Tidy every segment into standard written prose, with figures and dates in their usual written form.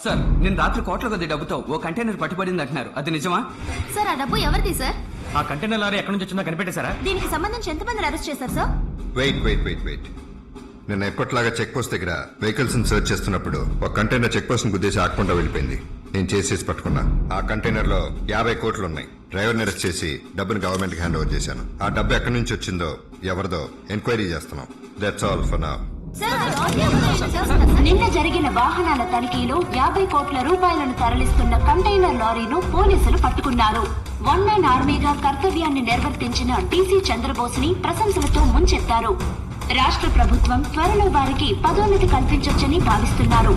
Sir నేను రాత్రి కోట్ల కొద్ది డబ్బుతో ఓ కంటైనర్ పట్టుబడింది అంటున్నారు, అది నిజమా? సార్ ఆ డబ్బు ఎవరిది సార్? ఆ కంటైనర్ లారీ ఎక్కడి నుంచి వచ్చిందో కనిపెట్టేశారా? దీనికి సంబంధించి ఎంతమందిని అరెస్ట్ చేశారు సార్? వెయిట్ నేను ఎప్పటిలాగా చెక్ పోస్ట్ దగ్గర వెహికల్స్ ని సర్చ్ చేస్తున్నప్పుడు ఒక కంటైనర్ చెక్ పోస్ట్ ని గుద్దేసి ఆకుండా వెళ్ళిపోయింది. నేను చేసేసి పట్టుకున్నా. ఆ కంటైనర్ లో 50 కోట్లు ఉన్నాయి. డ్రైవర్ అరెస్ట్ చేసి డబ్బుని గవర్నమెంట్ కి హ్యాండ్ ఓవర్ చేశాను. ఆ డబ్బు ఎక్కడి నుంచి వచ్చిందో ఎవరిదో ఎంక్వైరీ చేస్తున్నాం. That's all for now. నిన్న జరిగిన వాహనాల తనిఖీలో 50 కోట్ల రూపాయలను తరలిస్తున్న కంటైనర్ లారీను పోలీసులు పట్టుకున్నారు. వన్ మ్యాన్ ఆర్మీగా కర్తవ్యాన్ని నిర్వర్తించిన టీసీ చంద్రబోస్ ని ప్రశంసలతో ముంచెత్తారు. రాష్ట్ర ప్రభుత్వం త్వరలో వారికి పదోన్నతి కల్పించొచ్చని భావిస్తున్నారు.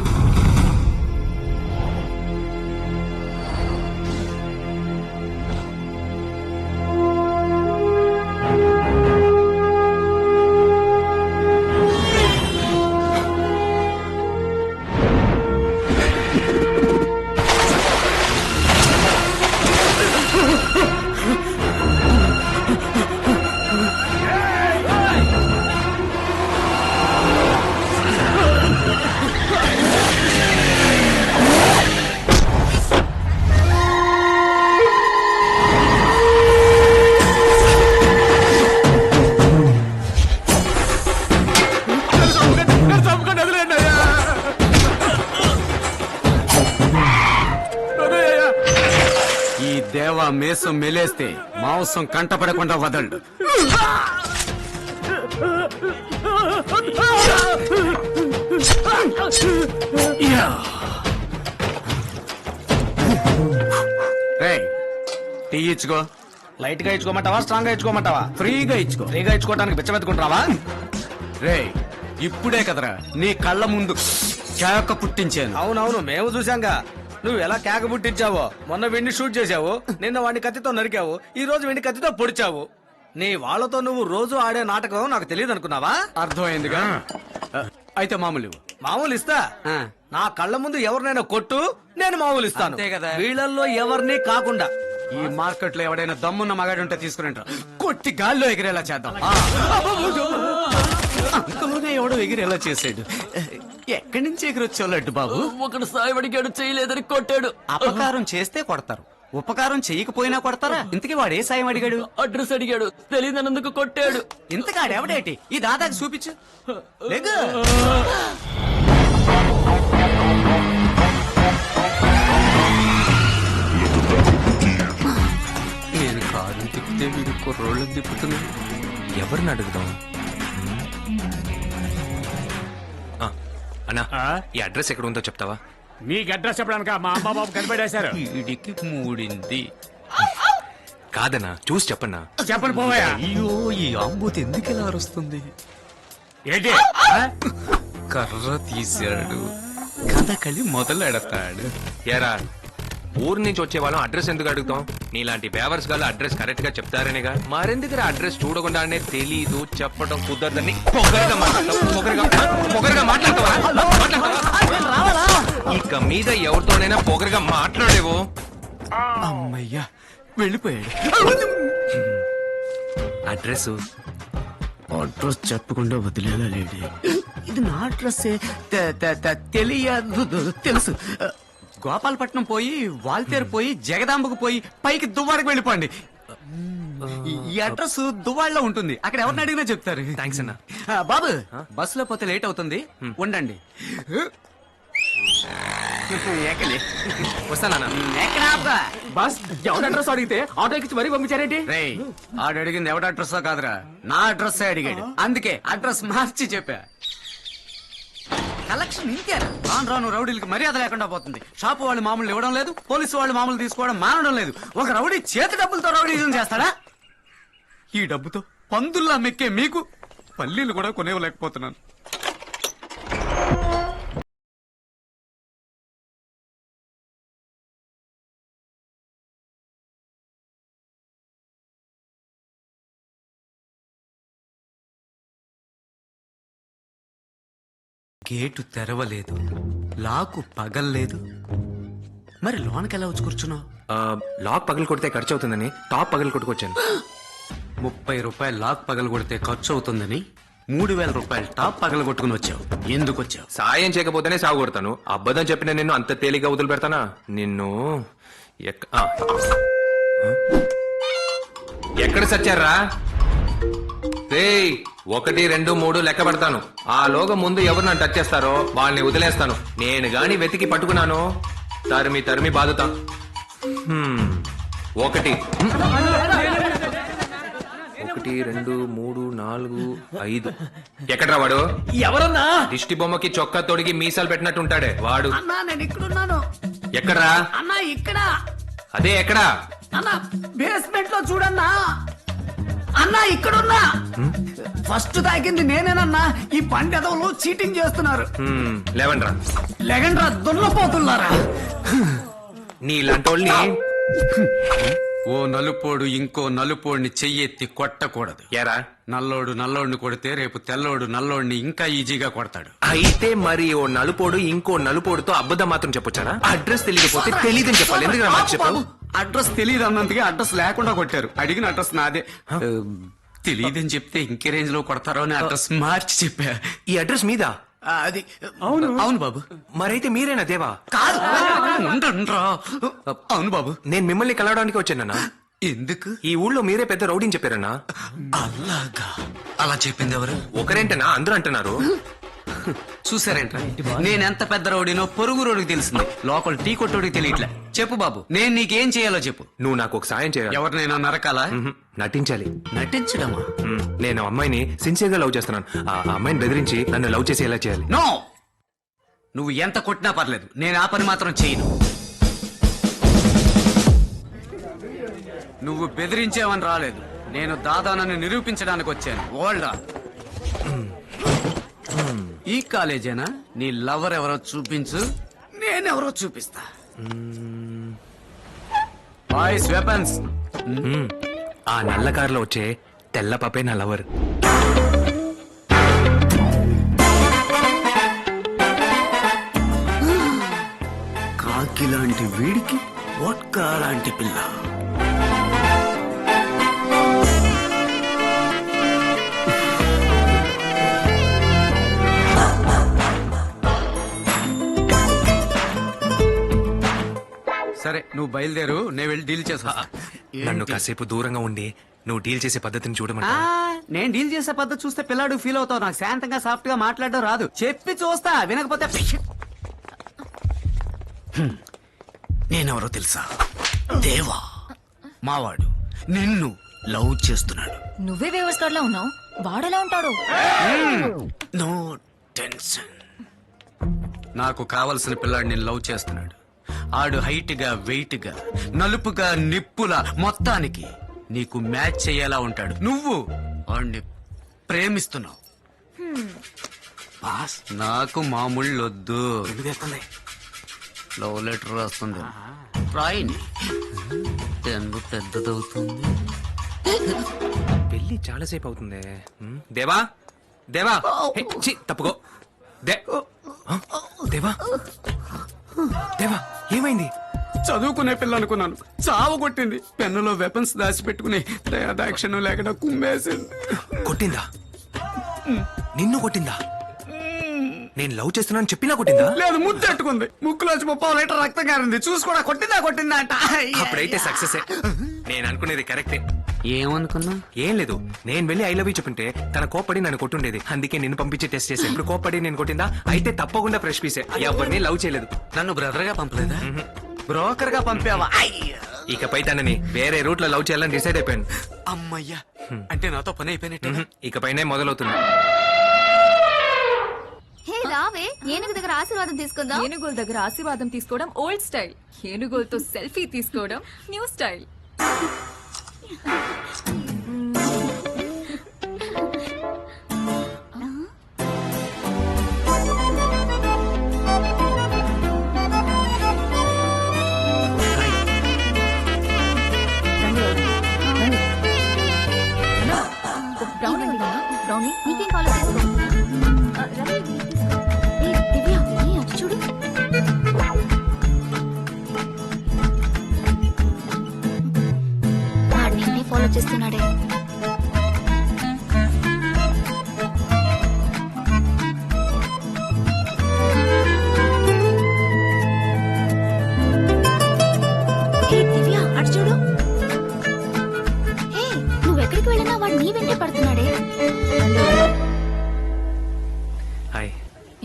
ఈ దేవ మేసం మెలేస్తే మాంసం కంటపడకుండా వదలడు. టీ ఇచ్చుకో. లైట్ గా ఇచ్చుకోమంటావా, స్ట్రాంగ్ గా ఇచ్చుకోమంటావా? ఫ్రీగా ఇచ్చుకో. ఫ్రీగా ఇచ్చుకోవడానికి బిచ్చమెత్తుకుంటావా? రే ఇప్పుడే కదరా నీ కళ్ళ ముందు కేక పుట్టించాను. అవునవును, మేము చూసాంగా నువ్వు ఎలా కేక పుట్టించావో. మొన్న వెండి షూట్ చేశావు, నిన్న వాడిని కత్తితో నరికావు, ఈ రోజు వెండి కత్తితో పొడిచావు. నీ వాళ్ళతో నువ్వు రోజు ఆడే నాటకం నాకు తెలియదు అనుకున్నావా? అర్థమైందిగా. అయితే మామూలు మామూలు ఇస్తా. నా కళ్ళ ముందు ఎవరినైనా కొట్టు, నేను మామూలు ఇస్తాను. అంతే కదా. వీళ్ళల్లో ఎవరిని కాకుండా. ఈ మార్కెట్ లో ఎవడైనా దమ్మున్న మగాడుంటే తీసుకుని కొట్టి గాల్లో ఎగిరేలా చేద్దాం. అంతలోనే ఎవడో ఎగిరేలా చేసాడు. ఎక్కడి నుంచి ఎగిరొచ్చో లడ్డు బాబు? ఒకడు సాయం అడిగాడు, చేయలేదని కొట్టాడు. అపకారం చేస్తే కొడతారు, ఉపకారం చేయకపోయినా కొడతారా? ఇంతకీ వాడు ఏ సాయం అడిగాడు? అడ్రస్ అడిగాడు, తెలియదన్నందుకు కొట్టాడు. ఇంతకాడు ఎవడేటి? ఈ దాదాకి చూపించు. లేగు. నేను కారు తిప్పితే వీడు కుర్రోళ్ళు తిప్పుతున్నాడు. ఎవరిని అడుగుదాం? అన్నా, ఈ అడ్రస్ ఎక్కడ ఉందో చెప్తావా? మీకు అడ్రస్ చెప్పడానిక మా అమ్మ బాబు కనిపెట్టేశారు. వీడికి మూడింది. కాదన్నా, చూసి చెప్పన్నా. చెప్పని పోవయా. అయ్యో, ఈ ఆంబూతి ఎందుకు ఇలా అరుస్తుంది? ఏంటి? కర్ర తీశాడు, కథకళి మొదలెడతాడు. ఏరా, ఊరు నుంచి వచ్చే వాళ్ళం అడ్రస్ ఎందుకు అడుగుతాం? నీలాంటి బేవర్స్ గాళ్ళు అడ్రస్ కరెక్ట్ గా చెప్తారనేగా. మరెందుకు అడ్రస్ చూడకుండానే తెలీదు చెప్పడం కుదరదని పొగరగా మాట్లాడతావా? ఇక మీద ఎవరితోనైనా పొగరగా మాట్లాడేవో. అమ్మయ్యా, వెళ్ళిపోయాడు. అడ్రస్ అడ్రస్ చెప్పకుండా వదిలేలా లేడి. ఇది నా అడ్రస్ తెలియదు, తెలుసు. గోపాలపట్నం పోయి, వాల్తేరు పోయి, జగదాంబకు పోయి, పైకి దువ్వాడకి వెళ్ళిపోండి. ఈ అడ్రస్ దువ్వాడలో ఉంటుంది. అక్కడ ఎవరిని అడిగినా చెప్తారు. థ్యాంక్స్ అన్నా. బాబు, బస్సులో పోతే లేట్ అవుతుంది, ఉండండి. వస్తానా? బస్ ఎవరి అడ్రస్ అడిగితే ఆటో ఎక్కించి మరీ పంపించారేంటి? రేయ్, ఆడు అడిగింది ఎవడ అడ్రస్ కాదురా, నా అడ్రస్ అడిగాడు. అందుకే అడ్రస్ మార్చి చెప్పా. కలెక్షన్ ఇంతేనా? రాను రాను రౌడీలకి మర్యాద లేకుండా పోతుంది. షాపు వాళ్ళు మామూలు ఇవ్వడం లేదు, పోలీసు వాళ్ళు మామూలు తీసుకోవడం మానడం లేదు. ఒక రౌడీ చేతి డబ్బులతో రౌడీజం చేస్తాడా? ఈ డబ్బుతో పందుల్లా మెక్కే మీకు పల్లీలు కూడా కొనేవలేకపోతున్నాను. గేటు తెరవలేదు, లాకు పగల్లేదు. మరి లోనకెలా వచ్చి కూర్చున్నావు? లాక్ పగలు కొడితే ఖర్చు అవుతుందని టాప్ పగలు కొట్టుకొచ్చాను. 30 రూపాయలు లాక్ పగలు కొడితే ఖర్చు అవుతుందని 3,000 రూపాయలు టాప్ పగలగొట్టుకుని వచ్చావు. ఎందుకు వచ్చావు? సాయం చేయకపోతేనే సాగు కొడతాను. అబద్ధం చెప్పిన నిన్ను అంత తేలిగ్గా వదిలి పెడతానా? నిన్ను ఎక్కడ సచ్చారా? 1, 2, 3 లెక్క పెడతాను. ఆ లోగా ముందు ఎవరు నన్ను టచ్ చేస్తారో వాళ్ళని వదిలేస్తాను. నేను గాని వెతికి పట్టుకున్నాను, తరిమి బాదుతా. 1, 2, 3, 4, 5. ఎక్కడ్రా వాడు? ఎవరన్నా? దిష్టి బొమ్మకి చొక్కా తొడిగి మీసాలు పెట్టినట్టు ఉంటాడే వాడు. అన్నా నేను ఇక్కడున్నాను. ఎక్కడ్రా? అన్నా ఇక్కడ. అదే ఎక్కడా? అన్నా బేస్మెంట్ లో చూడన్నా. అన్నా ఇక్కడున్నా. ఫస్ట్ తాకింది నేనేనన్నా. ఈ పండెదవులు చీటింగ్ చేస్తున్నారు. లేవండ్రా. లెగండ్రా దున్నపోతున్నారా? నీలాంటోళ్ళని ఓ నలుపోడు ఇంకో నలుపోడిని చెయ్యెత్తి కొట్టకూడదు. ఎరా నల్లోడిని కొడితే రేపు తెల్లోడు నల్లోడిని ఇంకా ఈజీగా కొడతాడు. అయితే మరి ఓ నలుపోడు ఇంకో నలుపోడుతో అబద్ధం మాత్రం చెప్పొచ్చారా? అడ్రస్ తెలియకపోతే తెలియదని చెప్పాలి. ఎందుకు మాట చెప్పావు? అడ్రస్ తెలియదు అన్నందుకే అడ్రస్ లేకుండా కొట్టారు. అడిగిన అడ్రస్ నాదే. తెలియదని చెప్తే ఇంకే రేంజ్ లో కొడతారో అని అడ్రస్ మార్చి చెప్పా. ఈ అడ్రస్ మీద అది అవును బాబు. మరైతే మీరేనా దేవా? కాదు ఉండ్రా. అవును బాబు. నేను మిమ్మల్ని కలవడానికి వచ్చానన్నా. ఎందుకు? ఈ ఊళ్ళో మీరే పెద్ద రౌడీని చెప్పారన్నా. అలాగా? అలా చెప్పింది ఎవరు? ఒకరేంటనా అందరూ అంటున్నారు. చూసారేంట్రా నేనెంత పెద్ద రౌడీనో పొరుగు రోడ్డుకి తెలిసింది, లోకల్ టీ కొట్టోడికి తెలియట్లే. చెప్పు బాబు, నేను నీకేం చేయాలో చెప్పు. నువ్వు నాకు ఒక సాయం చేయాలి. ఎవరినైనా నరకాలా? నటించాలి. నటించడమా? నేను అమ్మాయిని సిన్సియర్ గా లవ్ చేస్తున్నాను. ఆ అమ్మాయిని బెదిరించి నన్ను లవ్ చేసి ఎలా చేయాలి? నో, నువ్వు ఎంత కొట్టినా పర్లేదు, నేను ఆ పని మాత్రం చేయను. నువ్వు బెదిరించేవని రాలేదు, నేను దాదానని నిరూపించడానికి వచ్చాను. ఓల్డా ఈ కాలేజేనా? నీ లవర్ ఎవరో చూపించు, నేనెవరో చూపిస్తా. Boys weapons. ఆ నల్ల కారులో వచ్చే తెల్ల పాపే నా లవర్. కాకి లాంటి వీడికి వోడ్కా లాంటి పిల్ల. సరే నువ్వు బయలుదేరు, నేను వెళ్ళి డీల్ చేసా. నన్ను కాసేపు దూరంగా ఉండి నువ్వు డీల్ చేసే పద్ధతిని చూడమంటా. నేను డీల్ చేసే పద్ధతి చూస్తే పిల్లాడు ఫీల్ అవుతావు. నాకు శాంతంగా సాఫ్ట్ గా మాట్లాడడం రాదు. చెప్పి చూస్తా, వినకపోతే నేనెవరో తెలుసా? దేవా, మావాడు నిన్ను లవ్ చేస్తున్నాడు. నువ్వే వేవర్స్ కార్డ్ లో ఉన్నావు, వాడెలా ఉంటాడు? No tension. నాకు కావలసిన పిల్లాడు నేను లవ్ చేస్తున్నాడు. ఆడు హైట్ గా, వెయిట్ గా, నలుపుగా, నిప్పులా, మొత్తానికి నీకు మ్యాచ్ చేయేలా ఉంటాడు. నువ్వు వాడిని ప్రేమిస్తున్నావు. బాస్, నాకు మామూళ్ళొద్దు. లవ్ లెటర్ రాస్తుంది, రాయిని. పెన్ను పెద్దదవుతుంది. పెళ్లి చాలాసేపు అవుతుంది. దేవా దేవా, హే, ఛీ, తప్పుకో. దేవా దేవా, ఏమైంది? చదువుకునే పిల్ల అనుకున్నాను, చావు కొట్టింది. పెన్నులో వెపన్స్ దాచిపెట్టుకుని దయాదాక్షిణ్యం లేకుండా కుమ్మేసింది. కొట్టిందా? నిన్ను కొట్టిందా? నేను లవ్ చేస్తున్నాను చెప్పినా కొట్టిందా? లేదు, ముద్దెట్టుకుంది. ముక్కులోంచి 30 లీటర్ రక్తం కారింది. చూసి కూడా కొట్టిందా అంట. అప్పుడైతే సక్సెస్. నేను అనుకునేది కరెక్టే. ఏమనుకున్నా? ఏం లేదు, నేను వెళ్ళి ఐ లవ్ యూ చెప్పింటే తన కోప్పడి నన్ను కొట్టుండేది. అందుకే నిన్ను పంపించి టెస్ట్ చేసి ఇప్పుడు కోప్పడి నేను కొట్టిందా? అయితే తప్పకుండా ఫ్రెష్ పీసే. ఎవరిని లవ్ చేయలేదు. నన్ను బ్రదర్ గా పంపలేదా? బ్రోకర్ గా పంపావా? ఇకపై తనని వేరే రూట్ లో లవ్ చేయాలని డిసైడ్ అయిపోయాను. అమ్మయ్యా, అంటే నాతో పని అయిపోయినట్టే. ఇకపైనే మొదలవుతుంది. హే రావే, ఏనుగు దగ్గర ఆశీర్వాదం తీసుకుందాం. ఏనుగుల దగ్గర ఆశీర్వాదం తీసుకోవడం ఓల్డ్ స్టైల్, ఏనుగులతో సెల్ఫీ తీసుకోవడం న్యూ స్టైల్. బ్రౌనీ నీకేం కాల్ చేసుకో. దివ్య, అది చూడు. వాడు నిన్నే ఫాలో చేస్తున్నాడు.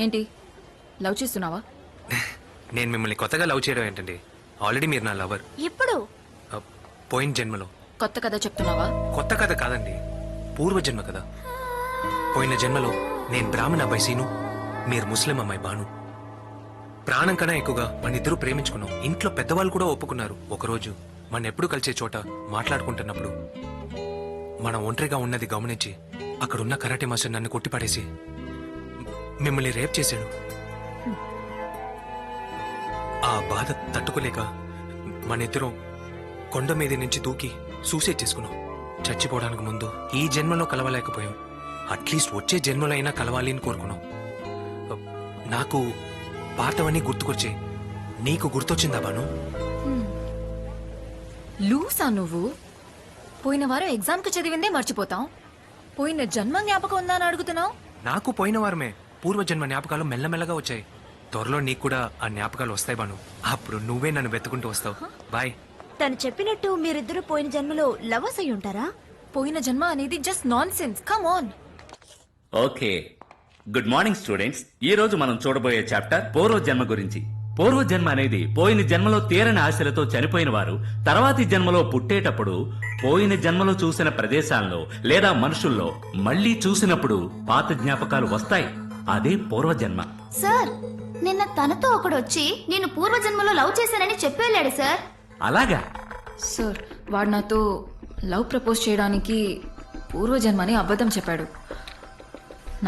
ఏంటి లవ్ చేస్తున్నావా? నేను మిమ్మల్ని కొత్తగా లవ్ చేయడం ఏంటండి? ఆల్రెడీ మీరు నా లవర్. ఎప్పుడు? పోయిన జన్మలో. కొత్త కథ చెప్తున్నావా? కొత్త కథ కాదండి, పూర్వజన్మ కదా. పోయిన జన్మలో నేను బ్రాహ్మణ అబ్బాయి సీను, మీరు ముస్లిం అమ్మాయి బాను. ప్రాణం కన్నా ఎక్కువగా మన ఇద్దరు ప్రేమించుకున్నాం. ఇంట్లో పెద్దవాళ్ళు కూడా ఒప్పుకున్నారు. ఒకరోజు మన ఎప్పుడు కలిసే చోట మాట్లాడుకుంటున్నప్పుడు మనం ఒంటరిగా ఉన్నది గమనించి అక్కడున్న కరాటే మాస్టర్ నన్ను కొట్టిపడేసి మిమ్మల్ని రేప్ చేశాడు. ఆ బాధ తట్టుకోలేక మన ఇద్దరం కొండ మీద నుంచి దూకి సూసైడ్ చేసుకున్నాం. చచ్చిపోవడానికి ముందు ఈ జన్మలో కలవలేకపోయాం, అట్లీస్ట్ వచ్చే జన్మలో అయినా కలవాలి అని కోరుకున్నాం. నాకు పాతవన్నీ గుర్తుకొచ్చే నీకు గుర్తొచ్చిందా బాను? లూసా నువ్వు? పోయిన వారం ఎగ్జామ్ కి చదివిందే మర్చిపోతాం, పోయిన జన్మ జ్ఞాపకం ఉందా అని అడుగుతున్నావు? నాకు పోయిన వారమే పూర్వజన్మ జ్ఞాపకాలు మెల్లమెల్లగా వచ్చాయి. త్వరలో నీకు కూడా ఆ జ్ఞాపకాలు వస్తాయి బాను. అప్పుడు నువ్వే నన్ను వెతుకుంటూ వస్తావు. బాయ్. తను చెప్పినట్టు మీరిద్దరు పోయిన జన్మలో లవర్స్ అయి ఉంటారా? పోయిన జన్మ అనేది just non sense. Come on. Okay, good morning students. ఈ రోజు మనం చూడబోయే చాప్టర్ పూర్వజన్మ గురించి. పూర్వజన్మ అనేది పోయిన జన్మలో తీరని ఆశలతో చనిపోయిన వారు తర్వాతి జన్మలో పుట్టేటప్పుడు పోయిన జన్మలో చూసిన ప్రదేశాల్లో లేదా మనుషుల్లో మళ్ళీ చూసినప్పుడు పాత జ్ఞాపకాలు వస్తాయి. అదే పూర్వజన్మ. సార్, నిన్న తనతో ఒకడు వచ్చి నేను పూర్వజన్మలో లవ్ చేశానని చెప్పేళ్ళాడు సార్. అలాగా? సార్, వాడు నాతో లవ్ ప్రపోజ్ చేయడానికి పూర్వజన్మని అబద్ధం చెప్పాడు.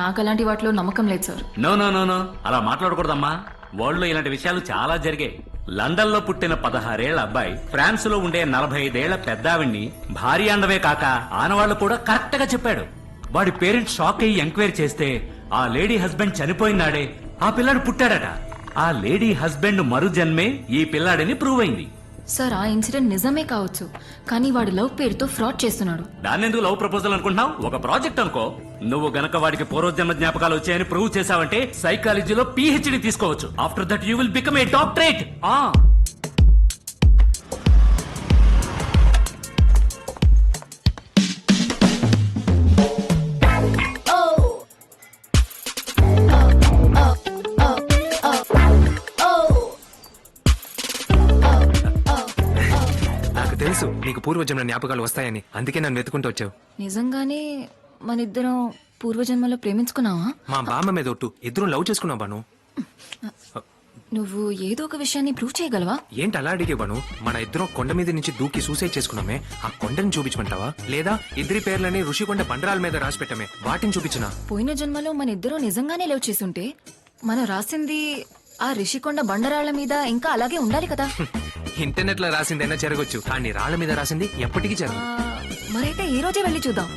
నాకు అలాంటి వాటిలో నమ్మకం లేదు sir. No no no no, అలా మాట్లాడకూడదమ్మా. వరల్డ్ లో ఇలాంటి విషయాలు చాలా జరిగాయి. లండన్ లో పుట్టిన 16 ఏళ్ల అబ్బాయి ఫ్రాన్స్ లో ఉండే 45 ఏళ్ల పెద్దావిడ్ని భార్య అండవే కాక ఆనవాళ్లు కూడా కరెక్ట్ గా చెప్పాడు. వాడి పేరెంట్స్ షాక్ అయ్యి ఎంక్వైరీ చేస్తే ఆ లేడీ హస్బెండ్ చనిపోయినాడే ఆ పిల్లాడు పుట్టాడట. ఆ లేడీ హస్బెండ్ మరు జన్మే ఈ పిల్లాడని ప్రూవ్ అయింది. సార్, ఆ ఇన్సిడెంట్ నిజమే కావచ్చు, కానీ వాడు లవ్ పేరుతో ఫ్రాడ్ చేస్తున్నాడు. దాన్ని ఎందుకు లవ్ ప్రపోజల్ అనుకుంటున్నావు? ఒక ప్రాజెక్ట్ అనుకో. నువ్వు గనక వాడికి పూర్వజన్మ జ్ఞాపకాలు వచ్చాయని ప్రూవ్ చేసావంటే సైకాలజీలో PhD తీసుకోవచ్చు. After that you will become a doctorate. నాకు తెలుసు నీకు పూర్వజన్మ జ్ఞాపకాలు వస్తాయని, అందుకే నన్ను వెతుకుంటూ వచ్చావు. నిజంగానే మనిద్దరం పూర్వజన్మలో ప్రేమించుకున్నావా? మా బామ్మ మీద ఒట్టు, ఇద్దరం లవ్ చేసుకున్నావు బాను. నువ్వు ఏదో ఒక విషయాన్ని ప్రూవ్ చేయగలవా? ఏంటి అలా అడిగే బాను? మన ఇద్దరం కొండ మీద నుంచి దూకి సూసైడ్ చేసుకున్నామే, ఆ కొండని చూపించమంటావా? లేదా ఇద్దరి పేర్లని ఋషికొండ బండరాల మీద రాసి పెట్టమే, వాటిని చూపించనా? పోయిన జన్మలో మన ఇద్దరం నిజంగానే లవ్ చేసుంటే మనం రాసింది ఆ రిషికొండ బండరాళ్ల మీద ఇంకా అలాగే ఉండాలి కదా. ఇంటర్నెట్ లో రాసిందైనా జరగచ్చు, కానీ రాళ్ల మీద రాసింది ఎప్పటికీ జరగదు. మరైతే ఈ రోజే వెళ్ళి చూద్దాం.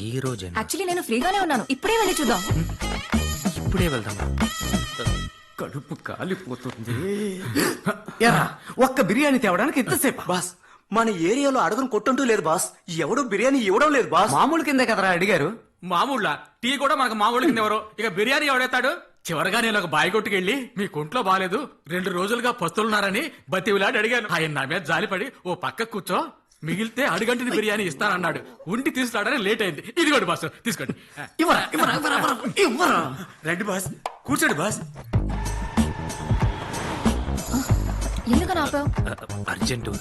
ఈ రోజే? యాక్చువల్లీ నేను ఫ్రీగానే ఉన్నాను, ఇప్పుడే వెళ్ళి చూద్దాం. ఇప్పుడే వెళ్దాం. కడుపు కాలిపోతుంది. ఎరా, ఒక్క బిర్యానీ తేవడానికి ఎంతసేపు? బాస్, మన ఏరియాలో అడుగును కొట్టుంటూ లేదు బాస్. ఎవడు బిర్యానీ ఇవ్వడం లేదు బాస్. మామూలు కిందే కదరా అడిగారు. మామూళ్ళ టీ కూడా మనకు మామూలు కింద ఎవరు, ఇక బిర్యానీ ఎవడెత్తాడు? చివరిగా నేను ఒక బాయ్ కొట్టుకెళ్ళి మీ కుంట్లో బాలేదు, 2 రోజులుగా పస్తులున్నారని బతివిలాడి అడిగాను. ఆయన నా మీద జాలిపడి ఓ పక్క కూర్చో, మిగిలితే అడుగంటిని బిర్యానీ ఇస్తానన్నాడు. ఉండి తీసుకురావడానికి లేట్ అయింది. ఇదిగోండి బాస్, తీసుకోండి. ఇవ్వరా? రండి బాస్, కూర్చోండి బాస్. ఎందుకని ఆపావు? అర్జెంటు.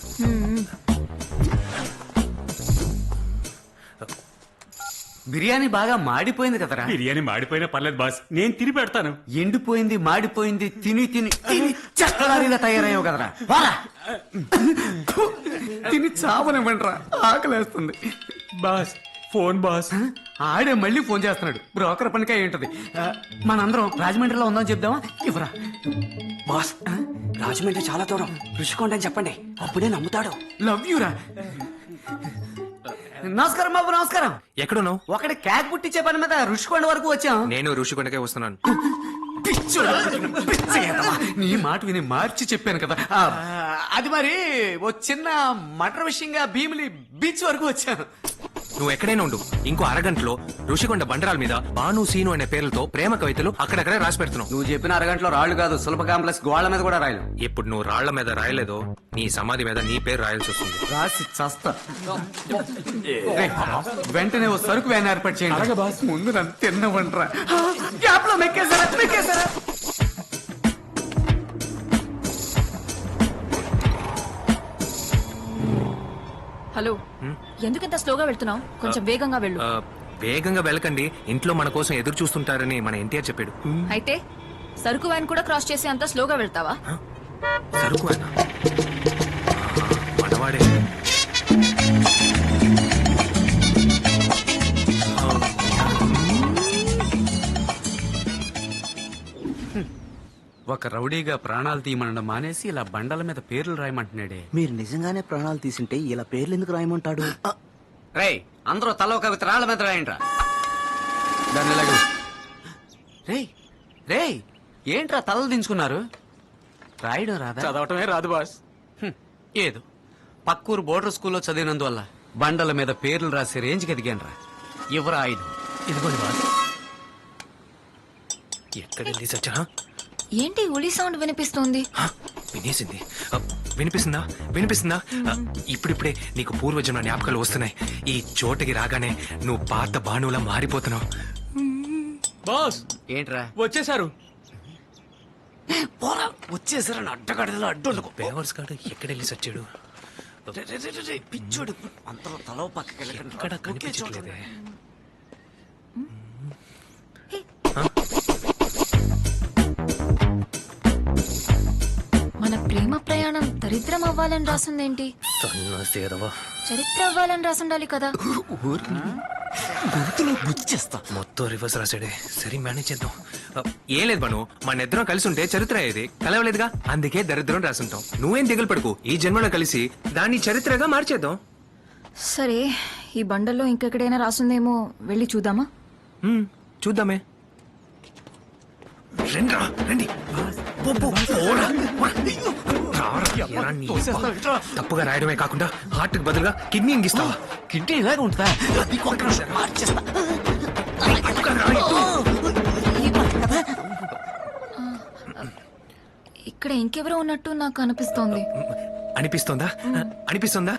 బిర్యానీ బాగా మాడిపోయింది కదరా. బిర్యానీ మాడిపోయినా పర్లేదు బాస్, నేను తిని పెడతాను. ఎండిపోయింది, మాడిపోయింది, తిని తిని తిని చక్కలారిగా తయారయ్యావు కదరా. వారా. తిని చావనివ్వండిరా, ఆకలేస్తుంది. Boss, phone boss. ఆడే మళ్ళీ ఫోన్ చేస్తున్నాడు. బ్రోకర్ పనికే ఏంటది. మనందరం రాజమండ్రిలో ఉందని చెప్దామా? ఇవ్వరా. బాస్, రాజమండ్రి చాలా దూరం, ఋషికొండ అని చెప్పండి, అప్పుడే నమ్ముతాడు. లవ్ యూరా. నమస్కారం బాబు, నమస్కారం. ఎక్కడున్నావు? ఒకటి క్యాక్ పుట్టించే పని మీద ఋషికొండ వరకు వచ్చాం. నేను ఋషికొండకే వస్తున్నాను. నీ మాట విని మార్చి చెప్పాను కదా. అది మరి ఓ చిన్న మటర్ విషయంగా భీమిలి బీచ్ వరకు వచ్చాను. నువ్వు ఎక్కడైనా ఉండు, ఇంకో అరగంటలో ఋషికొండ బండరాల మీద బాను సీను అనే పేర్లతో ప్రేమ కవితలు అక్కడక్కడే రాసి పెడుతున్నావు. నువ్వు చెప్పిన అరగంటలో రాళ్ళు కాదు, సులభ కాంప్లెక్స్ గోళ్ల మీద కూడా రాయలు. ఇప్పుడు నువ్వు రాళ్ల మీద రాయలేదో నీ సమాధి మీద నీ పేరు రాయాల్సి వస్తుంది. రాసి చస్తా. వెంటనే ఓ సరుకు వ్యాన్ ఏర్పాటు చేయండి. అలాగే బాస్, ముందు నన్ను తిన్నవంటరా. గ్యాప్ లో మెక్కేసారా. హలో, ఎందుకంత స్లోగా వెళ్తున్నావు? కొంచెం వేగంగా వెళ్ళు. వేగంగా వెళ్ళకండి, ఇంట్లో మన కోసం ఎదురు చూస్తుంటారని మన ఎన్టీఆర్ చెప్పాడు. అయితే సరుకు వ్యాన్ కూడా క్రాస్ చేసి అంత స్లోగా వెళ్తావా? సరుకు అన్న మనవాడే. ఒక రౌడీగా ప్రాణాలు తీయమనడం మానేసి ఇలా బండల మీద పేర్లు రాయమంటున్నాడే. మీరు నిజంగానే ప్రాణాలు తీసుంటే ఇలా పేర్లు ఎందుకు రాయమంటాడు? రేయ్, అందరూ తల ఒక రాళ్ల మీద రాయండ్రా. రేయ్ రేయ్, ఏంట్రా తలలు దించుకున్నారు? రాయడం రాదా? చదవటమే రాదు బాస్. ఏదో పక్కూరు బోర్డర్ స్కూల్లో చదివినందువల్ల బండల మీద పేర్లు రాసే రేంజ్కి ఎదిగానురా. ఎవరా ఐదు? ఇదిగోండి బాస్. ఎక్కడెళ్ళి సచ్చా? ఏంటి ఉలి సౌండ్ వినిపిస్తోంది? వినేసింది. వినిపిస్తుందా? ఇప్పుడిప్పుడే నీకు పూర్వజన్మ జ్ఞాపకాలు వస్తున్నాయి. ఈ చోటకి రాగానే నువ్వు పాత బాణువులా మారిపోతున్నావు. బాస్ ఏంట్రా వచ్చేసారు. పోరా, వచ్చేసారని అడ్డగడలో అడ్డు బేవర్స్ గాడు ఎక్కడెళ్ళి సచ్చాడు? పిచ్చోడు. అంతలో తల పక్కకి ఎక్కడ కనిపించట్లేదే. మన ప్రేమ ప్రయాణం దరిద్రం అవ్వాలని రాసిందేంటి? చరిత్ర అవ్వాలని రాసుండాలి కదా. మొత్తం రివర్స్ రాసాడే. సరే మేనేజ్ చేద్దాం. ఏం లేదు బాను, మన ఇద్దరం కలిసి ఉంటే చరిత్ర అయ్యేది. కలవలేదుగా, అందుకే దరిద్రం రాసుంటాం. నువ్వేం దిగులు పడుకు, ఈ జన్మలో కలిసి దాన్ని చరిత్రగా మార్చేద్దాం. సరే, ఈ బండల్లో ఇంకెక్కడైనా రాసుందేమో వెళ్ళి చూద్దామా? చూద్దామే. రండి. తప్పుగా రాయడమే కాకుండా హార్ట్ కి బదులుగా కిడ్నీ ఇంగిస్తావా? కిడ్నీ ఇలాగ ఉంటుందా? మార్చేస్తా. ఇక్కడ ఇంకెవరో ఉన్నట్టు నాకు అనిపిస్తోంది. అనిపిస్తుందా?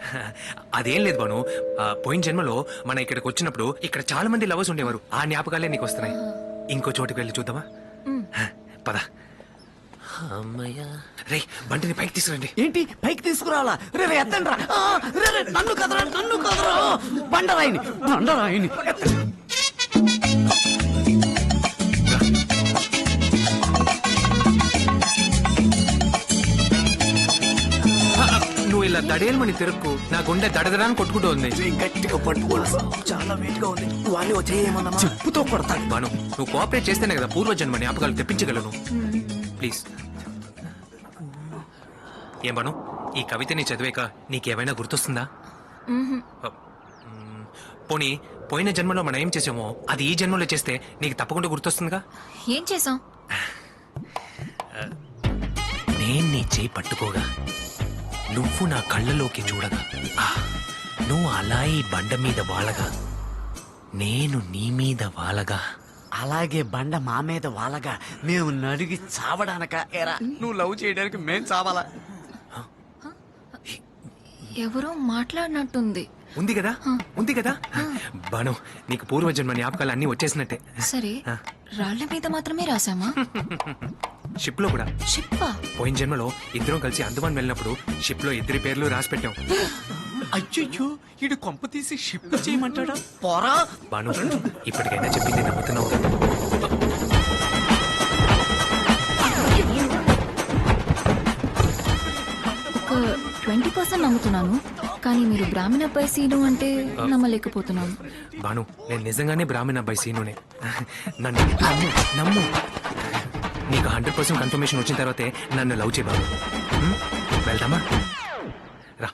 అదేం లేదు బాను, పోయిన జన్మలో మన ఇక్కడికి వచ్చినప్పుడు ఇక్కడ చాలా మంది లవర్స్ ఉండేవారు. ఆ జ్ఞాపకాలే నీకు వస్తున్నాయి. ఇంకో చోటుకి వెళ్ళి చూద్దామా? పద. అమ్మయ్యా. రే, బండిని పైకి తీసుకురండి. ఏంటి పైకి తీసుకురావాలా? రే ఎత్తండి రా. నన్ను కదరా. బండరాయిని నువ్వు ఇలా దడేలమని తిరుక్కు, నా గుండె దడదడాన్ని కొట్టుకుంటూ ఉంది. గట్టిగా పట్టుకోవాలి. చాలా వేట్ గా ఉంది. వాళ్ళు వచ్చేయమన్నా చెప్పుతో కొడతాడు. బాను, నువ్వు కోఆపరేట్ చేస్తేనే కదా పూర్వజన్మ జ్ఞాపకాలు తెప్పించగలను. ప్లీజ్. ఏం బాను, ఈ కవితని చదివాక నీకేమైనా గుర్తొస్తుందా? పోనీ పోయిన జన్మలో మనం ఏం చేసామో అది ఈ జన్మలో చేస్తే నీకు తప్పకుండా గుర్తొస్తుందిగా? ఏం చేసాం? నేను నీ చేయి పట్టుకోగా, నువ్వు నా కళ్ళలోకి చూడగా, నువ్వు అలా ఈ బండ మీద వాలగా, నేను నీ మీద వాలగా, అలాగే బండ మా మీద వాళ్ళగా మేము నడిగి చావడానక ఎరా నువ్వు లవ్ చేయడానికి మేం చావాలా? ఎవరో మాట్లాడినట్టుంది. ఉంది కదా బాను, నీకు పూర్వజన్మ జ్ఞాపకాలు అన్ని వచ్చేసినట్టే. సరే, రాళ్ల మీద మాత్రమే రాసామా? షిప్ లో కూడా. షిప్పా? పోయిన జన్మలో ఇద్దరం కలిసి అండమాన్ వెళ్ళినప్పుడు షిప్ లో ఇద్దరి పేర్లు రాసి పెట్టాం. అయ్యో, ఇడు కొంప తీసి షిప్ చేయమంటాడా? పోరా బాను, ఇప్పటికైనా చెప్పింది నమ్ముతున్నావు కదా? 20% నమ్ముతున్నాను, కానీ మీరు బ్రాహ్మణ అబ్బాయి సీను అంటే నమ్మలేకపోతున్నాను. బాను, నేను నిజంగానే బ్రాహ్మణ అబ్బాయి సీనునే. నన్ను నమ్ము. నీకు 100% కన్ఫర్మేషన్ వచ్చిన తర్వాతే నన్ను లవ్ చేయ బాను. వెళ్దామా? రా.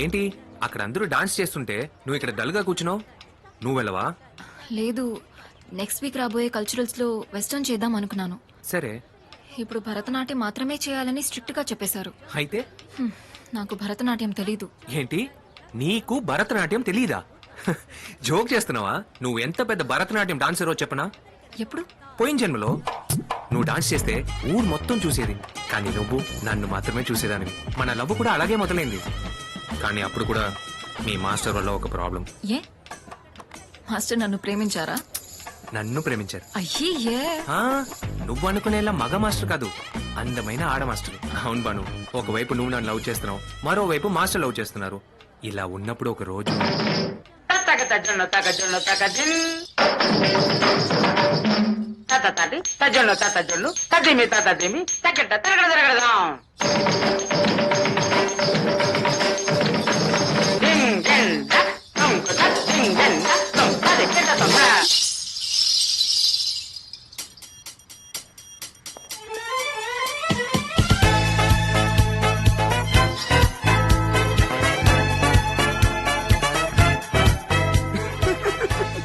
ఏంటి అక్కడ అందరూ డాన్స్ చేస్తుంటే నువ్వు ఇక్కడ డల్గా కూర్చున్నావు. నువ్వు వెళ్ళవా? లేదు, నెక్స్ట్ వీక్ రాబోయే కల్చరల్స్లో వెస్టర్న్ చేద్దాం అనుకున్నాను. సరే, ఇప్పుడు భరతనాట్యం మాత్రమే చేయాలని స్ట్రిక్ట్గా చెప్పేశారు. అయితే నాకు భరతనాట్యం తెలీదు. ఏంటి, నీకు భరతనాట్యం తెలీదా? జోక్ చేస్తున్నావా? నువ్వు ఎంత పెద్ద భరతనాట్యం డాన్సరో చెప్పనా? ఎప్పుడు? పోయిన జన్మలో నువ్వు డాన్స్ చేస్తే ఊరు మొత్తం చూసేది, కానీ నువ్వు నన్ను మాత్రమే చూసేదానివి. మన లవ్ కూడా అలాగే మొదలైంది. కానీ అప్పుడు కూడా మీ మాస్టర్ వల్ల ఒక ప్రాబ్లం. ఏ మాస్టర్ నన్ను ప్రేమించారా? నన్ను ప్రేమించారు. అయ్యే, ఆ, నువ్వు అనుకునేలా మగ మాస్టర్ కాదు, అందమైన ఆడ మాస్టర్. అవును బాను, ఒకవైపు నువ్వు నన్ను లవ్ చేస్తున్నావు, మరోవైపు మాస్టర్ లవ్ చేస్తున్నారు. ఇలా ఉన్నప్పుడు ఒక రోజు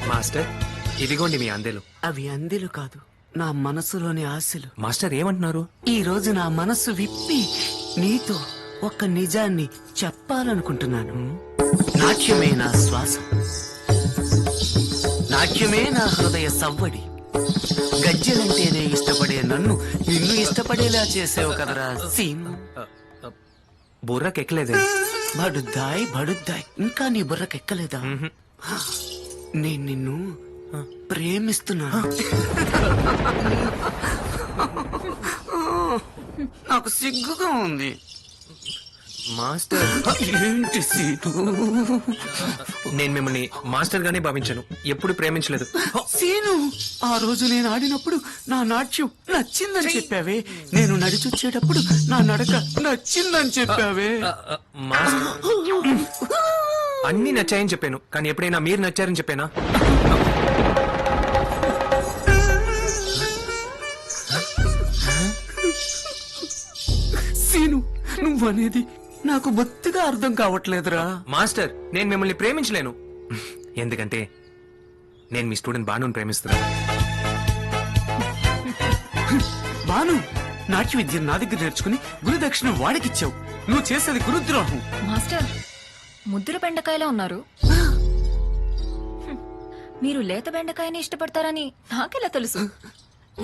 మాస్టర్, ఇదిగోండి మీ అందెలు. అవి అందెలు కాదు, నా మనసులోని ఆశలు. మాస్టర్ ఏమంటున్నారు? ఈ రోజు నా మనసు విప్పి నీతో ఒక నిజాన్ని చెప్పాలనుకుంటున్నాను. నాట్యమే నా శ్వాస, నాట్యమే నా హృదయ సవ్వడి. గజ్జెలంటేనే ఇష్టపడే నన్ను నిన్ను ఇష్టపడేలా చేసావు కదరా సీను. బుర్రకెక్కలేదే. బడుద్దాయ్ బడుద్దాయ్, ఇంకా నీ బుర్రకెక్కలేదా? నేను నిన్ను ప్రేమిస్తున్నా. నాకు సిగ్గుగా ఉంది. మాస్టర్, ఏంటి సీటు? నేను మిమ్మల్ని మాస్టర్ గానే భావించాను, ఎప్పుడు ప్రేమించలేదు. సీను, ఆ రోజు నేను ఆడినప్పుడు నా నాట్యం నచ్చిందని చెప్పావే. నేను నడిచొచ్చేటప్పుడు నా నడక నచ్చిందని చెప్పావే. మాస్టర్, అన్ని నచ్చాయని చెప్పాను, కానీ ఎప్పుడైనా మీరు నచ్చారని చెప్పానా? సీను, నువ్వనేది నాకు బొత్తిగా అర్థం కావట్లేదురా. మాస్టర్, నేను మిమ్మల్ని ప్రేమించలేను, ఎందుకంటే నేను మీ స్టూడెంట్ బానుని ప్రేమిస్తున్నాను. బాను, నాట్య విద్య నా దగ్గర నేర్చుకుని గురుదక్షిణ వాడికిచ్చావు. నువ్వు చేసేది గురుద్రోహం. మాస్టర్, ముద్దుర బెండకాయలా ఉన్నారు. మీరు లేత బెండకాయని ఇష్టపడతారని నాకెలా తెలుసు?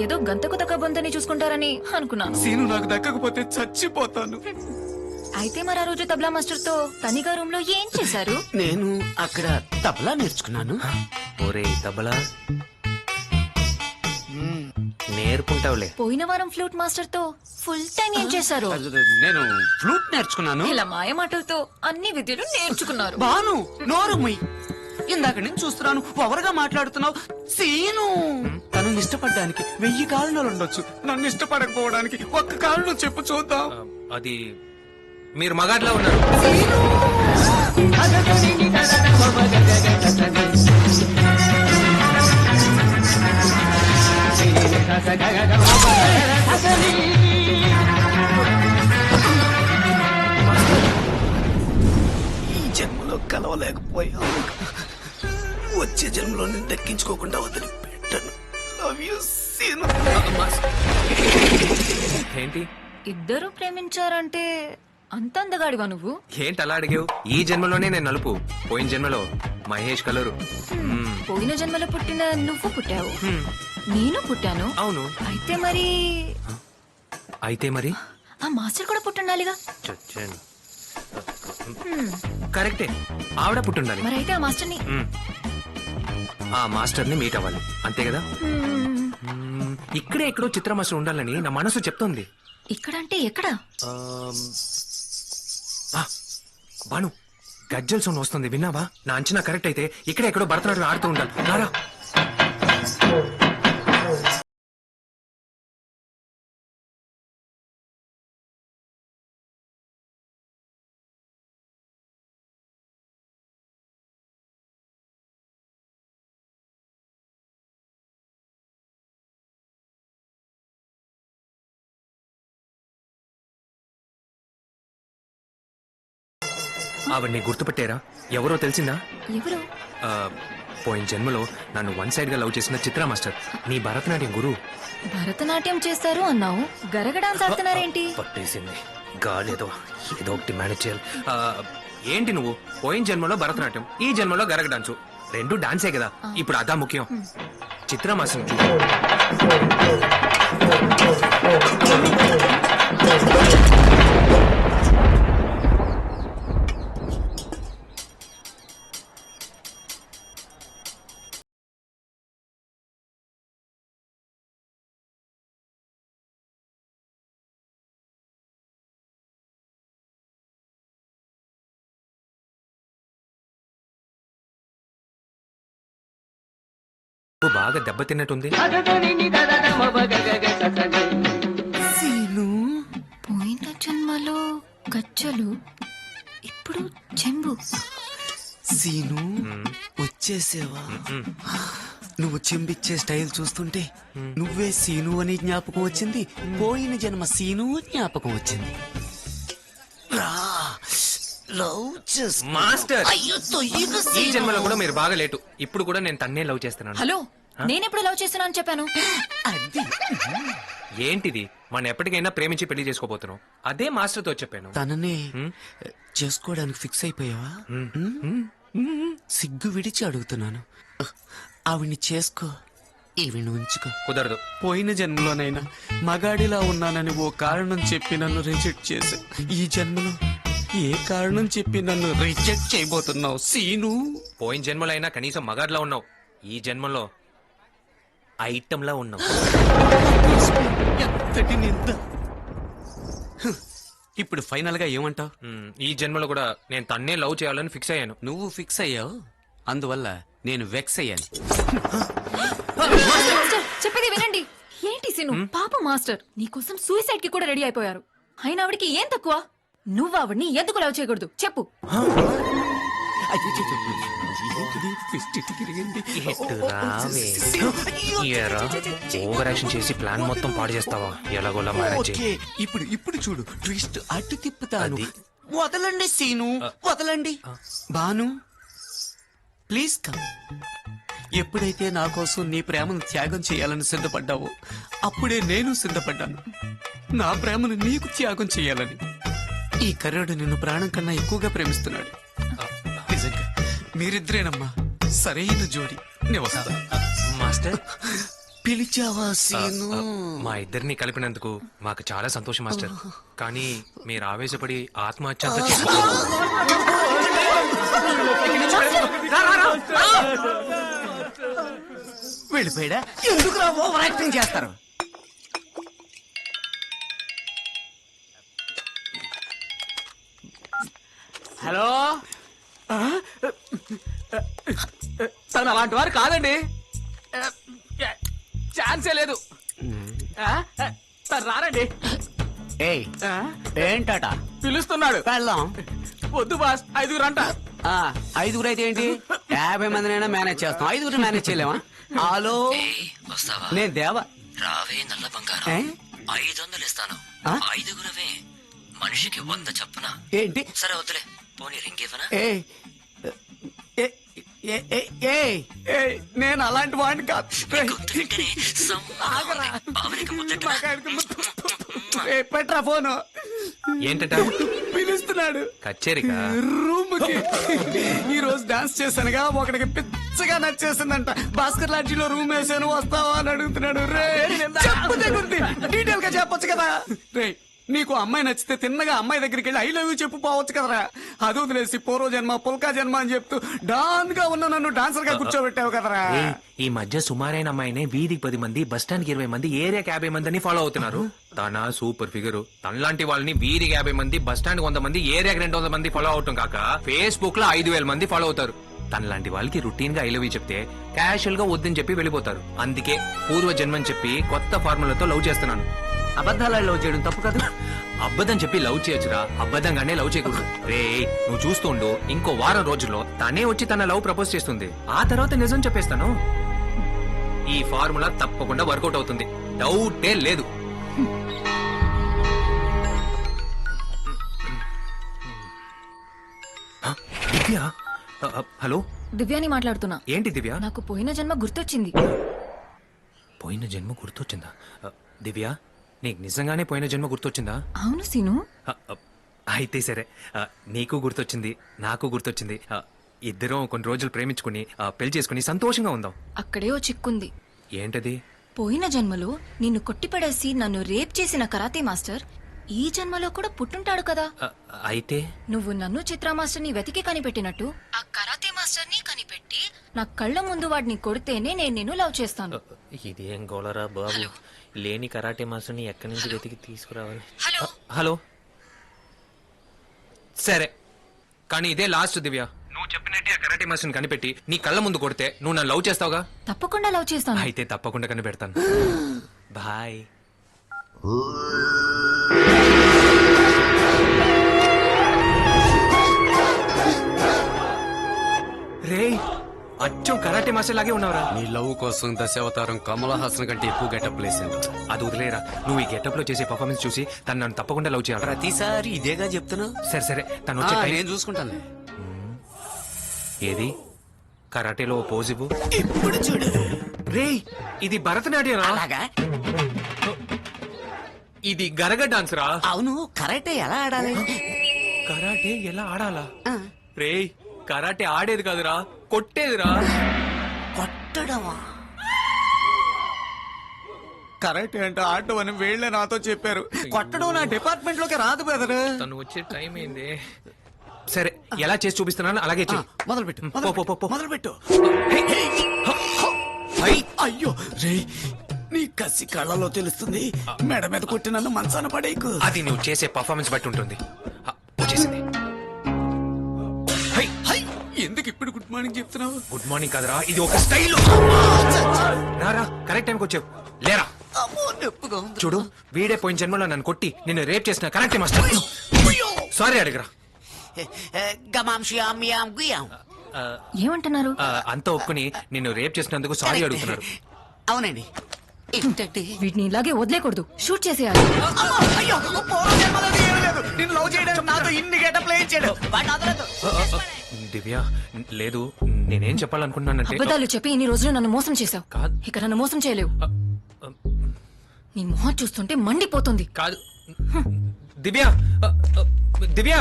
ఏదో గంతకు తగ్గ బొంతని చూసుకుంటారని అనుకున్నాను. సీను, నాకు దక్కకపోతే చచ్చిపోతాను. అయితే మరి ఆ రోజు తబలా మాస్టర్ తో తనిగా రూమ్ లో ఏం చేశారు? నేను అక్కడ తబలా నేర్చుకున్నాను. ఒరే తబలా, నేర్పుంటావులే. పోయిన వారం ఫ్లూట్ మాస్టర్ తో ఫుల్ టైం ఏం చేశారు? నేను ఫ్లూట్ నేర్చుకున్నాను. ఇలా మాయ మాటలతో అన్ని విద్యలు నేర్చుకున్నారు. బాను, నోరు ముయ్. ఇందాక నేను చూస్తున్నాను, పవర్గా మాట్లాడుతున్నావు. సీను, తనని ఇష్టపడడానికి 1000 కారణాలు ఉండొచ్చు, నన్ను ఇష్టపడకపోవడానికి ఒక్క కారణం చెప్పు చూద్దాం. అది మీరు మగాడ్లా ఉన్నారు. ఈ జన్మలో కలవలేకపోయా, వచ్చే జన్మలో నేను దక్కించుకోకుండా వదిలిపెట్టను. Love you Seenu. ఏంటి, ఇద్దరు ప్రేమించారంటే అంత అందగాడివా నువ్వు? ఏంటి అలా అడిగావు? ఈ జన్మలోనే నేను నలుపు, పోయిన జన్మలో మహేష్ కలరు. పోయిన జన్మలో పుట్టిన నువ్వు పుట్టావు, నేను పుట్టాను. అవును. అయితే మరి ఆ మాస్టర్ కూడా పుట్టుండాలిగా. చచ్చాను. కరెక్టే, ఆవిడ పుట్టుండాలి. మరి అయితే ఆ మాస్టర్ని ఆ మాస్టర్ ని మీట్ అవ్వాలి, అంతే కదా? ఇక్కడే ఎక్కడో చిత్ర మాస్టర్ ఉండాలని నా మనసు చెప్తోంది. ఇక్కడంటే ఎక్కడ? బాను, గజ్జల్ సౌండ్ వస్తుంది, విన్నావా? నా అంచనా కరెక్ట్ అయితే ఇక్కడే ఎక్కడో భరతనాట్యం ఆడుతూ ఉండాలి. రారా. ఆవిడ్ని గుర్తుపట్టారా? ఎవరో తెలిసిందా? ఎవరు? ఆ, పోయిన జన్మలో నన్ను వన్ సైడ్ గా లవ్ చేసిన చిత్రా మాస్టర్, నీ భరతనాట్యం గురువు. భరతనాట్యం చేస్తారు అన్నావు, గరగ డాన్స్ ఆడుతున్నారేంటి? పట్టేసింది గాలేదో, ఏదో ఒకటి మేనేజ్ చేయాలి. ఏంటి నువ్వు? పోయిన జన్మలో భరతనాట్యం, ఈ జన్మలో గరగ డాన్సు, రెండు డాన్సే కదా. ఇప్పుడు అదా ముఖ్యం. చిత్రా మాస్టర్ బాగా దెబ్బతిన్నట్టుంది. పోయిన జన్మలో గజ్జలు, ఇప్పుడు చెంబు. సీను వచ్చేసేవా? నువ్వు చెంబిచ్చే స్టైల్ చూస్తుంటే నువ్వే సీను అని జ్ఞాపకం వచ్చింది, పోయిన జన్మ సీను జ్ఞాపకం వచ్చింది. రా, లవ్ చేసుకో. మాస్టర్, అయ్యో, తొయ్యకు ఈ సీను. జన్మలో కూడా మీరు బాగా లేటు. ఇప్పుడు కూడా నేను తన్నే లవ్ చేస్తున్నాను. హలో, నేనెప్పుడు లవ్ చేస్తున్నా అని చెప్పాను? అది ఏంటిది? మనం ఎప్పటికైనా ప్రేమించి పెళ్లి చేసుకోబోతున్నాం. అదే మాస్టర్ తో చెప్పాను. తననే చేసుకోవడానికి ఫిక్స్ అయిపోయావా? సిగ్గు విడిచి అడుగుతున్నాను. ఆవిడ్ని చేసుకో, ఈవిని ఉంచుకో. కుదరదు. పోయిన జన్మలోనైనా మగాడిలా ఉన్నానని ఓ కారణం చెప్పి నన్ను రిజెక్ట్ చేశా. ఈ జన్మలో ఏ కారణం చెప్పి నన్ను రిజెక్ట్ చేయబోతున్నావు సీను? పోయిన జన్మలో అయినా కనీసం మగాడ్లా ఉన్నావు, ఈ జన్మలో ఐటంలా ఉన్నావు. ఎంతటి నింద. ఇప్పుడు ఫైనల్ గా ఏమంటావు? ఈ జన్మలో కూడా నేను తన్నే లవ్ చేయాలని ఫిక్స్ అయ్యాను. నువ్వు ఫిక్స్ అయ్యావు, అందువల్ల నేను వెక్స్ అయ్యాను. మాస్టర్, చెప్పేది వినండి. ఏంటి సీను, పాప మాస్టర్ నీకోసం సూసైడ్ కి కూడా రెడీ అయిపోయారు. అయినా ఆవిడికి ఏం తక్కువ? నువ్వు ఆవిడ్ని ఎందుకు లవ్ చేయకూడదు చెప్పు. ఓవర్ యాక్షన్ చేసి ప్లాన్ మొత్తం పాడు చేస్తావా? ఎలాగోలా మేనేజ్ ఓకే, ఇప్పుడు చూడు, ట్విస్ట్ అటు తిప్పుతాను. వదలండి సీను, వదలండి. Bhanu, please come. ఎప్పుడైతే నా కోసం నీ ప్రేమను త్యాగం చేయాలని సిద్ధపడ్డావో అప్పుడే నేను సిద్ధపడ్డాను నా ప్రేమను నీకు త్యాగం చేయాలని. ఈ కర్రుడు నిన్ను ప్రాణం కన్నా ఎక్కువగా ప్రేమిస్తున్నాడు. నిజంగా మీరిద్దరేనమ్మా సరైన జోడి. నేను వస్తా. మాస్టర్, పిలిచావా సీను? మా ఇద్దరిని కలిపినందుకు మాకు చాలా సంతోషం మాస్టర్. కానీ మీరు ఆవేశపడి ఆత్మహత్య అంతా చేసుకున్నారు. వెళ్ళిపోయాడా? ఎందుకు ఓవర్ యాక్టింగ్ చేస్తారు? హలో, తను అలాంటి వారు కాదండి, ఛాన్సే లేదు. తను రారండి. ఏయ్, ఏంటట? పిలుస్తున్నాడు. వెళ్దాం. వద్దు బాస్, 5 అంట. 5 అయితే ఏంటి, 50 మందినైనా మేనేజ్ చేస్తాం. 5 మేనేజ్ చేయలేమా? హలో, వస్తావా? నేను దేవా. రావే నల్ల బంగారం, ఏ? 500 ఇస్తాను. 5గురవే, మనిషికి 100 చప్పున. ఏంటి? సరే వద్దులే, పోనీ రింగ్ ఇవ్వనా? ఏయ్, నేను అలాంటి వాడిని కాదు. గొంతు వింటేనే సమ్మగా ఉంది. భావనకి ముద్దెట్టురా. పెట్రా ఫోను. ఏంటంట? పిలుస్తున్నాడు కచేరికా? రూమ్ కి. ఈ రోజు డాన్స్ చేశానుగా, ఒకడికి పిచ్చగా నచ్చేసిందంట. భాస్కర్ లాడ్జీలో రూమ్ వేసాను, వస్తావా అని అడుగుతున్నాడు. రే చెప్పు తెగుంది, డీటెయిల్ గా చెప్పొచ్చు కదా. రే, నీకు అమ్మాయి నచ్చితే తిన్నగా అమ్మాయి దగ్గరికి వెళ్ళి ఐ లవ్ యూ చెప్పు పోవచ్చు కదరా. అది వదిలేసి పూర్వ జన్మ పుల్కా జన్మ అని చెప్తూ డాన్ గా ఉన్న నన్ను డాన్సర్ గా కూర్చోబెట్టావు కదరా. ఈ మధ్య సుమారైన అమ్మాయినే వీధికి 10 మంది, బస్ స్టాండ్ కి 20 మంది, ఏరియాకి 50 మంది అని ఫాలో అవుతున్నారు. తన సూపర్ ఫిగర్. తనలాంటి వాళ్ళని వీధికి 50 మంది, బస్ స్టాండ్ 100 మంది, ఏరియాకి 200 మంది ఫాలో అవటం కాక ఫేస్బుక్ లో 5000 మంది ఫాలో అవుతారు. తనలాంటి వాళ్ళకి రొటీన్ గా ఐ లవ్ యూ చెప్తే క్యాషువల్ గా వద్దని చెప్పి వెళ్ళిపోతారు. అందుకే పూర్వ జన్మని చెప్పి కొత్త ఫార్ములాతో లవ్ చేస్తున్నాను. అబద్ధాలు లవ్ చేయడం తప్పు కదా. అబద్ధం చెప్పి లవ్ చేయొచ్చురా, అబద్ధంగానే లవ్ చేయకూడదు. రే, నువ్వు చూస్తుండు, ఇంకో వారం రోజుల్లో తనే వచ్చి తన లవ్ ప్రపోజ్ చేస్తుంది. ఆ తర్వాత నిజం చెప్పేస్తాను. ఈ ఫార్ములా తప్పకుండా వర్కౌట్ అవుతుంది, డౌటే లేదు. దివ్య హలో దివ్యాని మాట్లాడుతున్నా. ఏంటి దివ్య? నాకు పోయిన జన్మ గుర్తొచ్చింది. పోయిన జన్మ గుర్తొచ్చిందా? దివ్య నీకు నిజంగానే పోయిన జన్మ గుర్తొచ్చిందా? అవును సీను. అయితే సరే, నీకు గుర్తొచ్చింది, నాకు గుర్తొచ్చింది. ఇద్దరం కొన్ని రోజులు ప్రేమించుకుని పెళ్లి చేసుకుని సంతోషంగా ఉందాం. అక్కడే ఓ చిక్కుంది. ఏంటది? పోయిన జన్మలో నిన్ను కొట్టిపడేసి నన్ను రేప్ చేసిన కరాతే మాస్టర్ ఈ జన్మలో కూడా పుట్టుంటాడు కదా. అయితే నువ్వు నన్ను చిత్రా మాస్టర్ని వెతికి కనిపెట్టినట్టు ఆ కరాతే మాస్టర్ని కనిపెట్టి నా కళ్ళ ముందు వాడిని కొడితేనే నేను నిన్ను లవ్ చేస్తాను. ఇదేం గోలరా బాబు, లేని కరాటే మాస్టర్ని ఎక్కడి నుంచి వెతికి తీసుకురావాలి? హలో హలో సరే, కానీ ఇదే లాస్ట్ దివ్య. నువ్వు చెప్పినట్టే ఆ కరాటే మాస్టర్ని కనిపెట్టి నీ కళ్ళ ముందు కొడితే నువ్వు నన్ను లవ్ చేస్తావుగా? తప్పకుండా లవ్ చేస్తాను. అయితే తప్పకుండా కనిపెడతాను. బాయ్. రే, అచ్చం కరాటే మాస్టర్ లాగే ఉన్నావురా. నీ లవ్ కోసం దశావతారం కమల్ హాసన్ కంటే ఎక్కువ గెటప్ లేసింది. అది వదిలేరా, నువ్వు ఈ గెటప్ లో చేసే పర్ఫార్మెన్స్ చూసి తను నన్ను తప్పకుండా లవ్ చేయాలి. ప్రతిసారి ఇదేగా చెప్తున్నా. సరే సరే, తను వచ్చే టైం నేను చూసుకుంటాను. ఏది కరాటేలో ఓ పోజ్ ఇవ్వు. ఇప్పుడు చూడు. రే, ఇది భరతనాట్యం రా. అలాగా? ఇది గరగ డాన్స్ రా. అవును, కరాటే ఎలా ఆడాలి? కరాటే ఎలా ఆడాలా? రే, కరాటే ఆడేది కాదురా, కొట్టేదిరా. కొట్టడమా? కరాటే అంటే ఆడటం అని వీళ్ళే నాతో చెప్పారు. కొట్టడం నా డిపార్ట్మెంట్ లోకి రాదు బెదరు. తను వచ్చే టైం ఏంది? సరే, ఎలా చేసి చూపిస్తున్నాను అలాగే చెయ్యి. మొదలుపెట్టు. పో, పో, పో, పో. మొదలుపెట్టు. అయ్యో రే, నీ కసి కళ్ళలో తెలుస్తుంది. మెడ మీద కొట్టి నన్ను మంచాన పడేకు. అది నువ్వు చేసే పర్ఫార్మెన్స్ బట్టి ఉంటుంది. వచ్చేసింది. ఎందుకు ఇప్పుడు గుడ్ మార్నింగ్ చెప్తున్నావు? గుడ్ మార్నింగ్ కాదురా, ఇది ఒక స్టైల్. రారా, కరెక్ట్ టైంకి వచ్చావు. లేరా. చూడు, వీడే పోయిన జన్మలో నన్ను కొట్టి నిన్ను రేప్ చేసిన కరెక్ట్ మాస్టర్. సారీ అడిగరా. ఏమంటున్నారు? అంతా ఒప్పుకుని నిన్ను రేప్ చేసినందుకు సారీ అడుగుతున్నారు. అవునండి. వీటిని ఇలాగే వదిలేకూడదు, షూట్ చేసేయాలి. దివ్య, లేదు, నేనేం చెప్పాలనుకున్నానంటే అబద్ధాలు చెప్పి ఇన్ని రోజులు నన్ను మోసం చేశావు. కాదు. ఇక నన్ను మోసం చేయలేవు. నీ మొహం చూస్తుంటే మండిపోతుంది. కాదు దివ్య, దివ్య.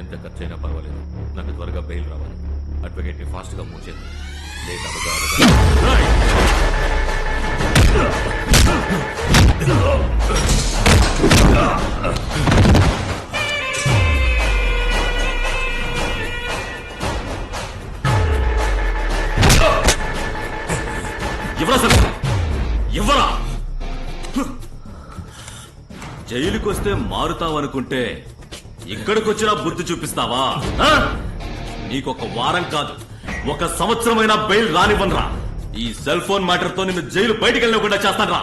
ఎంత ఖర్చైనా పర్వాలేదు, నాకు త్వరగా బెయిల్ రావాలి. అడ్వకేట్ ని ఫాస్ట్ గా మూవ్ చేద్దాం. లేట్ ఇవ్వరా సార్, ఇవ్వరా. జైలుకొస్తే మారుతావనుకుంటే ఇక్కడికొచ్చినా బుద్ధి చూపిస్తావా? నీకొక వారం కాదు, 1 సంవత్సరమైనా బెయిల్ రానివ్వనరా. ఈ సెల్ ఫోన్ మ్యాటర్ తో నిన్ను జైలు బయటికి వెళ్ళకుండా చేస్తాను రా.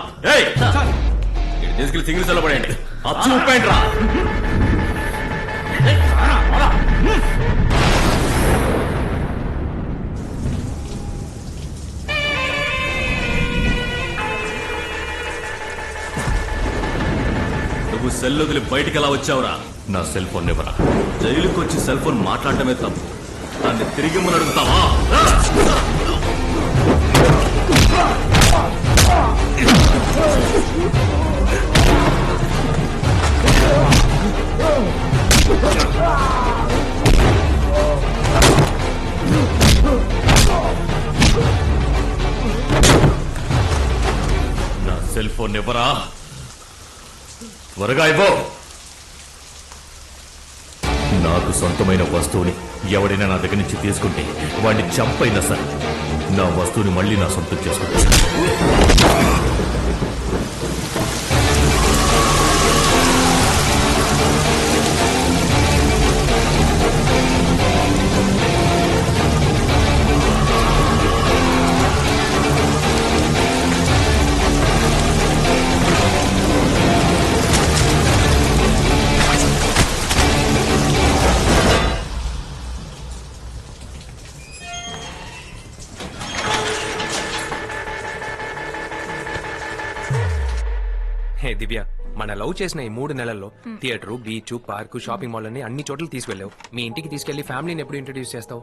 తీసుకెళ్లి సింగిల్ సెల్ పడేయండి. అచ్చు ఉప్పేయండి రా. నువ్వు సెల్ వదిలి బయటికి ఎలా వచ్చావురా? నా సెల్ ఫోన్ ఇవ్వరా. జైలుకి వచ్చి సెల్ ఫోన్ మాట్లాడటమే తప్పు, దాన్ని తిరిగి మనం అడుగుతావా? నా సెల్ ఫోన్ ఇవ్వరా, త్వరగా ఇవ్వు. నాకు సొంతమైన వస్తువుని ఎవడైనా నా దగ్గర నుంచి తీసుకుంటే వాడిని చంపైనా సరే నా వస్తువుని మళ్ళీ నా సొంతం చేసుకుంటాను. హే దివ్య, మన లవ్ చేసిన ఈ 3 నెలల్లో theatre, beach, park, shopping mall అని అన్ని చోట్ల తీసుకెళ్ళావు. మీ ఇంటికి తీసుకెళ్లి ఫ్యామిలీని ఎప్పుడు ఇంట్రడ్యూస్ చేస్తావు?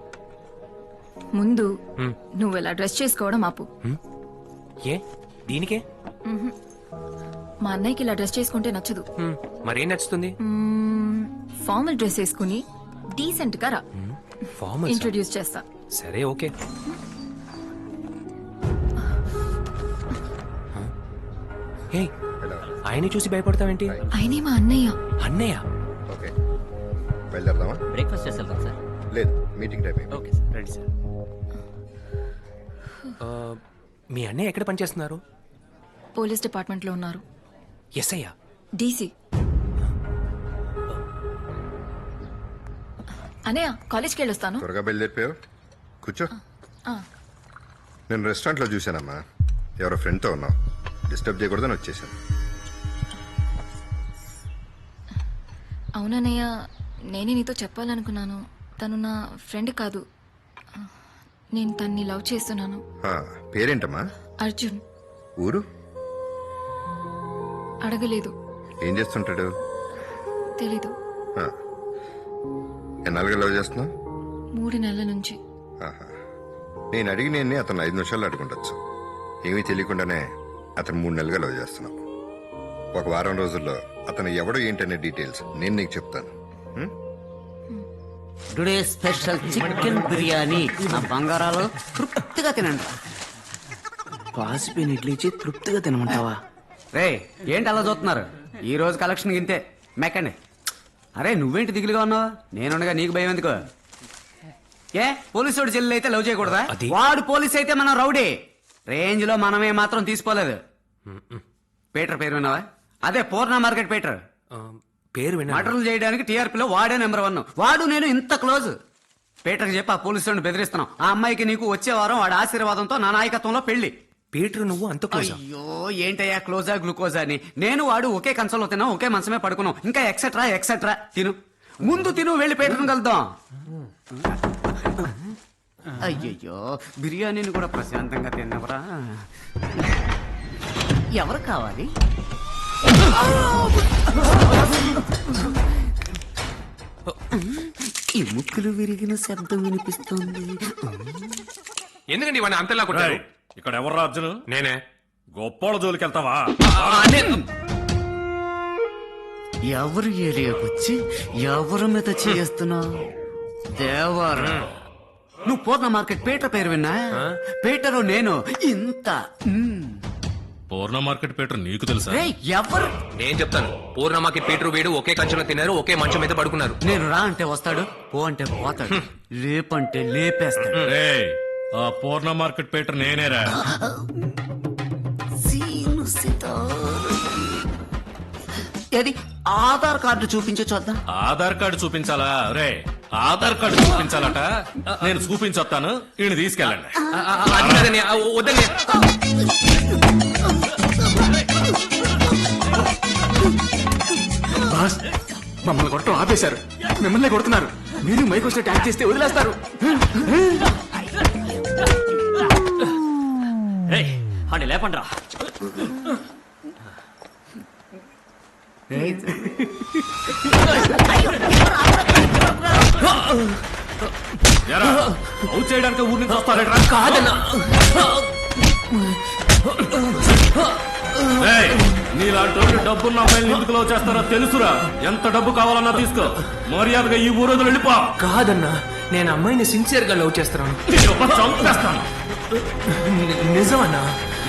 ముందు నువ్వు ఇలా డ్రెస్ చేసుకోవడం ఆపు. ఏ దీనికే? మా అన్నయ్యకి ఇలా డ్రెస్ చేసుకుంటే నచ్చదు. మరేం నచ్చుతుంది? ఫార్మల్ డ్రెస్ వేసుకుని డీసెంట్ గా రా, ఫార్మల్. ఇంట్రడ్యూస్ చేస్తా. సరే ఓకే. హే, ఆయన్ని చూసి భయపడతావేంటి? ఆయనే మా అన్నయ్య. అన్నయ్య? ఓకే, బయలుదేరదామా? బ్రేక్ఫాస్ట్ చేసి వెళ్తాం సార్. లేదు, మీటింగ్ టైం అయింది. Okay sir. Ready sir. మీ అన్నయ్య ఎక్కడ పనిచేస్తున్నారు? పోలీస్ డిపార్ట్మెంట్ లో ఉన్నారు. ఎస్ఐయా? డీసీ. అన్నయ్య కాలేజ్కి వెళ్ళొస్తాను. త్వరగా బయలుదేరిపోయావు. కూర్చో. ఆ. నేను రెస్టారెంట్లో చూశానమ్మా, ఎవరో ఫ్రెండ్తో ఉన్నావు. డిస్టర్బ్ చేయకూడదని వచ్చేసాను. అవునన్నయ్య, నేనే నీతో చెప్పాలనుకున్నాను. తను నా ఫ్రెండ్ కాదు, నేను తన్ని లవ్ చేస్తున్నాను. పేరేంటమ్మా? అర్జున్. ఊరు? అడగలేదు. ఏం చేస్తుంటాడు? తెలీదు. ఎన్నాళ్ళుగా లవ్ చేస్తున్నావు? 3 నెలల నుంచి. నేను అడిగిన అతను 5 నిమిషాలు అడుగుండొచ్చు. ఏమీ తెలియకుండానే అతను 3 నెలలుగా లవ్ చేస్తున్నావు. ఒక వారం రోజుల్లో అతను ఎవడో ఏంటనే డీటెయిల్స్ నేను నీకు చెప్తాను. Today special chicken biryani. నా బంగారాలు తృప్తిగా తినండి. పాసిపోయిన ఇడ్లీ ఇచ్చి తృప్తిగా తినమంటావా? రే ఏంటి అలా చూస్తున్నారు? ఈ రోజు కలెక్షన్ గింతే, మెక్కండి. అరే నువ్వేంటి దిగులుగా ఉన్నావు? నేనుండగా నీకు భయం ఎందుకు? ఏ పోలీసు వాడు చెల్లెలు అయితే లవ్ చేయకూడదా? వాడు పోలీస్ అయితే మనం రౌడీ. రేంజ్ లో మనమే మాత్రం తీసుకోలేదు. పీటర్ పేరు విన్నావా? అదే పూర్ణ మార్కెట్ పీటర్. పేరు విన్నా. మటర్లు చేయడానికి టీఆర్పీలో వాడే నెంబర్ 1. వాడు నేను ఇంత క్లోజ్. పీటర్కి చెప్పి ఆ పోలీసు వాడిని బెదిరిస్తున్నాం. ఆ అమ్మాయికి నీకు వచ్చే వారం వాడి ఆశీర్వాదంతో నా నాయకత్వంలో పెళ్లి. పీటర్ నువ్వు అంత క్లోజ్? అయ్యో ఏంటయ్యా క్లోజా గ్లూకోజా అని. నేను వాడు ఒకే కన్సోల్లో తిన్నాం, ఒకే మంచమే పడుకున్నాం. ఇంకా ఎక్సెట్రా ఎక్సెట్రా. తిను, ముందు తిను, వెళ్ళి పీటర్ని కలుద్దాం. అయ్యయ్యో బిర్యానీని కూడా ప్రశాంతంగా తిన్నవరా. ఎవరు కావాలి? ఈ ముక్కులు విరిగిన శబ్దం వినిపిస్తుంది. ఎందుకండి ఇవన్నీ అంతలా కొట్టారు? ఇక్కడ ఎవరు అర్జున్? నేనే. గొప్పోళ్ళ జోలికి వెళ్తావా? ఎవరు ఏరియాకొచ్చి ఎవరి మీద చేస్తున్నావు? దేవరా, నువ్వు పూర్ణ మార్కెట్ పీటర్ పేరు విన్నా? పీటరు నేను ఇంత. పూర్ణ మార్కెట్ పీటర్ నీకు తెలుసా? ఎవరు? నేను చెప్తాను. పూర్ణ మార్కెట్ పీటర్ వీడు ఒకే కంచెలో తిన్నారు, ఒకే మంచం మీద పడుకున్నారు. నేను రా అంటే వస్తాడు, పో అంటే పోతాడు, లేపంటే లేపేస్తాడు. ఆ పూర్ణ మార్కెట్ పీటర్ నేనేరా. ఏది ఆధార్ కార్డు చూపించే చూద్దాం. ఆధార్ కార్డు చూపించాలా? రే ఆధార్ కార్డు చూపించాలట. నేను చూపించొస్తాను, ఈయన తీసుకెళ్ళండి. అది కాదని, వద్దని. బాస్, మమ్మల్ని కొట్టడం ఆపేశారు, మిమ్మల్ని కొడుతున్నారు. మీరు మైక్ వస్తే ట్యాక్ చేస్తే వదిలేస్తారు. అంటే లేపండి రా. అవుట్ చేయడానికి ఊరి నుంచి వస్తారా? కాదన్నా. నీలాంటి డబ్బున్న అమ్మాయిలు ఎందుకు లవ్ చేస్తారో తెలుసురా. ఎంత డబ్బు కావాలన్నా తీసుకో, మర్యాదగా ఈ ఊరు వెళ్ళిపో. కాదన్నా, నేను అమ్మాయిని సిన్సియర్ గా లవ్ చేస్తున్నాను. చంపేస్తాను. నిజమన్నా?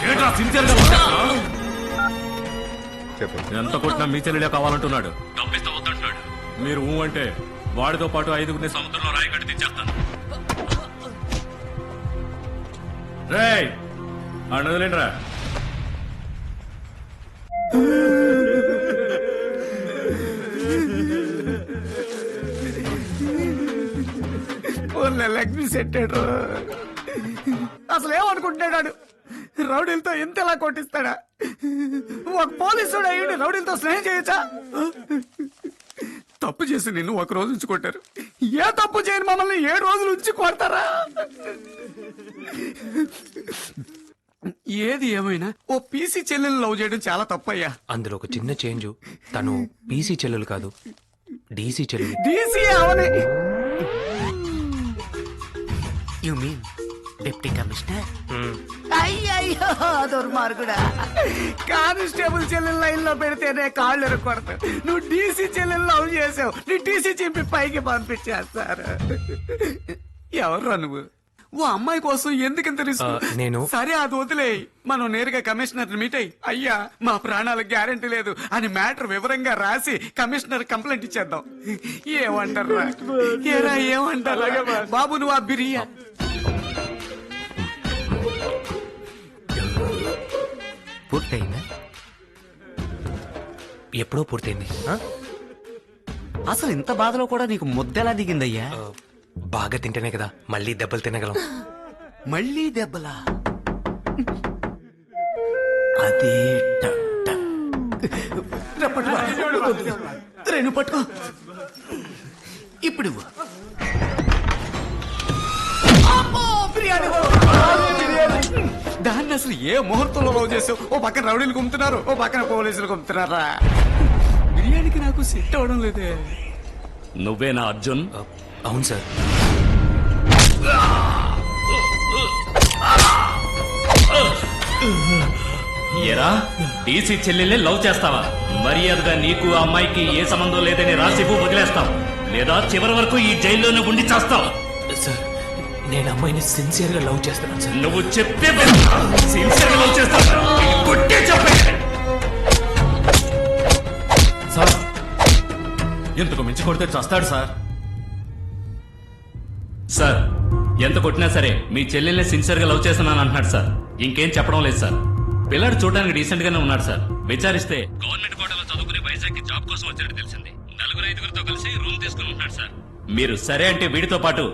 ఏంట్రా సిన్సియర్ గా లవ్ చేస్తున్నావు? చెప్పు. ఎంత కొట్టినా మీ చెల్లెలే కావాలంటున్నాడు. డబ్బిస్తే వద్దంటున్నాడు. మీరు ఊ అంటే వాడితో పాటు 5గురిని సముద్రంలో రాయి కట్టి తెచ్చేస్తాను. రేయ్ అన్నదిలేంట్రా. అసలు ఏమనుకుంటున్నాడు? రౌడీలతో ఎంత ఎలా కొట్టిస్తాడా? ఒక పోలీసుడు అయ్యుండి రౌడీలతో స్నేహం చేయొచ్చా? తప్పు చేసి నిన్ను 1 రోజు ఉంచి కొట్టారు. ఏ తప్పు చేయని మమ్మల్ని 7 రోజులు ఉంచి కొడతారా? ఏది ఏమైనా ఓ పీసీ చెల్లెలు లవ్ చేయడం చాలా తప్పయ్యా. అందులో ఒక చిన్న చేంజ్. తను పీసీ చెల్లెలు కాదు, డీసీ చెల్లెలు. డీసీ అవనే. You mean deputy commissioner? అయ్యయ్యో దుర్మార్గుడా, కానిస్టేబుల్ చెల్లెలు లైన్ లో పెడితేనే కాళ్ళు ఎరగొడతావు. నువ్వు డీసీ చెల్లెలు లవ్ చేసావు, నీ టీసీ చింపి పైకి పంపించేస్తారు. ఎవరు నువ్వు? ఓ అమ్మాయి కోసం ఎందుకింత రిస్క్? నేను సరే అది వదిలే, మనం నేరుగా కమిషనర్ మీట్ అయ్యి, అయ్యా మా ప్రాణాలకు గ్యారెంటీ లేదు అని మ్యాటర్ వివరంగా రాసి కమిషనర్ కంప్లైంట్ ఇచ్చేద్దాం. ఏమంటారా ఏరా, ఏమంటారా బాబు? నువ్వు ఆ బిర్యా పూర్తయిందా? ఎప్పుడో పూర్తయింది. అసలు ఇంత బాధలో కూడా నీకు ముద్దెలా దిగిందయ్యా? బాగా తింటేనే కదా మళ్ళీ దెబ్బలు తినగలం. మళ్ళీ దెబ్బలా? అదే రేణు పట్టుకో. ఇప్పుడు దాన్ని అసలు ఏ ముహూర్తంలో లవ్ చేసావు? ఓ పక్కన రౌడీలు గుమ్తున్నారు, ఓ పక్కన పోలీసులు గుమ్తున్నారా? బిర్యానీకి నాకు సెట్ అవడం లేదే. నువ్వేనా అర్జున్? అవును సార్. ఏరా, డీసీ చెల్లెల్ని లవ్ చేస్తావా? మర్యాదగా నీకు ఆ అమ్మాయికి ఏ సంబంధం లేదని రాసిపు వదిలేస్తావు, లేదా చివరి వరకు ఈ జైల్లోనే ఉండి చేస్తావు. సార్, నేను అమ్మాయిని సిన్సియర్ గా లవ్ చేస్తున్నాను సార్. నువ్వు చెప్తే సిన్సియర్ గా లవ్ చేస్తావు. కొట్టే చెప్పే సార్, ఎంతకు మించి కొడితే చస్తాడు సార్. సార్, ఎంత కొట్టినా సరే మీ చెల్లెల్ని సిన్సియర్ గా లవ్ చేస్తున్నాను అంటున్నాడు సార్. ఇంకేం చెప్పడం లేదు సార్. పిల్లాడు చూడడానికి డీసెంట్ గానే ఉన్నాడు సార్. విచారిస్తే గవర్నమెంట్ కోటాలో చదువుకుని వైజాగ్ కి జాబ్ కోసం వచ్చాడు తెలిసింది. 4-5 కలిసి రూమ్ తీసుకుని ఉంటాడు సార్. మీరు సరే అంటే వీడితో పాటు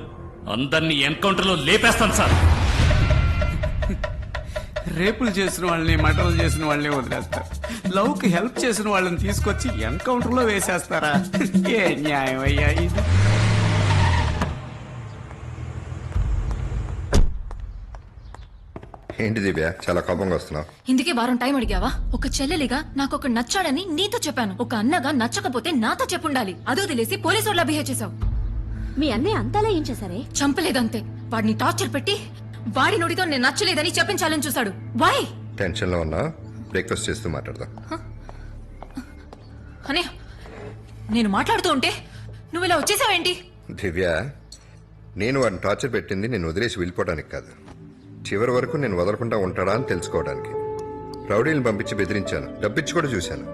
అందరినీ ఎన్కౌంటర్ లో లేపేస్తాను సార్. రేపులు చేసిన వాళ్ళని, మటలు చేసిన వాళ్ళని వదిలేస్తారు. లవ్ కి హెల్ప్ చేసిన వాళ్ళని తీసుకొచ్చి ఎన్కౌంటర్ లో వేసేస్తారా? ఏ న్యాయం అయ్యా ఇది? ఏంటి దివ్య, చాలా కోపంగా వస్తున్నావు? ఇందుకే వారం టైం అడిగావా? ఒక చెల్లెలిగా నాకు ఒక నచ్చాడని నీతో చెప్పాను. ఒక అన్నగా నచ్చకపోతే నాతో చెప్పుండాలి. అదో తెలిసి పోలీసు వాళ్ళ బిహేవ్ చేశావు. మీ అన్నయ్య అంతలా ఏం చేశారే? చంపలేదంతే, వాడిని టార్చర్ పెట్టి వాడి నోటితో నేను నచ్చలేదని చెప్పించాలని చూశాడు. వై? టెన్షన్ లో ఉన్నా, బ్రేక్ఫాస్ట్ చేస్తూ మాట్లాడదాం. అనే నేను మాట్లాడుతూ ఉంటే నువ్వు ఇలా వచ్చేసావేంటి? దివ్య, నేను వాడిని టార్చర్ పెట్టింది నేను వదిలేసి వెళ్ళిపోవడానికి కాదు, చివరి వరకు నేను వదలకుండా ఉంటాడా అని తెలుసుకోవడానికి. రౌడీలను పంపించి బెదిరించాను, డబ్బిచ్చి కూడా చూశాను.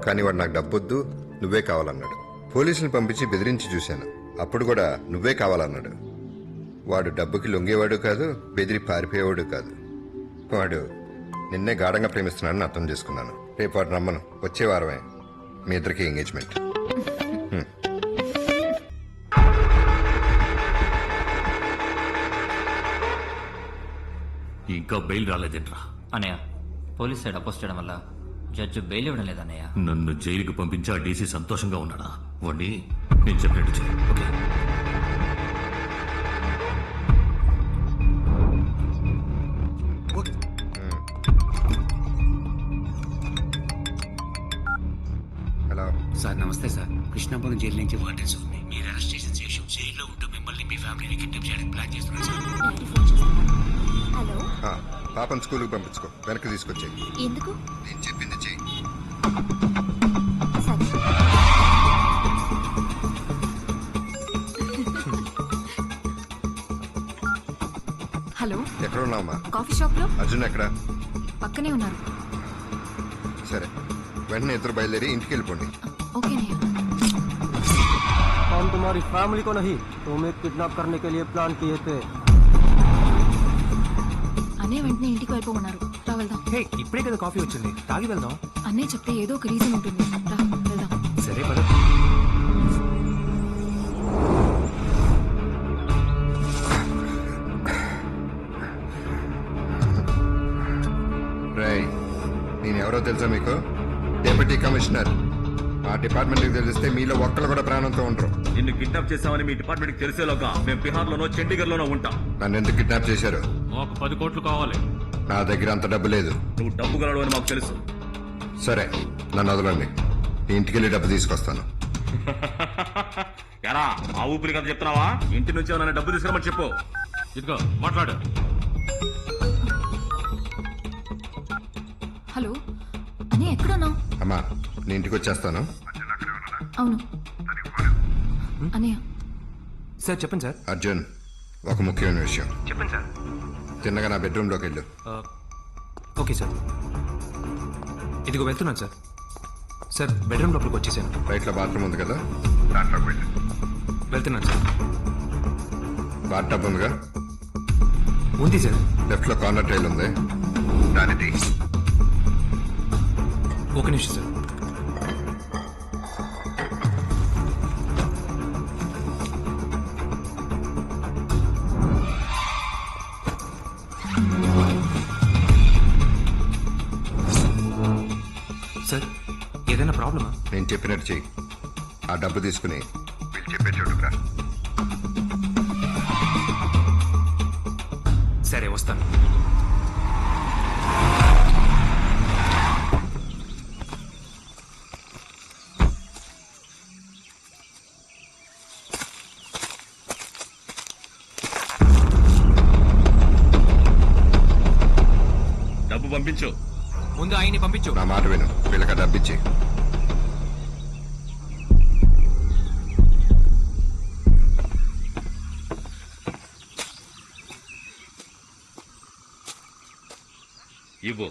కానీ వాడు నాకు డబ్బొద్దు, నువ్వే కావాలన్నాడు. పోలీసులను పంపించి బెదిరించి చూశాను, అప్పుడు కూడా నువ్వే కావాలన్నాడు. వాడు డబ్బుకి లొంగేవాడు కాదు, బెదిరి పారిపోయేవాడు కాదు. వాడు నిన్నే గాఢంగా ప్రేమిస్తున్నాడని అర్థం చేసుకున్నాను. రేపు వాడు రమ్మను, వచ్చే వారమే మీ ఇద్దరికి ఎంగేజ్మెంట్. ఇంకా బెయిల్ రాలేదేంట్రా? అన్నయ్య, పోలీస్ సైడ్ అపోజ్ చేయడం వల్ల జడ్జి బెయిల్ ఇవ్వడం లేదన్నయ్య. నన్ను జైలుకి పంపించి ఆ డీసీ సంతోషంగా ఉన్నాడా? వాడిని నేను చెప్పినట్టు చేయి. ఓకే. హలో సార్, నమస్తే సార్. కృష్ణాపురం జైలు నుంచి వార్డెన్స్ ఉంది. మీరు అరెస్ట్ చేసిన శేషం జైల్లో ఉంటూ మిమ్మల్ని మీ ఫ్యామిలీని కిడ్నాప్ చేయడానికి ప్లాన్ చేస్తున్నారు సార్. హలో, పాపం స్కూల్కి పంపించుకో, వెనక్కి తీసుకొచ్చాయి. ఎందుకు? నేను చెప్పింది చెయ్యి. హలో, ఎక్కడ ఉన్నావమ్మా? కాఫీ షాప్ లో. అర్జున్ ఎక్కడ? పక్కనే ఉన్నారు. సరే, వెంటనే ఇద్దరు బయలుదేరి ఇంటికి వెళ్ళిపోండి. ఓకే. हम तुम्हारी फैमिली को नहीं, तुम्हें किडनैप करने के लिए प्लान किए थे. అన్నయ్య వెంటనే ఇంటికి వెళ్ళిపోమన్నారు. రా వెళ్దాం. హే, ఇప్పుడే కదా కాఫీ వచ్చింది, తాగి వెళ్దాం. అన్నయ్య చెప్తే ఏదో ఒక రీజన్ ఉంటుంది. రా వెళ్దాం. సరే పద. రేయ్, నేను ఎవరో తెలుసా మీకు? Deputy commissioner. మా డిపార్ట్మెంట్కి తెలిస్తే మీలో ఒక్కరు కూడా ప్రాణంతో ఉండరు. నిన్ను కిడ్నాప్ చేసామని మీ డిపార్ట్మెంట్ తెలిసేలోగా మేము బీహార్ లోనో చండీగఢ్ లోనో ఉంటాం. నన్ను ఎందుకు కిడ్నాప్ చేశారు? ఒక 10 కోట్లు కావాలి. నా దగ్గర అంత డబ్బు లేదు. నువ్వు డబ్బు గలడు అని మాకు తెలుసు. సరే నన్ను వదలండి, ఇంటికి వెళ్ళి డబ్బు తీసుకొస్తాను. ఎరా ఆ ఊపిరి కథ చెప్తున్నావా? ఇంటి నుంచి ఏమైనా డబ్బు తీసుకురమని చెప్పు. ఇదిగో మాట్లాడు. హలో అని ఎక్కడున్నావు? అమ్మా నీ ఇంటికి వచ్చేస్తాను. అవును అనయ్య. సార్ చెప్పండి సార్. అర్జున్, ఒక ముఖ్యమైన విషయం. చెప్పండి సార్. తిన్నగా నా బెడ్రూమ్లోకి వెళ్ళు. Okay sir. ఇదిగో వెళ్తున్నాను సార్. సార్ బెడ్రూమ్ లోపలికి వచ్చేసాను. రైట్లో బాత్రూమ్ ఉంది కదా, దాంట్లోకి వెళ్ళు. వెళ్తున్నాను సార్. బాత్ టబ్ ఉందిగా, ఉంది సార్. లెఫ్ట్లో కార్నర్ టైల్ ఉంది, దాన్ని తీ. ఒక నిమిషం సార్. సార్ ఏదైనా ప్రాబ్లమా? నేను చెప్పినట్టు చెయ్యి. ఆ డబ్బు తీసుకుని వీళ్ళు చెప్పే చోటుకురా. సరే వస్తాను. డబ్బు పంపించు. ముందు ఆయన్ని పంపించు. నా మాట విను, వీళ్ళకి ఆ డబ్బు ఇచ్చి. ఇవ్వు.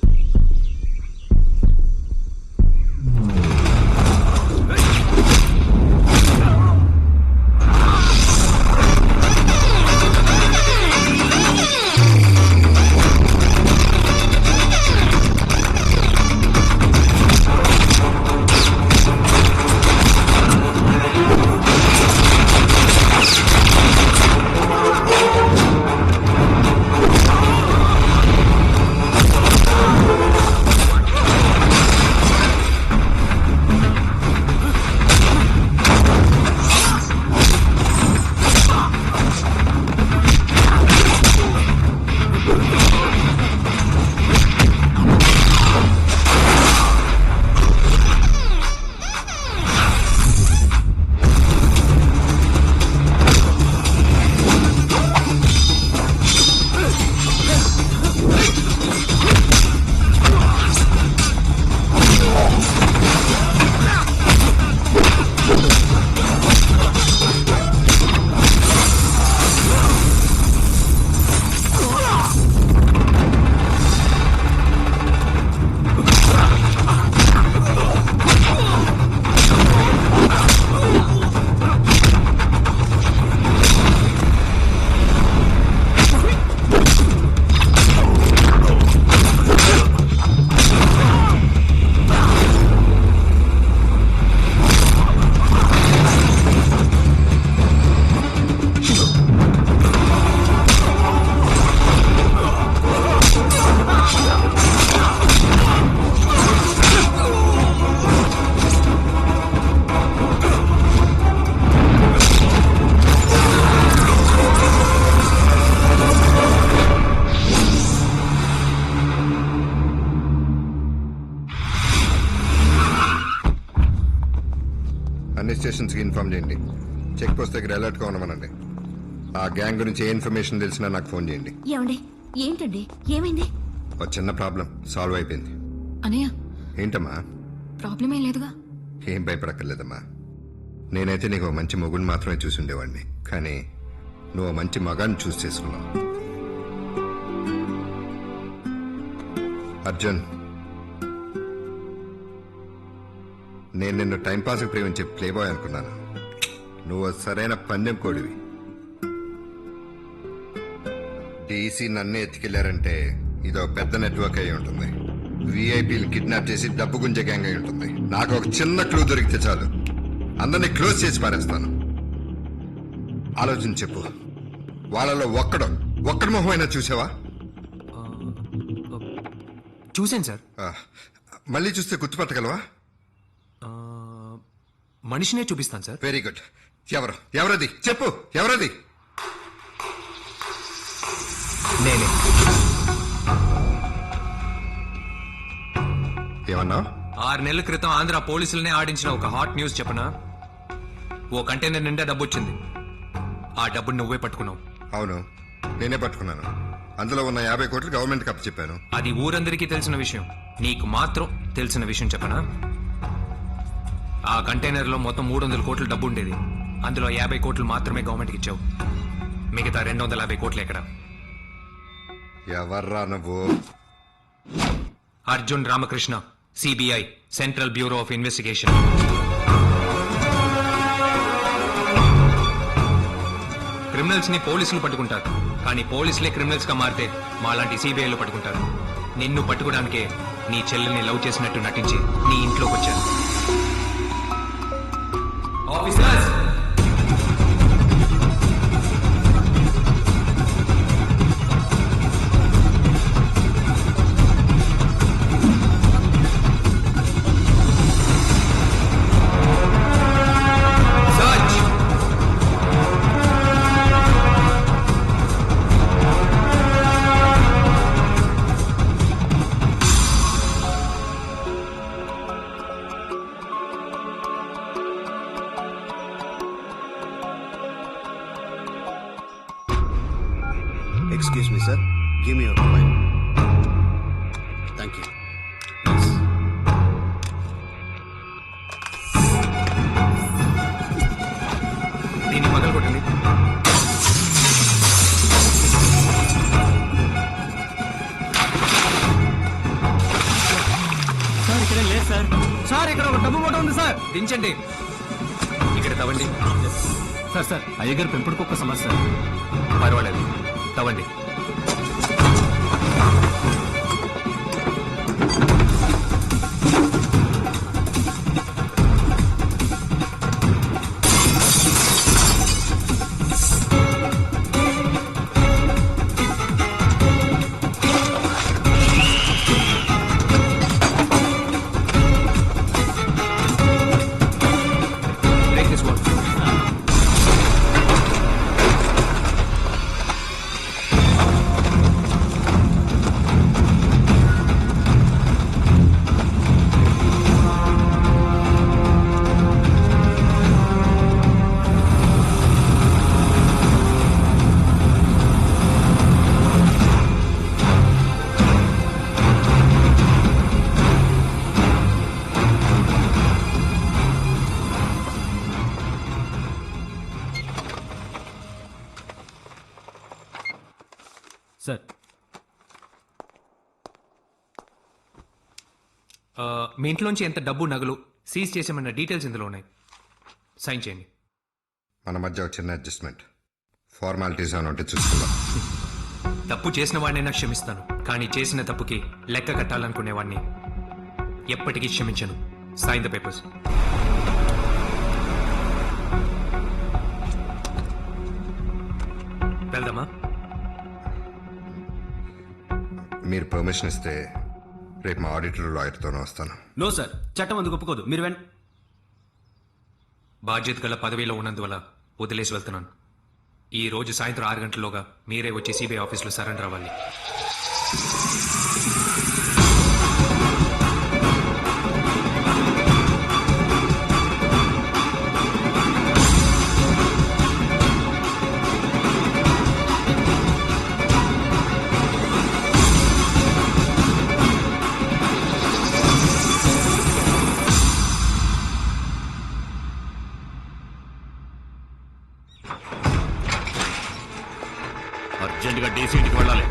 అన్ని స్టేషన్స్కి ఇన్ఫార్మ్ చేయండి. చెక్ పోస్ట్ దగ్గర అలర్ట్గా ఉండమనండి. ఆ గ్యాంగ్ గురించి ఏ ఇన్ఫర్మేషన్ తెలిసినా నాకు ఫోన్ చేయండి. ఏమండి? ఏంటండి ఏమైంది? ఒక చిన్న ప్రాబ్లం సాల్వ్ అయిపోయింది. అనయ్య ఏంటమ్మా? ప్రాబ్లం ఏం లేదుగా. ఏం భయపడక్కర్లేదమ్మా. నేనైతే నీకు ఒక మంచి మొగుడిని మాత్రమే చూసి ఉండేవాడిని, కానీ నువ్వు మంచి మగాన్ని చూసి చేసుకున్నావు. అర్జున్, నేను నిన్ను టైంపాస్కి ప్రేమించే ప్లేబాయ్ అనుకున్నాను. నువ్వు సరైన పందెం కోడివి. డీసీ నన్నే ఎత్తుకెళ్లారంటే ఇదో పెద్ద నెట్వర్క్ అయి ఉంటుంది. విఐపీలు కిడ్నాప్ చేసి డబ్బు గుంజే గ్యాంగ్ అయి ఉంటుంది. నాకు ఒక చిన్న క్లూ దొరికితే చాలు, అందరినీ క్లోజ్ చేసి పారేస్తాను. ఆలోచించి చెప్పు, వాళ్ళలో ఒక్కడి మొహం అయినా చూసావా? చూశాను సార్. మళ్ళీ చూస్తే గుర్తుపట్టగలవా? మనిషినే చూపిస్తాను సార్. Very good. ఎవరది చెప్పు, ఎవరది? నేనే. ఏమన్నా? 6 నెలల క్రితం ఆంధ్ర పోలీసులనే ఆడించిన ఒక హాట్ న్యూస్ చెప్పనా? ఓ కంటైనర్ నిండా డబ్బు వచ్చింది. ఆ డబ్బుని నువ్వే పట్టుకున్నావు. అవును, నేనే పట్టుకున్నాను. అందులో ఉన్న 50 కోట్లు గవర్నమెంట్కి అప్పచెప్పాను. అది ఊరందరికీ తెలిసిన విషయం. నీకు మాత్రం తెలిసిన విషయం చెప్పనా? ఆ కంటైనర్ లో మొత్తం 300 కోట్ల డబ్బు ఉండేది. అందులో 50 కోట్లు మాత్రమే గవర్నమెంట్కి ఇచ్చావు. మిగతా 250 కోట్లు ఎక్కడ? ఎవర్రా నువ్వు? Arjun Ramakrishna, CBI, central bureau of investigation. Criminals ని పోలీసులు పట్టుకుంటారు, కానీ పోలీసులే క్రిమినల్స్ గా మారితే మాలాంటి సిబిఐలు పట్టుకుంటారు. నిన్ను పట్టుకోవడానికే నీ చెల్లెల్ని లవ్ చేసినట్టు నటించి నీ ఇంట్లోకి వచ్చాను. Officers, Excuse me, sir. Give me your mobile. Thank you. Yes. దీన్ని మొదలు కొట్టండి. సార్ ఇక్కడ లేదు సార్. సార్ ఇక్కడ ఒక డబ్బు మూట ఉంది సార్. దించండి. ఇక్కడ తవ్వండి. సార్ అయ్యగారు పెంపుడు కుక్క సమస్య. పర్వాలేదు, తవ్వండి. Break this wall. సార్ మీ ఇంట్లోంచి ఎంత డబ్బు, నగలు సీజ్ చేసామన్న డీటెయిల్స్ ఇందులో ఉన్నాయి. సైన్ చేయండి. మన మధ్య ఒక చిన్న అడ్జస్ట్మెంట్. ఫార్మాలిటీస్ అని ఉంటే చూసుకుందాం. తప్పు చేసిన వాడినైనా క్షమిస్తాను, కానీ చేసిన తప్పుకి లెక్క కట్టాలనుకునేవాడిని ఎప్పటికీ క్షమించను. Sign the papers. వెళ్దామా? మీరు పర్మిషన్ ఇస్తే రేపు మా ఆడిటర్ లాయర్తోనే వస్తాను. నో సార్, చట్టం అందుకు ఒప్పుకోదు. మీరు బాధ్యత గల పదవిలో ఉన్నందువల్ల వదిలేసి వెళ్తున్నాను. ఈ రోజు సాయంత్రం 6 గంటల్లోగా మీరే వచ్చి సిబిఐ ఆఫీస్లో సరెండర్ అవ్వాలి. అర్జెంటుగా డీసీకి వెళ్ళాలి.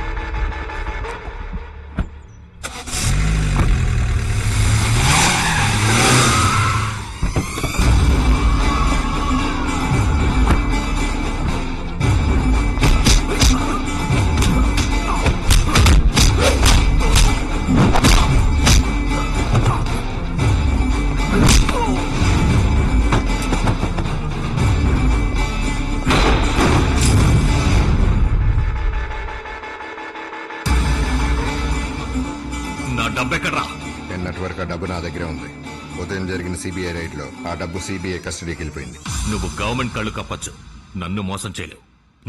నా డబ్బు ఎక్కడ్రా? నిన్నటి వరకు ఆ డబ్బు నా దగ్గరే ఉంది. ఉదయం జరిగిన సిబిఐ రైడ్ లో ఆ డబ్బు సిబిఐ కస్టడీకి వెళ్ళిపోయింది. నువ్వు గవర్నమెంట్ కళ్ళు కప్పచ్చు, నన్ను మోసం చేయలేవు.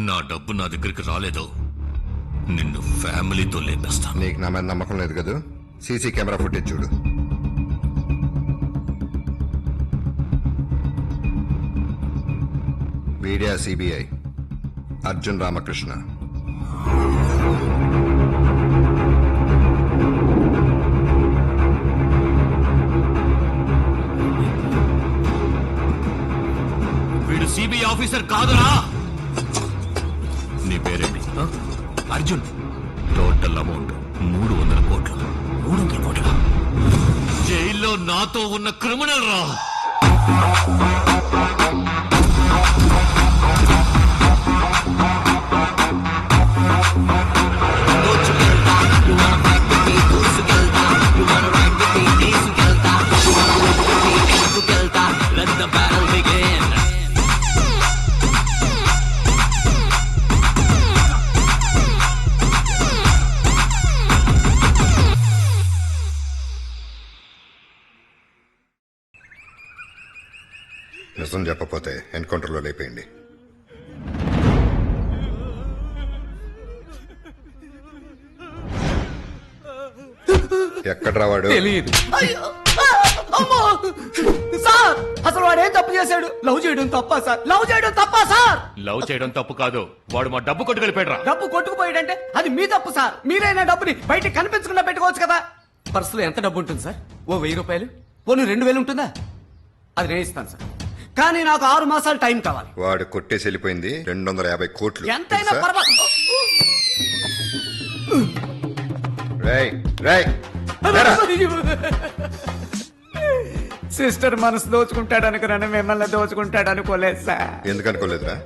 నా డబ్బు నా దగ్గరికి రాలేదు, నిన్ను ఫ్యామిలీతో లేపేస్తాను. నీకు నా మీద నమ్మకం లేదు కదా? సీసీ కెమెరా ఫుటేజ్ చూడు. Media CBI Arjun Ramakrishna. వీడు సిబిఐ ఆఫీసర్ కాదురా. నీ పేరేంటి? అర్జున్. టోటల్ అమౌంట్ 300 కోట్లు. 300 కోట్ల. జైల్లో నాతో ఉన్న క్రిమినల్ రా. నిజం చెప్పపోతే ఎన్కౌంటర్లో లేపేయండి. ఎక్కడ రావాడు? తెలియదు. సార్ అసలు వాడు ఏం తప్పు చేశాడు? లవ్ చేయడం తప్పా సార్? లవ్ చేయడం తప్పా సార్? లవ్ చేయడం తప్పు కాదు, వాడు మా డబ్బు కొట్టుకెళ్ళిపోయాడు. డబ్బు కొట్టుకుపోయాడంటే అది మీ తప్పు సార్. మీరైనా డబ్బుని బయట కనిపించకుండా పెట్టుకోవచ్చు కదా. పర్సులో ఎంత డబ్బు ఉంటుంది సార్? ఓ 1000 రూపాయలు, పోనీ 2000 ఉంటుందా? అది నేను ఇస్తాను సార్, కానీ నాకు 6 మాసాలు టైం కావాలి. వాడు కొట్టేసి వెళ్ళిపోయింది 250 కోట్లు. ఎంతైనా తెలుసా? పర్వాలేదు. రేయ్, రేయ్, లేరా. సిస్టర్ మనసు దోచుకుంటాడు అనుకున్నాను, మిమ్మల్ని దోచుకుంటాడు అనుకోలేదు సార్. ఎందుకు అనుకోలేదురా?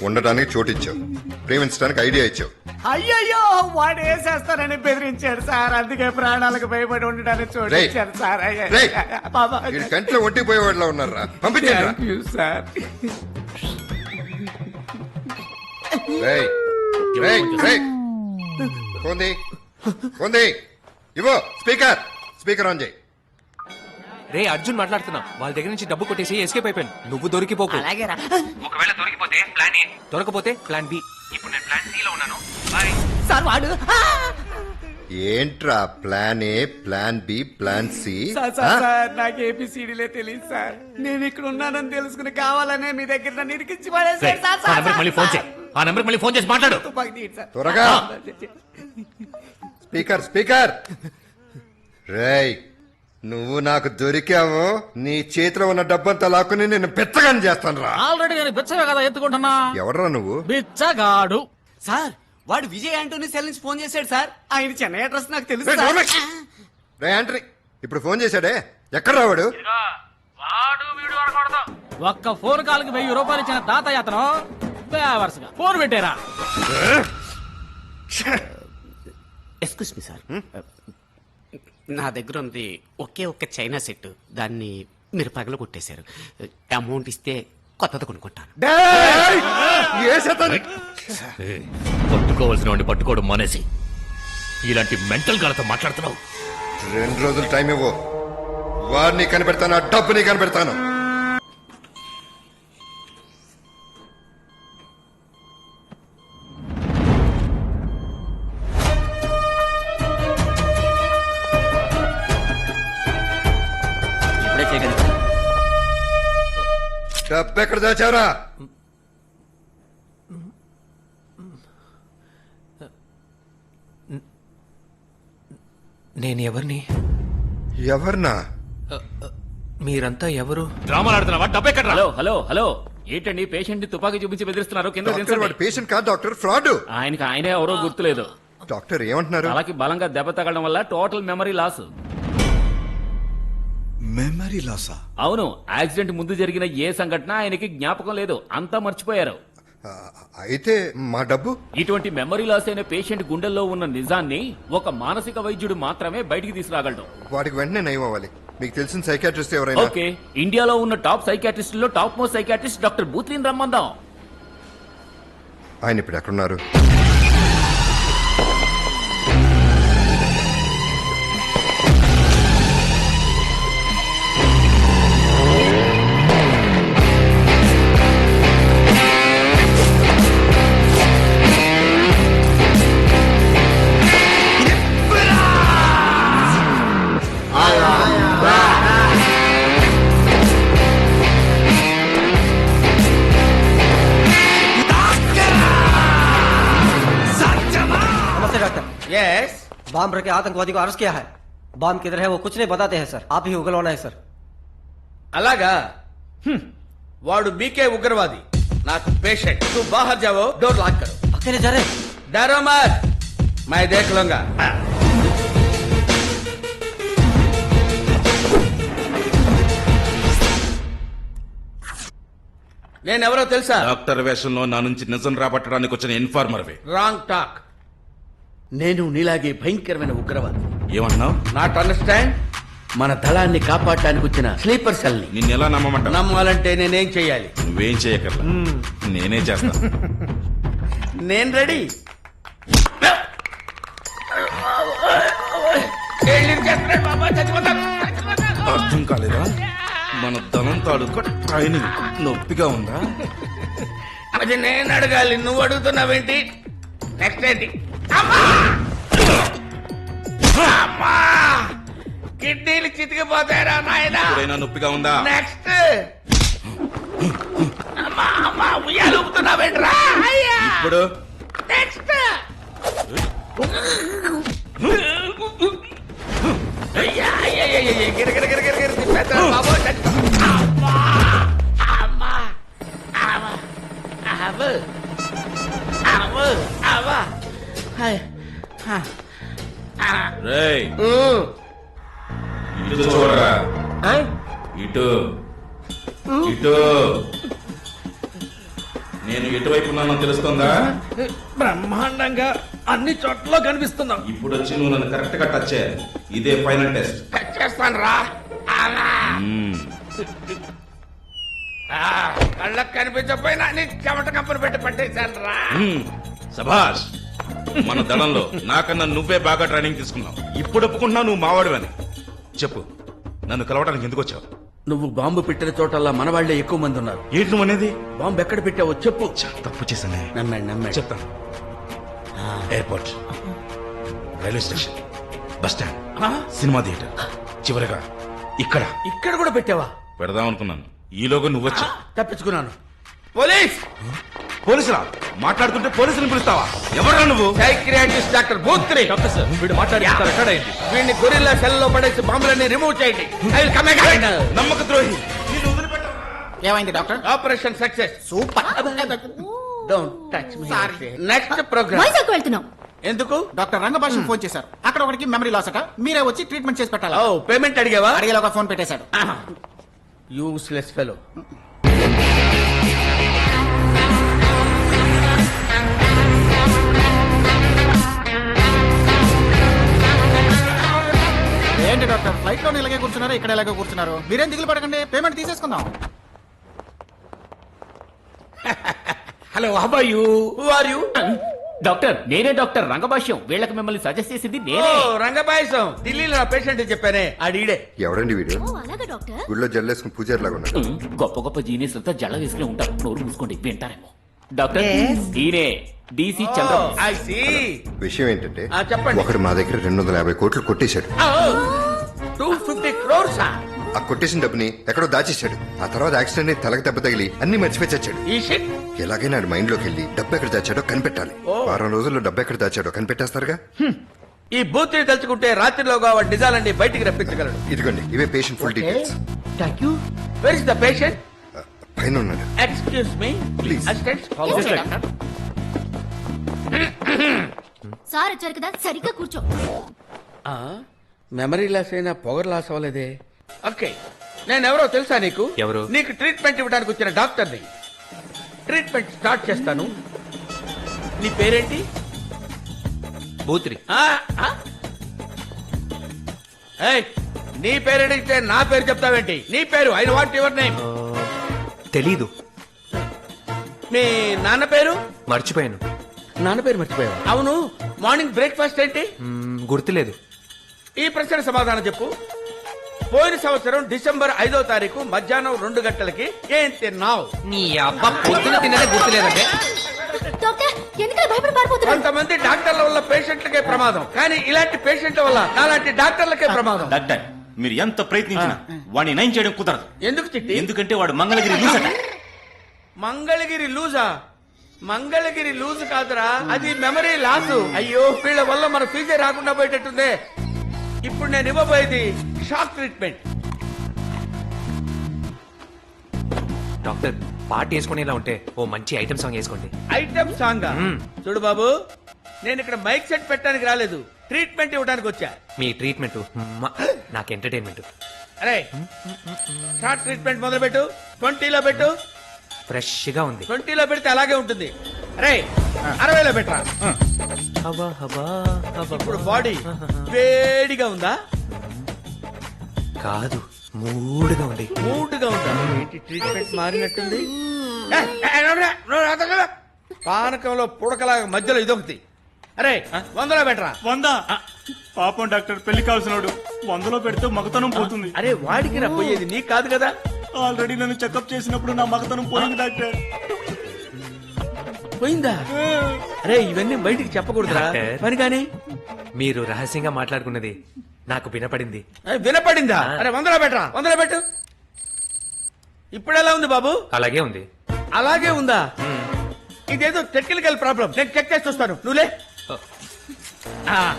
ఉండటానికి చోటు ఇచ్చావు, ప్రేమించడానికి ఐడియా ఇచ్చావు. అయ్యయ్యో వాడు వేసేస్తానని బెదిరించాడు సార్, అందుకే ప్రాణాలకు భయపడి ఉండడానికి చోటు రేయ్, ఇచ్చాడు సార్. రేయ్, వీడి కంట్లో ఒంటిపోయేవాడిలా ఉన్నారా? పంపించండి. Thank you sir. రేయ్, రేయ్, రేయ్. కొంది, కొంది, ఇవో స్పీకర్, స్పీకర్ ఆన్ చేయి. రే అర్జున్ మాట్లాడుతున్నా. వాళ్ళ దగ్గర నుంచి డబ్బు కొట్టేసి ఎస్కేప్ అయిపోయాను. నువ్వు దొరికిపోకు. అలాగేరా. ఒకవేళ దొరికిపోతే ప్లాన్ ఏ, దొరకపోతే ప్లాన్ బి. ఇప్పుడు నేను ప్లాన్ సి లో ఉన్నాను. బాయ్. సార్ వాడు ఏంట్రా plan A, plan B, plan C? Sir నాకు ఏపీసీడీలే తెలియదు సార్. నేను ఇక్కడ ఉన్నానని తెలుసుకుని కావాలనే మీ దగ్గర నన్ను ఇరికించి పడేశారు సార్. ఆ నెంబర్కి మళ్ళీ ఫోన్ చేయి. ఆ నెంబర్కి మళ్ళీ ఫోన్ చేసి మాట్లాడు. తుపాకీ తీయండి సార్. త్వరగా. Speaker, speaker. రేయ్, నువ్వు నాకు దొరికావు, నీ చేతిలో ఉన్న డబ్బంతా లాక్కుని నేను బిచ్చగాని చేస్తాను రా. ఆల్రెడీ నేను బిచ్చవే కదా ఎత్తుకుంటున్నా. ఎవడ్రా నువ్వు? బిచ్చగాడు. సార్ వాడు విజయ్ ఆంటోనీ సెల్ నుంచి ఫోన్ చేశాడు సార్. ఆయన చెన్నై అడ్రస్ నాకు తెలుసు రేయ్, సార్. నోర్మై. రేయ్ ఆంటనీ, ఇప్పుడు ఫోన్ చేశాడే, ఎక్కడ రావాడు? ఒక్క ఫోన్ కాల్ కి 1000 రూపాయలు ఇచ్చిన తాతయ్య అతను వరుసగా ఫోన్ పెట్టారా? ఎక్స్క్యూజ్ మీ సార్, నా దగ్గర ఉంది ఒకే ఒక్క చైనా సెట్, దాన్ని మీరు పగల కొట్టేశారు. అమౌంట్ ఇస్తే కొత్తది కొనుక్కుంటాను. పట్టుకోవాల్సిన వాడిని పట్టుకోవడం మానేసి ఇలాంటి మెంటల్ గాలతో మాట్లాడుతున్నావు. 2 రోజులు టైం ఇవ్వు, వాడిని కనిపెడతాను, ఆ డబ్బుని కనిపెడతాను. ఇప్పుడే చేయగలను. డబ్బు ఎక్కడ దాచారా? నేను ఎవరిని? ఎవర్నా? మీరంతా ఎవరు? డ్రామాలు ఆడుతున్నావా? డబ్బు ఎక్కడ? హలో హలో హలో, ఏంటండి పేషెంట్ ని తుపాకీ చూపించి బెదిరిస్తున్నారు? కింద డాక్టర్, దించండి. వాడు పేషెంట్ కాదు డాక్టర్, ఫ్రాడ్. ఆయనకి ఆయనే ఎవరో గుర్తులేదు. డాక్టర్ ఏమంటున్నారు? తలకి బలంగా దెబ్బ తగలడం వల్ల టోటల్ మెమరీ లాస్. మెమరీ లాసా? అవును, యాక్సిడెంట్ ముందు జరిగిన ఏ సంఘటన ఆయనకి జ్ఞాపకం లేదు, అంతా మర్చిపోయారు. అయితే మా డబ్బు? ఇటువంటి మెమరీ లాస్ అయిన పేషెంట్ గుండెల్లో ఉన్న నిజాన్ని ఒక మానసిక వైద్యుడు మాత్రమే బయటికి తీసుకురాగలడు. వాడికి వెంటనే నయం అవ్వాలి. మీకు తెలిసిన సైకాట్రిస్ట్ ఎవరైనా? ఓకే, ఇండియాలో ఉన్న టాప్ సైకాట్రిస్ట్ లో టాప్ మోస్ట్ సైకాట్రిస్ట్ డాక్టర్ బూత్రిని రమ్మందాం. ఆయన ఇప్పుడు ఎక్కడున్నారు? बम रखे आतंकवादी को अरेस्ट किया है। बम किधर है वो कुछ नहीं बताते हैं सर, आप ही उगलवाना है सर। అలాగా వాడు మీకే ఉగ్రవాది, నాకు పేషెంట్. तू बाहर जाओ, डोर लॉक करो. अकेले जा रहे? डरो मत, मैं देख लूंगा. నేనెవరో తెలుసా? డాక్టర్ వేషంలో నా నుంచి నిజం రాబట్టడానికి వచ్చిన ఇన్ఫార్మర్వే. Wrong talk. నేను నీలాగే భయంకరమైన ఉగ్రవాది. ఏమన్నావు? Not understand? మన దళాన్ని కాపాడటానికి వచ్చిన స్లీపర్ సెల్ ని నిన్ను ఎలా నమ్మమంటావు? నమ్మాలంటే నేనేం చెయ్యాలి? నువ్వేం చేయకర్లా, నేనే చేస్తా. నేను రెడీ. అర్థం కాలేదా? మన ధనం తాలూకా ట్రైనింగ్ నొప్పిగా ఉందా? అది నేను అడగాలి, నువ్వు అడుగుతున్నావేంటి? నెక్స్ట్ ఏంటి? అమ్మా! కిడ్నీలు చితికిపోతాయరా నాయనా. ఎప్పుడైనా నొప్పిగా ఉందా? నెక్స్ట్. అమ్మా అమ్మా, ఉయ్యాలు ఊపుతున్నావేంట్రా? అయ్యా! ఇప్పుడు నెక్స్ట్. అయ్యా, అయ్యా, అయ్యా, అయ్యా, గిర, గిర, గిర, గిర, గిర, తిప్పేస్తాను బాబు. అమ్మా! అమ్మా! అవ్వ! అవ్వ! అవ్వ! అవ్వ! హాయ్. రేయ్, ఇటు చూడరా. ఇటు ఇటు. నేను ఎటువైపు ఉన్నానో తెలుస్తుందా? బ్రహ్మాండంగా అన్ని చోట్ల కనిపిస్తున్నావు. ఇప్పుడు వచ్చి నువ్వు నన్ను కరెక్ట్ గా టచ్ చేయాలి. ఇదే ఫైనల్ టెస్ట్. చేస్తాను రా. కళ్ళకు కనిపించకపోయినా నీ చెమట కంపను పెట్టి పట్టేశాను రా. సభాష్. మన దళంలో నాకన్నా నువ్వే బాగా ట్రైనింగ్ తీసుకున్నావు. ఇప్పుడు ఒప్పుకుంటున్నావు నువ్వు మావాడివని. చెప్పు, నన్ను కలవడానికి ఎందుకు వచ్చావు? నువ్వు బాంబు పెట్టిన చోటల్లా మన వాళ్లే ఎక్కువ మంది ఉన్నారు. ఏంటి నువ్వు అనేది? బాంబు ఎక్కడ పెట్టావో చెప్పు. తప్పు చేశానే. నమ్మాడు. చెప్తాను. Airport, railway station, bus stand, cinema theatre, చివరిగా ఇక్కడ. ఇక్కడ కూడా పెట్టావా? పెడదాం అనుకున్నాను, ఈలోగా నువ్వు వచ్చా. తప్పించుకున్నాను. పోలీస్! పోలీసులా? మాట్లాడుతుంటే పోలీసులు పిలుస్తావా? ఎవరు నువ్వు? Psychiatrist doctor Bhutri. వీడు మాట్లాడి వీడిని గొరిల్లా సెల్ లో పడేసి బాంబులన్నీ రిమూవ్ చేయండి. నమ్మక ద్రోహి. ఏమైంది doctor? Operation success. Super. Don't touch me. Next programme. Vizag వెళ్తున్నాం. ఎందుకు? డాక్టర్ రంగభాషం ఫోన్ చేశారు. అక్కడ ఒకరికి మెమరీ లాస్ అట, మీరే వచ్చి ట్రీట్మెంట్ చేసి పెట్టాలి. ఓ, పేమెంట్ అడిగావా? అడిగేలాగా ఫోన్ పెట్టేశాడు. Useless fellow. ఏంటి డాక్టర్, ఫ్లైట్ లో ఇలాగే కూర్చున్నారు, ఇక్కడ ఇలాగే కూర్చున్నారు. మీరేం దిగులు పడకండి, పేమెంట్ తీసేసుకుందాం. Hello, how are you? Who are you? Doctor, నేనే డాక్టర్ రంగభాష్యం. వీళ్ళకి మిమ్మల్ని సజెస్ట్ చేసింది నేనే. రంగబాయసం. ఢిల్లీలో నా పేషెంట్ చెప్పానే, ఆడిడే. ఎవడండి వీడియో? అలాగే డాక్టర్. గుళ్ళో జల్లేసుకుని పూజారి లాగా ఉన్నాడు. గొప్ప గొప్ప జీనియస్ అంతా జల్ల వేసుకుని ఉంటారు. నోరు మూసుకోండి, వింటారేమో. డాక్టర్, ఈయనే డీసీ చంద్రబాబు. I see. విషయం ఏంటంటే, చెప్పండి. ఒకడు మా దగ్గర 250 కోట్లు కొట్టేశాడు. 250 crores. ఆ కొట్టేసిన డబ్బుని ఎక్కడో దాచేశాడు. ఆ తర్వాత యాక్సిడెంట్ అయి తలకు దెబ్బ తగిలి అన్ని మర్చిపోయి చచ్చాడు. ఈ షిట్. ఎలాగైనా మైండ్ లోకి వెళ్ళి డబ్బు ఎక్కడ దాచాడో కనిపెట్టాలి. వారం రోజుల్లో డబ్బు ఎక్కడ దాచాడో కనిపెట్టేస్తారుగా. ఈ బూత్ని తలుచుకుంటే రాత్రిలోగా వాడి నిజాలన్నీ బయటికి రప్పించగలడు. ఇదిగోండి, ఇవే patient full details. Thank you. Where is the patient? పైన ఉన్నాడు. Excuse me please. సార్ వచ్చారు కదా, సరిగ్గా కూర్చో. మెమరీ లాస్ అయినా పొగర్ లాస్ అవ్వలేదే. ఓకే, నేను ఎవరో తెలుసా నీకు? ఎవరు? నీకు ట్రీట్మెంట్ ఇవ్వడానికి వచ్చిన డాక్టర్ని. ట్రీట్మెంట్ స్టార్ట్ చేస్తాను. నీ పేరేంటి? భూత్రి. ఏయ్, నీ పేరు అడిగితే నా పేరు చెప్తావేంటి? నీ పేరు? I want your name. తెలీదు. మీ నాన్న పేరు? మర్చిపోయాను. నాన్న పేరు మర్చిపోయావా? అవును, మార్నింగ్ బ్రేక్ఫాస్ట్ ఏంటి? గుర్తులేదు. ఈ ప్రశ్న సమాధానం చెప్పు. పోయిన సంవత్సరం డిసెంబర్ 5వ తారీఖు మధ్యాహ్నం 2 గంటలకి ఏం తిన్నావు? నీ అబ్బా, పొద్దున తిన్నదే గుర్తులేదంటే. డాక్టర్, ఎందుకలా భయపడి పారిపోతున్నారు? కొంతమంది డాక్టర్ల వల్ల పేషెంట్లకే ప్రమాదం, కానీ ఇలాంటి పేషెంట్ల వల్ల అలాంటి డాక్టర్లకే ప్రమాదం. డాక్టర్, మీరు ఎంత ప్రయత్నించినా వాడిని నయం చేయడం కుదరదు. ఎందుకు చిట్టి? ఎందుకంటే వాడు మంగళగిరి లూజ్ అట. మంగళగిరి లూజా? మంగళగిరి లూజ్ కాదురా, అది మెమరీ లాస్. అయ్యో వీళ్ళ వల్ల మన ఫ్యూచర్ రాకుండా పోయేటట్టుందే. ఇప్పుడు నేను ఇవ్వబోయేది షాక్ ట్రీట్మెంట్. డాక్టర్ పాట వేసుకునేలా ఉంటే ఓ మంచి ఐటమ్ సాంగ్ వేసుకోండి. Item song? చూడు బాబు, నేను ఇక్కడ మైక్ సెట్ పెట్టడానికి రాలేదు, ట్రీట్మెంట్ ఇవ్వడానికి వచ్చా. మీ ట్రీట్మెంట్ నాకు ఎంటర్టైన్మెంట్. అరే షార్ట్ ట్రీట్మెంట్ మొదలు పెట్టు. 20లో పెట్టు. ఫ్రెష్ గా ఉంది. 20లో పెడితే అలాగే ఉంటుంది. అరే 60లో పెట్టరా. హవా హవా హవా. ఇప్పుడు బాడీ వేడిగా ఉందా? కాదు, మూడుగా ఉంది. మూడుగా ఉందా? ఏంటి ట్రీట్మెంట్ మారినట్టుంది? పానకంలో పుడకలాగా మధ్యలో ఇదొకటి. అరే 100లో పెట్టరా. 100. పాపం డాక్టర్, పెళ్లి కావాల్సినోడు 100లో పెడితే మగతనం పోతుంది. అరే వాడికి నా పోయేది, నీకు కాదు కదా. ఆల్రెడీ నన్ను చెకప్ చేసినప్పుడు నా మగతనం పోయింది డాక్టర్. పోయిందా? అరే ఇవన్నీ బయటికి చెప్పకూడదురా. డాక్టర్. పని కానీ మీరు రహస్యంగా మాట్లాడుకున్నది నాకు వినపడింది. వినపడిందా? అరే 100లో పెట్టరా. 100లో పెట్టు. ఇప్పుడు ఎలా ఉంది బాబు? అలాగే ఉంది. అలాగే ఉందా? ఇదేదో టెక్నికల్ ప్రాబ్లం, నేను చెక్ చేసి చూస్తాను. నువ్వులే.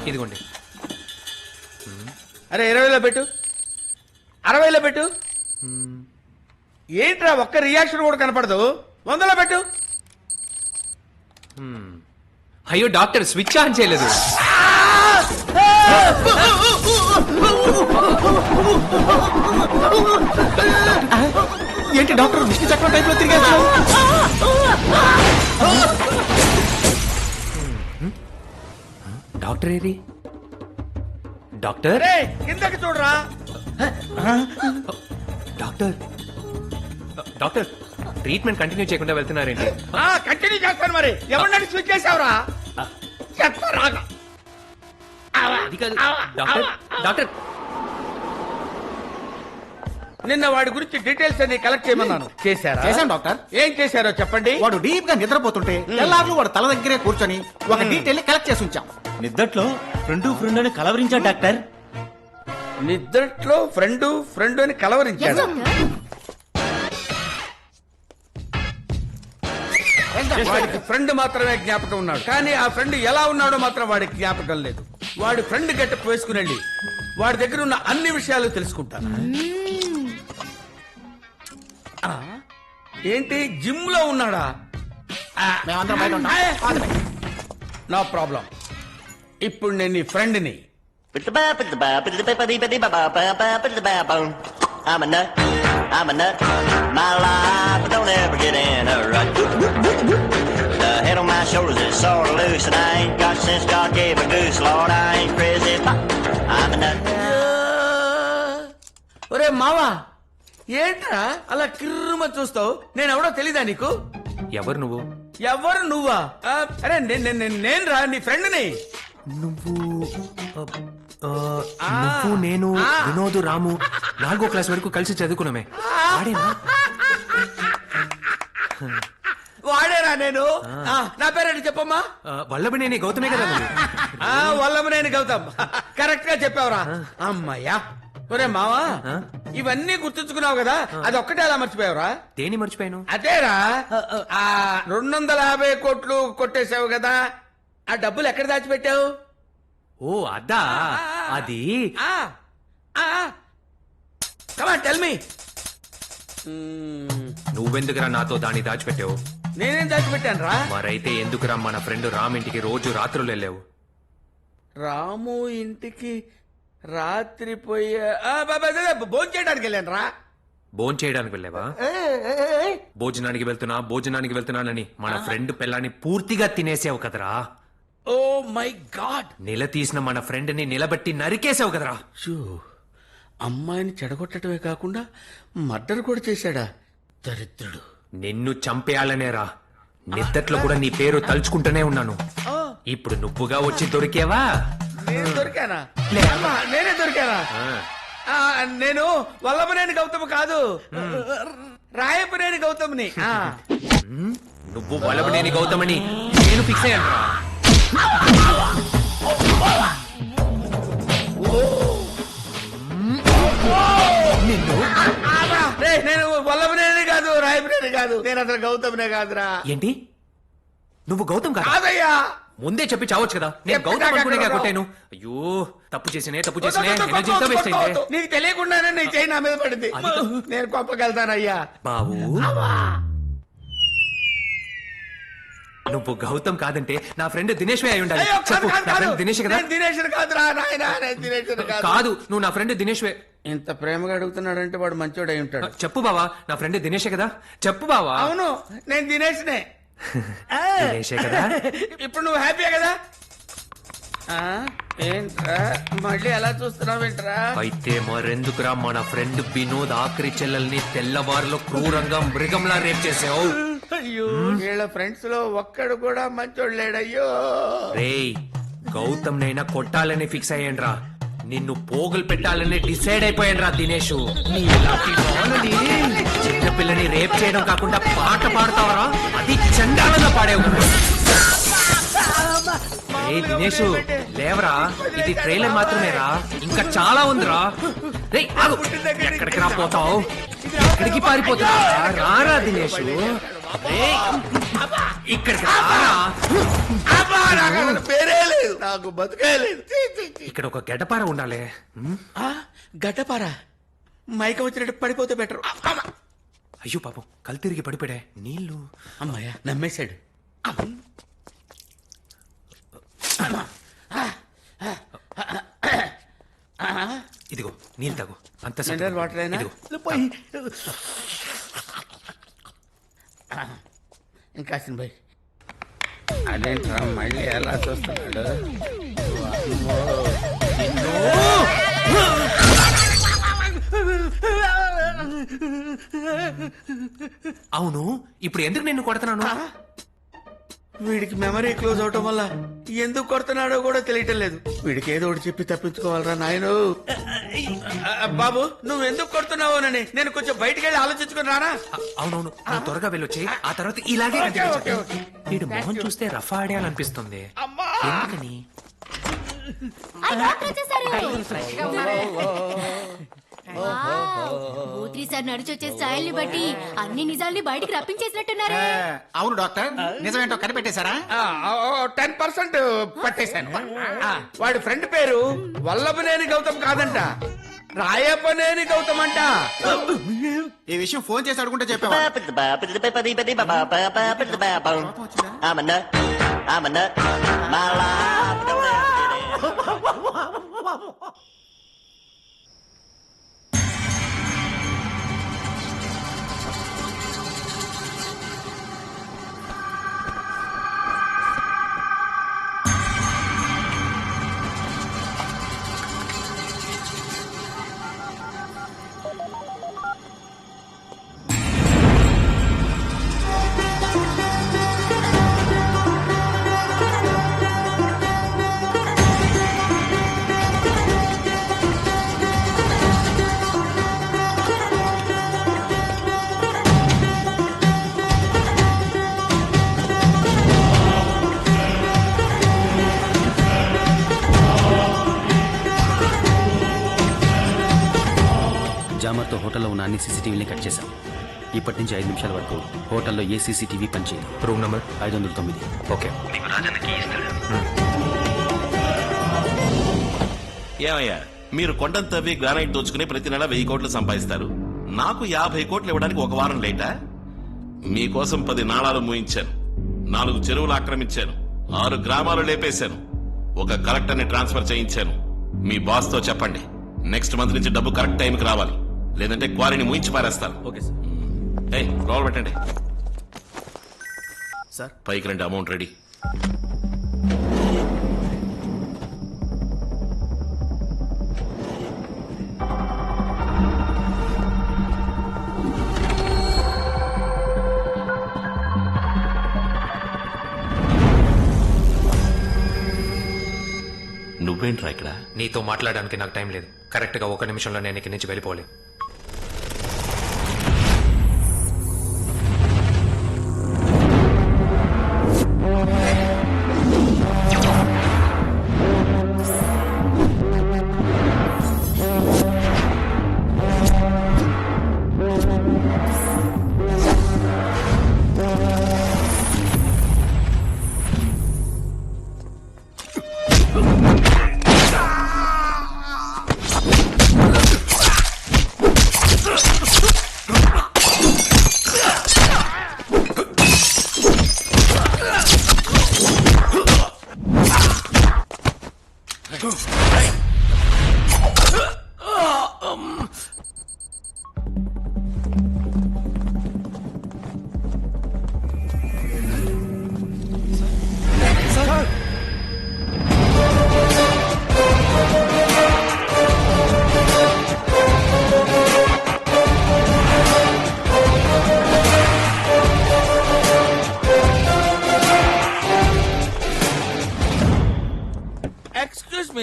ఇదిగోండి. అరే 20లో పెట్టు. 60లో పెట్టు. ఏంట్రా ఒక్క రియాక్షన్ కూడా కనపడదు. 100లో పెట్టు. అయ్యో డాక్టర్, స్విచ్ ఆన్ చేయలేదు. ఏంటి డాక్టర్, విష్ణు చక్రం టైప్ లో తిరిగేస్తావు? డాక్టర్ ఏది? డాక్టర్, అరే కిందకి చూడరా. డాక్టర్, డాక్టర్ ట్రీట్మెంట్ కంటిన్యూ చేయకుండా వెళ్తున్నారేంటి? కంటిన్యూ చేస్తాను. మరి ఎవరిని స్విచ్ చేసావురా? చెప్తారా? అది కాదు డాక్టర్. డాక్టర్, నిన్న వాడి గురించి డీటెయిల్స్ అన్ని కలెక్ట్ చేయమన్నాను. చేశారా? చేశాను డాక్టర్. ఏం చేశారో చెప్పండి. వాడు డీప్ గా నిద్రపోతుంటే తెల్లార్లు వాడు తల దగ్గరే కూర్చొని ఒక డీటెయిల్ కలెక్ట్ చేసి ఉంచాం. నిద్దట్లో ఫ్రెండ్ అని కలవరించా డాక్టర్. నిద్రట్లో ఫ్రెండ్ అని కలవరించాడు. వాడికి ఫ్రెండ్ మాత్రమే జ్ఞాపకం ఉన్నాడు, కానీ ఆ ఫ్రెండ్ ఎలా ఉన్నాడో మాత్రం వాడికి జ్ఞాపకం లేదు. వాడి ఫ్రెండ్ గెటప్ వేసుకుని వెళ్ళి వాడి దగ్గర ఉన్న అన్ని విషయాలు తెలుసుకుంటాను. ఏంటి జిమ్ లో ఉన్నాడా? మేమందరం బయట ఉంటాం. No problem. ఇప్పుడు నేను నీ ఫ్రెండ్ని. I'm a nut. My life don't ever get in a rut. The head on my shoulders is sort of loose, and I ain't got since God gave a goose. Lord, I ain't crazy, but I'm a nut. ఒరే మావా, ఏంట్రా అలా కిర్రుమ చూస్తావు? నేను ఎవడో తెలీదా నీకు? ఎవరు నువ్వు? ఎవరు నువ్వా? అరే నేను రా నీ ఫ్రెండ్ని. నువ్వు నేను వినోద్ రాము 4వ క్లాస్ వరకు కలిసి చదువుకున్నామే. వాడేనా? వాడేరా నేను. నా పేరేంటి చెప్పమ్మా? వల్లభనేని గౌతమే కదా నువ్వు? వల్లభనేని గౌతమ్. కరెక్ట్ గా చెప్పావురా. అమ్మయ్యా. ఒరే మావా, ఇవన్నీ గుర్తుంచుకున్నావు కదా, అది ఒక్కటే అలా మర్చిపోయావురా? దేని మర్చిపోయాను? అదేరా 250 కోట్లు కొట్టేశావు కదా, ఆ డబ్బులు ఎక్కడ దాచిపెట్టావు? ఓ అదా, అది టెల్ మీ. నువ్వెందుకురా నాతో దాన్ని దాచిపెట్టావు? నేనేం దాచిపెట్టాను రా? మరైతే ఎందుకురా మన ఫ్రెండ్ రామ్ ఇంటికి రోజు రాత్రులు వెళ్ళావు? రాము ఇంటికి రాత్రి పోయే భోజనం చేయడానికి వెళ్ళాను రా. భోజనం చేయడానికి వెళ్ళావా? భోజనానికి వెళ్తున్నానని మన ఫ్రెండ్ పిల్లాన్ని పూర్తిగా తినేసావు కదరా. Oh my God. నిలదీసిన మన ఫ్రెండ్ ని నిలబెట్టి నరికేసావు కదరా. అమ్మాయిని చెడగొట్టడమే కాకుండా మర్డర్ కూడా చేశాడా దరిద్రుడు. నిన్ను చంపేయాలనేరా. నిద్దట్లో కూడా నీ పేరు తలుచుకుంటూనే ఉన్నాను. ఇప్పుడు నువ్వుగా వచ్చి దొరికేవా? నేను దొరికానా? నేనే దొరికానా? నేను వల్లభనేని గౌతమ్ కాదు, రాయపనేని గౌతమ్ని. నువ్వు వల్లభనేని గౌతమని నేను ఫిక్స్ అయ్యాను. నేను వల్లభనేని కాదు, రాయపనేని కాదు, నేను అసలు గౌతమ్నే కాదురా. ఏంటి నువ్వు గౌతమ్ కాదా? కాదయ్యా. ముందే చెప్పి చావచ్చు కదా. నేను చెప్పి గౌతమ్ అనుకునే కాక కొట్టాను. అయ్యో తప్పు చేసినే ఎనర్జీ అంతా వేస్ట్ అయింది. నీకు తెలియకుండానే నీ చేయి నా మీద పడింది. నేను గొప్పకెళ్తానయ్యా. బాబు నువ్వు గౌతమ్ కాదంటే నా ఫ్రెండ్ దినేష్ అయి ఉండాలి. అయ్యో, కాదు, చెప్పు, కాదు, నా ఫ్రెండ్ కాదు. దినేష్ కదా? నేను దినేష్ని కాదురా నాయనా, నేను దినేష్ని కాదు. కాదు, నువ్వు నా ఫ్రెండ్ దినేష్. ఇంత ప్రేమగా అడుగుతున్నాడంటే వాడు మంచోడై ఉంటాడు. చెప్పు బావా, నా ఫ్రెండ్ దినేషే కదా? చెప్పు బావా. అవును, నేను దినేష్నే. దినేషే కదా? ఇప్పుడు నువ్వు హ్యాపీయే కదా? ఏంట్రా మళ్ళీ ఎలా చూస్తున్నావేంట్రా? అయితే మరెందుకురా మన ఫ్రెండ్ వినోద్ ఆఖరి చెల్లెల్ని తెల్లవారులో క్రూరంగా మృగంలా రేప్ చేసావు? అయ్యో, వీళ్ళ ఫ్రెండ్స్ లో ఒక్కడు కూడా మంచోడు లేడయ్యో. రేయ్, గౌతమ్ నైనా కొట్టాలని ఫిక్స్ అయ్యాన్రా. నిన్ను పోగులు పెట్టాలని డిసైడ్ అయిపోయాన్రా దినేష్. నీ ఇలాంటి వాళ్ళని చిన్నపిల్లని రేప్ చేయడం కాకుండా పాట పాడతావరా? అది చండాలంగా పాడేవు. ఏ దినేష్, లేవరా, ఇది ట్రైలర్ మాత్రమేరా, ఇంకా చాలా ఉందిరా. రేయ్ ఆగు, ఎక్కడికి రాపోతావు? ఎక్కడికి పారిపోతున్నా? రారా దినేష్, ఇక్కడికి రారా. పేరే లేదు, నాకు బతుకే లేదు. ఇక్కడ ఒక గడ్డపార ఉండాలి. గడ్డపారా మైక వచ్చినట్టు పడిపోతే బెటర్. అయ్యో పాపం, కళ్ళు తిరిగి పడిపోయాడే. నీళ్ళు. అమ్మాయ్యా, నమ్మేశాడు. ఇదిగో నీళ్ళు తాగు. అంత మినరల్ వాటర్ అయినా ఇంకా భయ్. అదేంట్రా మళ్ళీ ఎలా చూస్తున్నాడు? అవును, ఇప్పుడు ఎందుకు నిన్ను కొడుతున్నాను? వీడికి మెమరీ క్లోజ్ అవటం వల్ల ఎందుకు కొడుతున్నాడో కూడా తెలియటం లేదు. వీడికి ఏదో ఒకటి చెప్పి తప్పించుకోవాలరా నాయను. బాబు, నువ్వు ఎందుకు కొడుతున్నావోనని నేను కొంచెం బయటికి వెళ్ళి ఆలోచించుకుని రానా? అవునవును, నువ్వు త్వరగా వెళ్ళొచ్చి ఆ తర్వాత ఇలాగే వీడు మొహం చూస్తే రఫా ఆడేయాలనిపిస్తుంది. ఎందుకని? సార్ నడిచొచ్చే స్టైల్ ని బట్టి అన్ని నిజాల్ని బయటికి రప్పించేసినట్టున్నారే. అవును డాక్టర్, నిజమేంటో కనిపెట్టేశారా? 10% పట్టేశాను. వాడి ఫ్రెండ్ పేరు వల్లభనేని గౌతమ్ కాదంట, రాయపనేని గౌతమ్ అంట. ఈ విషయం ఫోన్ చేసి అడుగుంటే చెప్పావా? I'm a nut, I'm a nut, my life don't ever get in. జామర్తో హోటల్లో ఉన్న అన్ని సీసీటీవీని కట్ చేశాం. ఇప్పటి నుంచి 5 నిమిషాల వరకు హోటల్లో ఏ సీసీటీవీ పనిచేయదు. Room number 509. ఓకే. ఏమయ్యా, మీరు కొండను తవ్వి గ్రానైట్ దోచుకుని ప్రతి నెల 1000 కోట్లు సంపాదిస్తారు. నాకు 50 కోట్లు ఇవ్వడానికి ఒక వారం లేటా? మీకోసం 10 నాళాలు మూయించాను, 4 చెరువులు ఆక్రమించాను, 6 గ్రామాలు లేపేశాను, ఒక కలెక్టర్ని ట్రాన్స్ఫర్ చేయించాను. మీ బాస్ తో చెప్పండి, నెక్స్ట్ మంత్ నుంచి డబ్బు కరెక్ట్ టైంకి రావాలి, లేదంటే క్వారీని ముయించి పారేస్తాను. Okay sir. ఏయ్, రోల్ పెట్టండి సార్. పైకి రండి, అమౌంట్ రెడీ. నువ్వేంట్రా ఇక్కడ? నీతో మాట్లాడడానికి నాకు టైం లేదు. కరెక్ట్ గా 1 నిమిషంలో నేను ఇక్కడి నుంచి వెళ్ళిపోవాలి.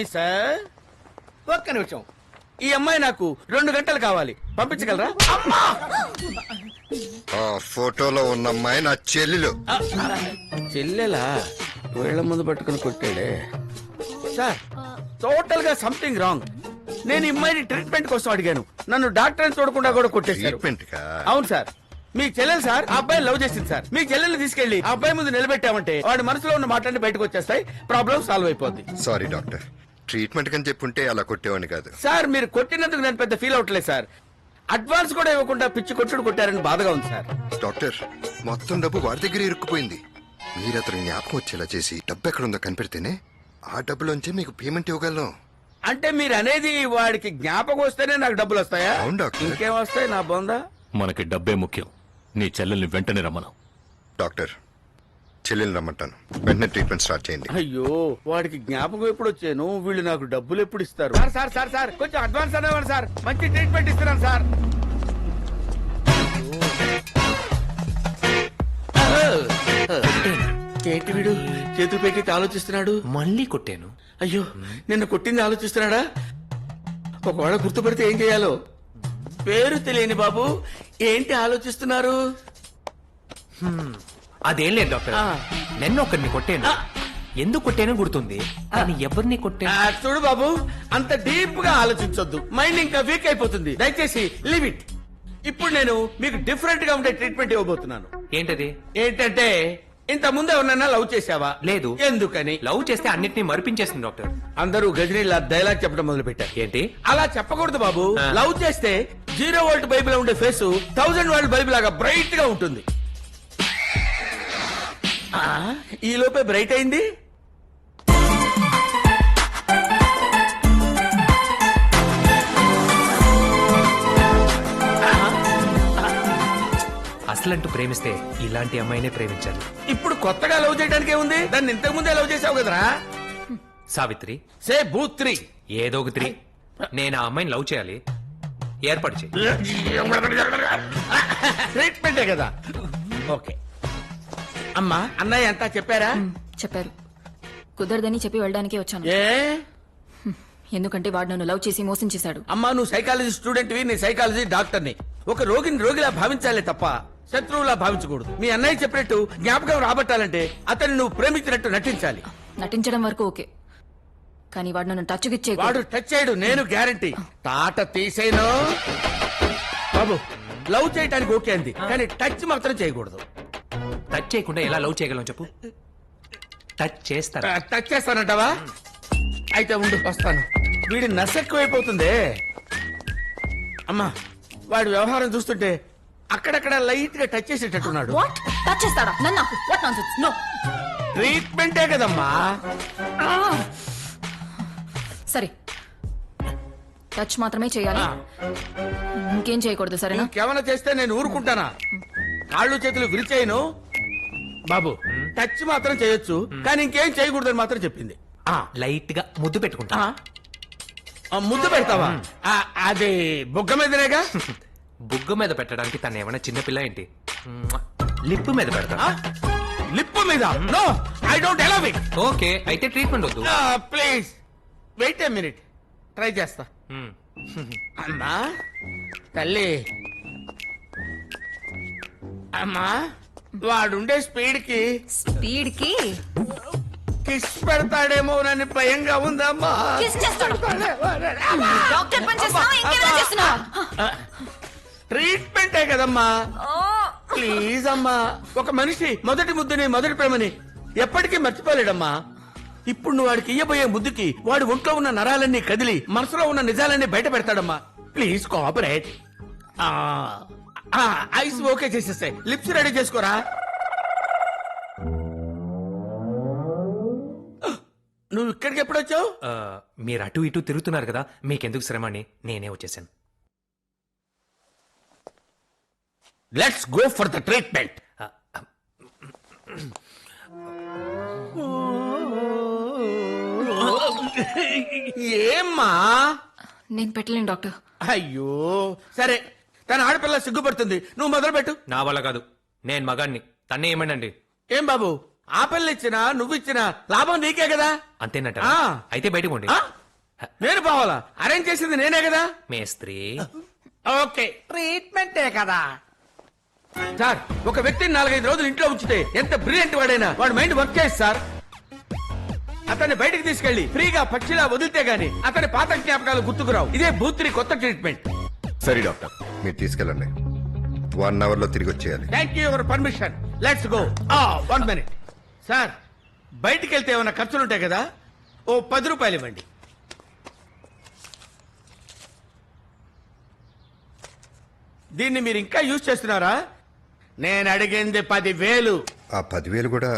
ఆఫీసర్ ఒక్క నిమిషం. ఈ అమ్మాయి నాకు 2 గంటలు కావాలి, పంపించగలరా? అమ్మా! ఆ ఫోటోలో ఉన్న అమ్మాయి నా చెల్లెలు. చెల్లెలా? వేళ్ల ముందు పట్టుకుని కొట్టాడే. సార్, టోటల్ గా సంథింగ్ రాంగ్. నేను ఈ అమ్మాయిని ట్రీట్మెంట్ కోసం అడిగాను, నన్ను డాక్టర్ అని చూడకుండా కూడా కొట్టేశారు. ట్రీట్మెంట్ కా? అవును సార్, మీ చెల్లెలు సార్ ఆ అబ్బాయి లవ్ చేసింది సార్. మీ చెల్లెల్ని తీసుకెళ్లి ఆ అబ్బాయి ముందు నిలబెట్టామంటే వాడి మనసులో ఉన్న మాటలన్నీ బయటకు వచ్చేస్తాయి, ప్రాబ్లం సాల్వ్ అయిపోద్ది. సారీ డాక్టర్, ట్రీట్మెంట్ కని చెప్పుంటే అలా కొట్టేవాడిని కాదు. సార్, మీరు కొట్టినందుకు నేను పెద్ద ఫీల్ అవట్లేదు సార్. అడ్వాన్స్ కూడా ఇవ్వకుండా పిచ్చి కొట్టుడు కొట్టారని బాధగా ఉంది సార్. డాక్టర్, మొత్తం డబ్బు వాడి దగ్గర ఇరుక్కుపోయింది. మీరు అతను జ్ఞాపకం వచ్చేలా చేసి డబ్బు ఎక్కడుందో కనిపెడితేనే ఆ డబ్బులోంచి మీకు పేమెంట్ ఇవ్వగలను. అంటే మీరు అనేది వాడికి జ్ఞాపకం వస్తేనే నాకు డబ్బులు వస్తాయా? అవును డాక్టర్. ఇంకేం వస్తాయి నా బొందా? మనకి డబ్బే ముఖ్యం. నీ చెల్లెల్ని వెంటనే రమ్మను. డాక్టర్, చెల్లెల్ని రమ్మంటాను. వెంటనే ట్రీట్మెంట్ స్టార్ట్ చేయండి. అయ్యో, వాడికి జ్ఞాపకం ఎప్పుడు వచ్చాను, వీళ్ళు నాకు డబ్బులు ఎప్పుడు ఇస్తారు? సార్ సార్ సార్ సార్ కొంచెం అడ్వాన్స్ అనేవాడు సార్, మంచి ట్రీట్మెంట్ ఇస్తున్నాను సార్. ఏంటి వీడు చేతులు పెట్టి ఆలోచిస్తున్నాడు? మళ్ళీ కొట్టాను. అయ్యో, నిన్న కొట్టింది ఆలోచిస్తున్నాడా? ఒకవేళ గుర్తుపడితే ఏం చేయాలో? పేరు తెలియని బాబు ఏంటి ఆలోచిస్తున్నారు? అదేం లేదు డాక్టర్, నిన్న ఒకరిని కొట్టాను. ఎందుకు కొట్టానో గుర్తుంది, కానీ ఎవరిని కొట్టాను? చూడు బాబు, అంత డీప్ గా ఆలోచించొద్దు, మైండ్ ఇంకా వీక్ అయిపోతుంది. దయచేసి లీవ్ ఇట్. ఇప్పుడు నేను మీకు డిఫరెంట్ గా ఉండే ట్రీట్మెంట్ ఇవ్వబోతున్నాను. ఏంటది? ఏంటంటే, ఇంత ముందు ఎవరినైనా లవ్ చేసావా? లేదు. ఎందుకని? లవ్ చేస్తే అన్నిటినీ మరిపించేస్తుంది డాక్టర్. అందరూ గజనీలా డైలాగ్ చెప్పడం మొదలు పెట్టారు. ఏంటి? అలా చెప్పకూడదు బాబు. లవ్ చేస్తే 0 వోల్ట్ బైబిల్ ఉండే ఫేస్ 1000 వోల్ట్ బైబిల్ లాగా బ్రైట్ గా ఉంటుంది. ఈ లోపే బ్రైట్ అయింది. అసలంటూ ప్రేమిస్తే ఇలాంటి అమ్మాయినే ప్రేమించాలి. ఇప్పుడు కొత్తగా లవ్ చేయడానికి ఉంది, దాన్ని ఇంతకు ముందే లవ్ చేసావు కదరా. సావిత్రి, సే భూత్రి, ఏదో ఒక త్రీ. నేను ఆ అమ్మాయిని లవ్ చేయాలి, ఏర్పాటు చేయి. ట్రీట్మెంటే కదా. ఓకే అమ్మా, అన్నయ్య అంతా చెప్పారా? చెప్పారు. కుదరదని చెప్పి వెళ్ళడానికే వచ్చాను. ఏ ఎందుకంటే వాడు నన్ను లవ్ చేసి మోసం చేశాడు. అమ్మా, నువ్వు సైకాలజీ స్టూడెంట్వి, నీ సైకాలజీ డాక్టర్ని. ఒక రోగిని రోగిలా భావించాలే తప్ప శత్రువులా భావించకూడదు. మీ అన్నయ్య చెప్పినట్టు జ్ఞాపకం రాబట్టాలంటే అతన్ని నువ్వు ప్రేమించినట్టు నటించాలి. నటించడం వరకు ఓకే, కానీ వాడు నన్ను టచ్ గిచ్చే. వాడు టచ్ చేయడు, నేను గ్యారంటీ. తాట తీసేను బాబు. లవ్ చేయడానికి ఓకే అంది, కానీ టచ్ మాత్రం చేయకూడదు. టచ్ చేయకుండా ఎలా లవ్ చేయగలం చెప్పు? టచ్ చేస్తాను. టచ్ చేస్తానంటావా? అయితే ఉండు, వస్తాను. వీడి నస ఎక్కువైపోతుంది. అమ్మా, వాడి వ్యవహారం చూస్తుంటే అక్కడక్కడ లైట్ గా టచ్ చేసేటట్టున్నాడు. వాట్? టచ్ చేస్తాడా నన్ను? What nonsense. నో. ట్రీట్మెంటే కదమ్మా. సరే, టచ్ మాత్రమే చేయాలి, ఇంకేం చేయకూడదు. సరేనా? ఇంకేమైనా చేస్తే నేను ఊరుకుంటానా? కాళ్ళు చేతులు విరిచేయను బాబు. టచ్ మాత్రం చేయొచ్చు, కానీ ఇంకేం చేయకూడదని మాత్రం చెప్పింది. లైట్ గా ముద్దు పెట్టుకుంటా. ముద్దు పెడతావా? అది బుగ్గ మీదనేగా. బుగ్గ మీద పెట్టడానికి తను ఏమైనా చిన్నపిల్ల ఏంటి? లిప్ మీద పెడతా. లిప్ మీద? No, I don't allow it. Okay, అయితే ట్రీట్మెంట్ వద్దు. Please wait a minute, try చేస్తా. అమ్మా తల్లి, అమ్మా వాడుండే స్పీడ్ కి కిస్ పెడతాడేమో నన్ను భయంగా ఉందమ్మా. ట్రీట్మెంటే కదమ్మా. ప్లీజ్ అమ్మా, ఒక మనిషి మొదటి ముద్దుని మొదటి ప్రేమని ఎప్పటికీ మర్చిపోలేడమ్మా. ఇప్పుడు నువ్వు వాడికి ఇయ్యబోయే ముద్దుకి వాడి ఒంట్లో ఉన్న నరాలన్నీ కదిలి మనసులో ఉన్న నిజాలన్నీ బయట పెడతాడమ్మా. Please cooperate. ఐస్ ఓకే చేసేస్తాయి, లిప్స్ రెడీ చేసుకోరా. నువ్వు ఇక్కడికి ఎప్పుడు వచ్చావు? మీరు అటు ఇటు తిరుగుతున్నారు కదా, మీకెందుకు శ్రమ అని నేనే వచ్చేసాను. Let's go for the treatment. ఏమ్మా? నేను పెట్టలేను డాక్టర్. అయ్యో సరే, తన ఆడపిల్ల సిగ్గుపడుతుంది, నువ్వు మొదలు పెట్టు. నా వల్ల కాదు, నేను మగాన్ని, తన్నే ఏమండి. ఏం బాబు, ఆ పిల్ల ఇచ్చినా నువ్వు ఇచ్చినా లాభం నీకే కదా. అంతేనట. ఆ. అయితే బయటకు పోండి. ఆ? నేను పోవాలా? అరేంజ్ చేసింది నేనే కదా. మేస్త్రి ఓకే, ట్రీట్మెంటే కదా సార్. ఒక వ్యక్తిని 4-5 రోజులు ఇంట్లో ఉంచితే ఎంత బ్రిలియంట్ వాడైనా వాడు మైండ్ వర్క్ చేసి సార్. అతన్ని బయటికి తీసుకెళ్లి ఫ్రీగా పక్షిలా వదిలితే గాని అతని పాత జ్ఞాపకాలు గుర్తుకురావు. ఇదే బూత్రి కొత్త ట్రీట్మెంట్. సరే డాక్టర్, మీరు తీసుకెళ్ళండి. 1 అవర్ లో తిరిగి వచ్చేయాలి. Thank you your permission. Let's go. 1 minute sir. బయటికి వెళ్తే ఏమైనా ఖర్చులుంటాయి కదా, ఓ 10 రూపాయలు ఇవ్వండి. దీన్ని మీరు ఇంకా యూజ్ చేస్తున్నారా? నేను అడిగింది 10,000. ఆ 10,000 కూడా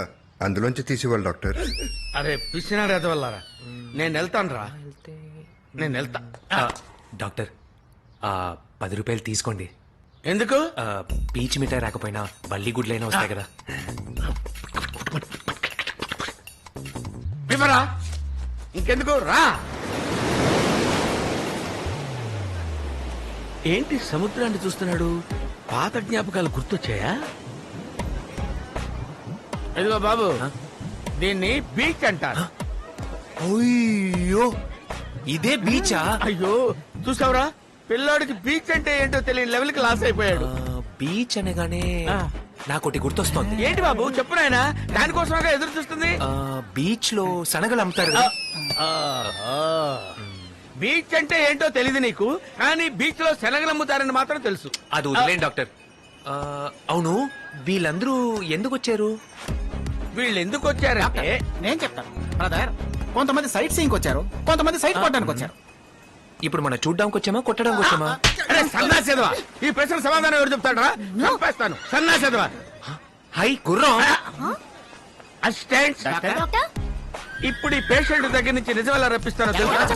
అందులోంచి తీసేవాళ్ళు డాక్టర్. అరే పిచ్చినారు ఎదవల్లారా. నేను వెళ్తాను రా, నేను వెళ్తా. డాక్టర్, ఆ 10 రూపాయలు తీసుకోండి. ఎందుకు? పీచ్ మిఠాయి రాకపోయినా బల్లి గుడ్లైనా వస్తాయి కదా. ఇవ్వరా, ఇంకెందుకు రా. ఏంటి సముద్రాన్ని చూస్తున్నాడు? పాత జ్ఞాపకాలు గుర్తొచ్చాయా? ఇదిగో బాబు, దీన్ని బీచ్ అంటారు. అయ్యో, ఇదే బీచా? అయ్యో చూసావురా, పిల్లోడికి బీచ్ అంటే ఏంటో తెలియని లెవెల్ కి లాస్ అయిపోయాడు. బీచ్ అనగానే నాకోటి గుర్తొస్తోంది. ఏంటి బాబు చెప్పు నాయనా, దానికోసంగా ఎదురు చూస్తుంది. బీచ్ లో శనగలు అమ్ముతారు కదా. బీచ్ అంటే ఏంటో తెలియదు నీకు, కానీ బీచ్ లో శనగలు అమ్ముతారని మాత్రం తెలుసు. అది వదిలేండి డాక్టర్. అవును, వీళ్ళందరూ ఎందుకు వచ్చారు? వీళ్ళు ఎందుకు వచ్చారంటే నేను చెప్తాను బ్రదర్. కొంతమంది సైట్ సీయింగ్ వచ్చారు, కొంతమంది సైట్ కొట్టడానికి వచ్చారు. ఇప్పుడు మనం చూడ్డానికి వచ్చామా, కొట్టడానికి వచ్చామా? అరే సన్నాసేదవా, ఈ ప్రశ్న సమాధానం ఎవరు చెప్తాడరా? చంపేస్తాను సన్నాసేదవా. హై గుర్రం. అసిస్టెంట్, డాక్టర్ ఇప్పుడు ఈ పేషెంట్ దగ్గర నుంచి నిజం ఎలా రప్పిస్తానో తెలుసా?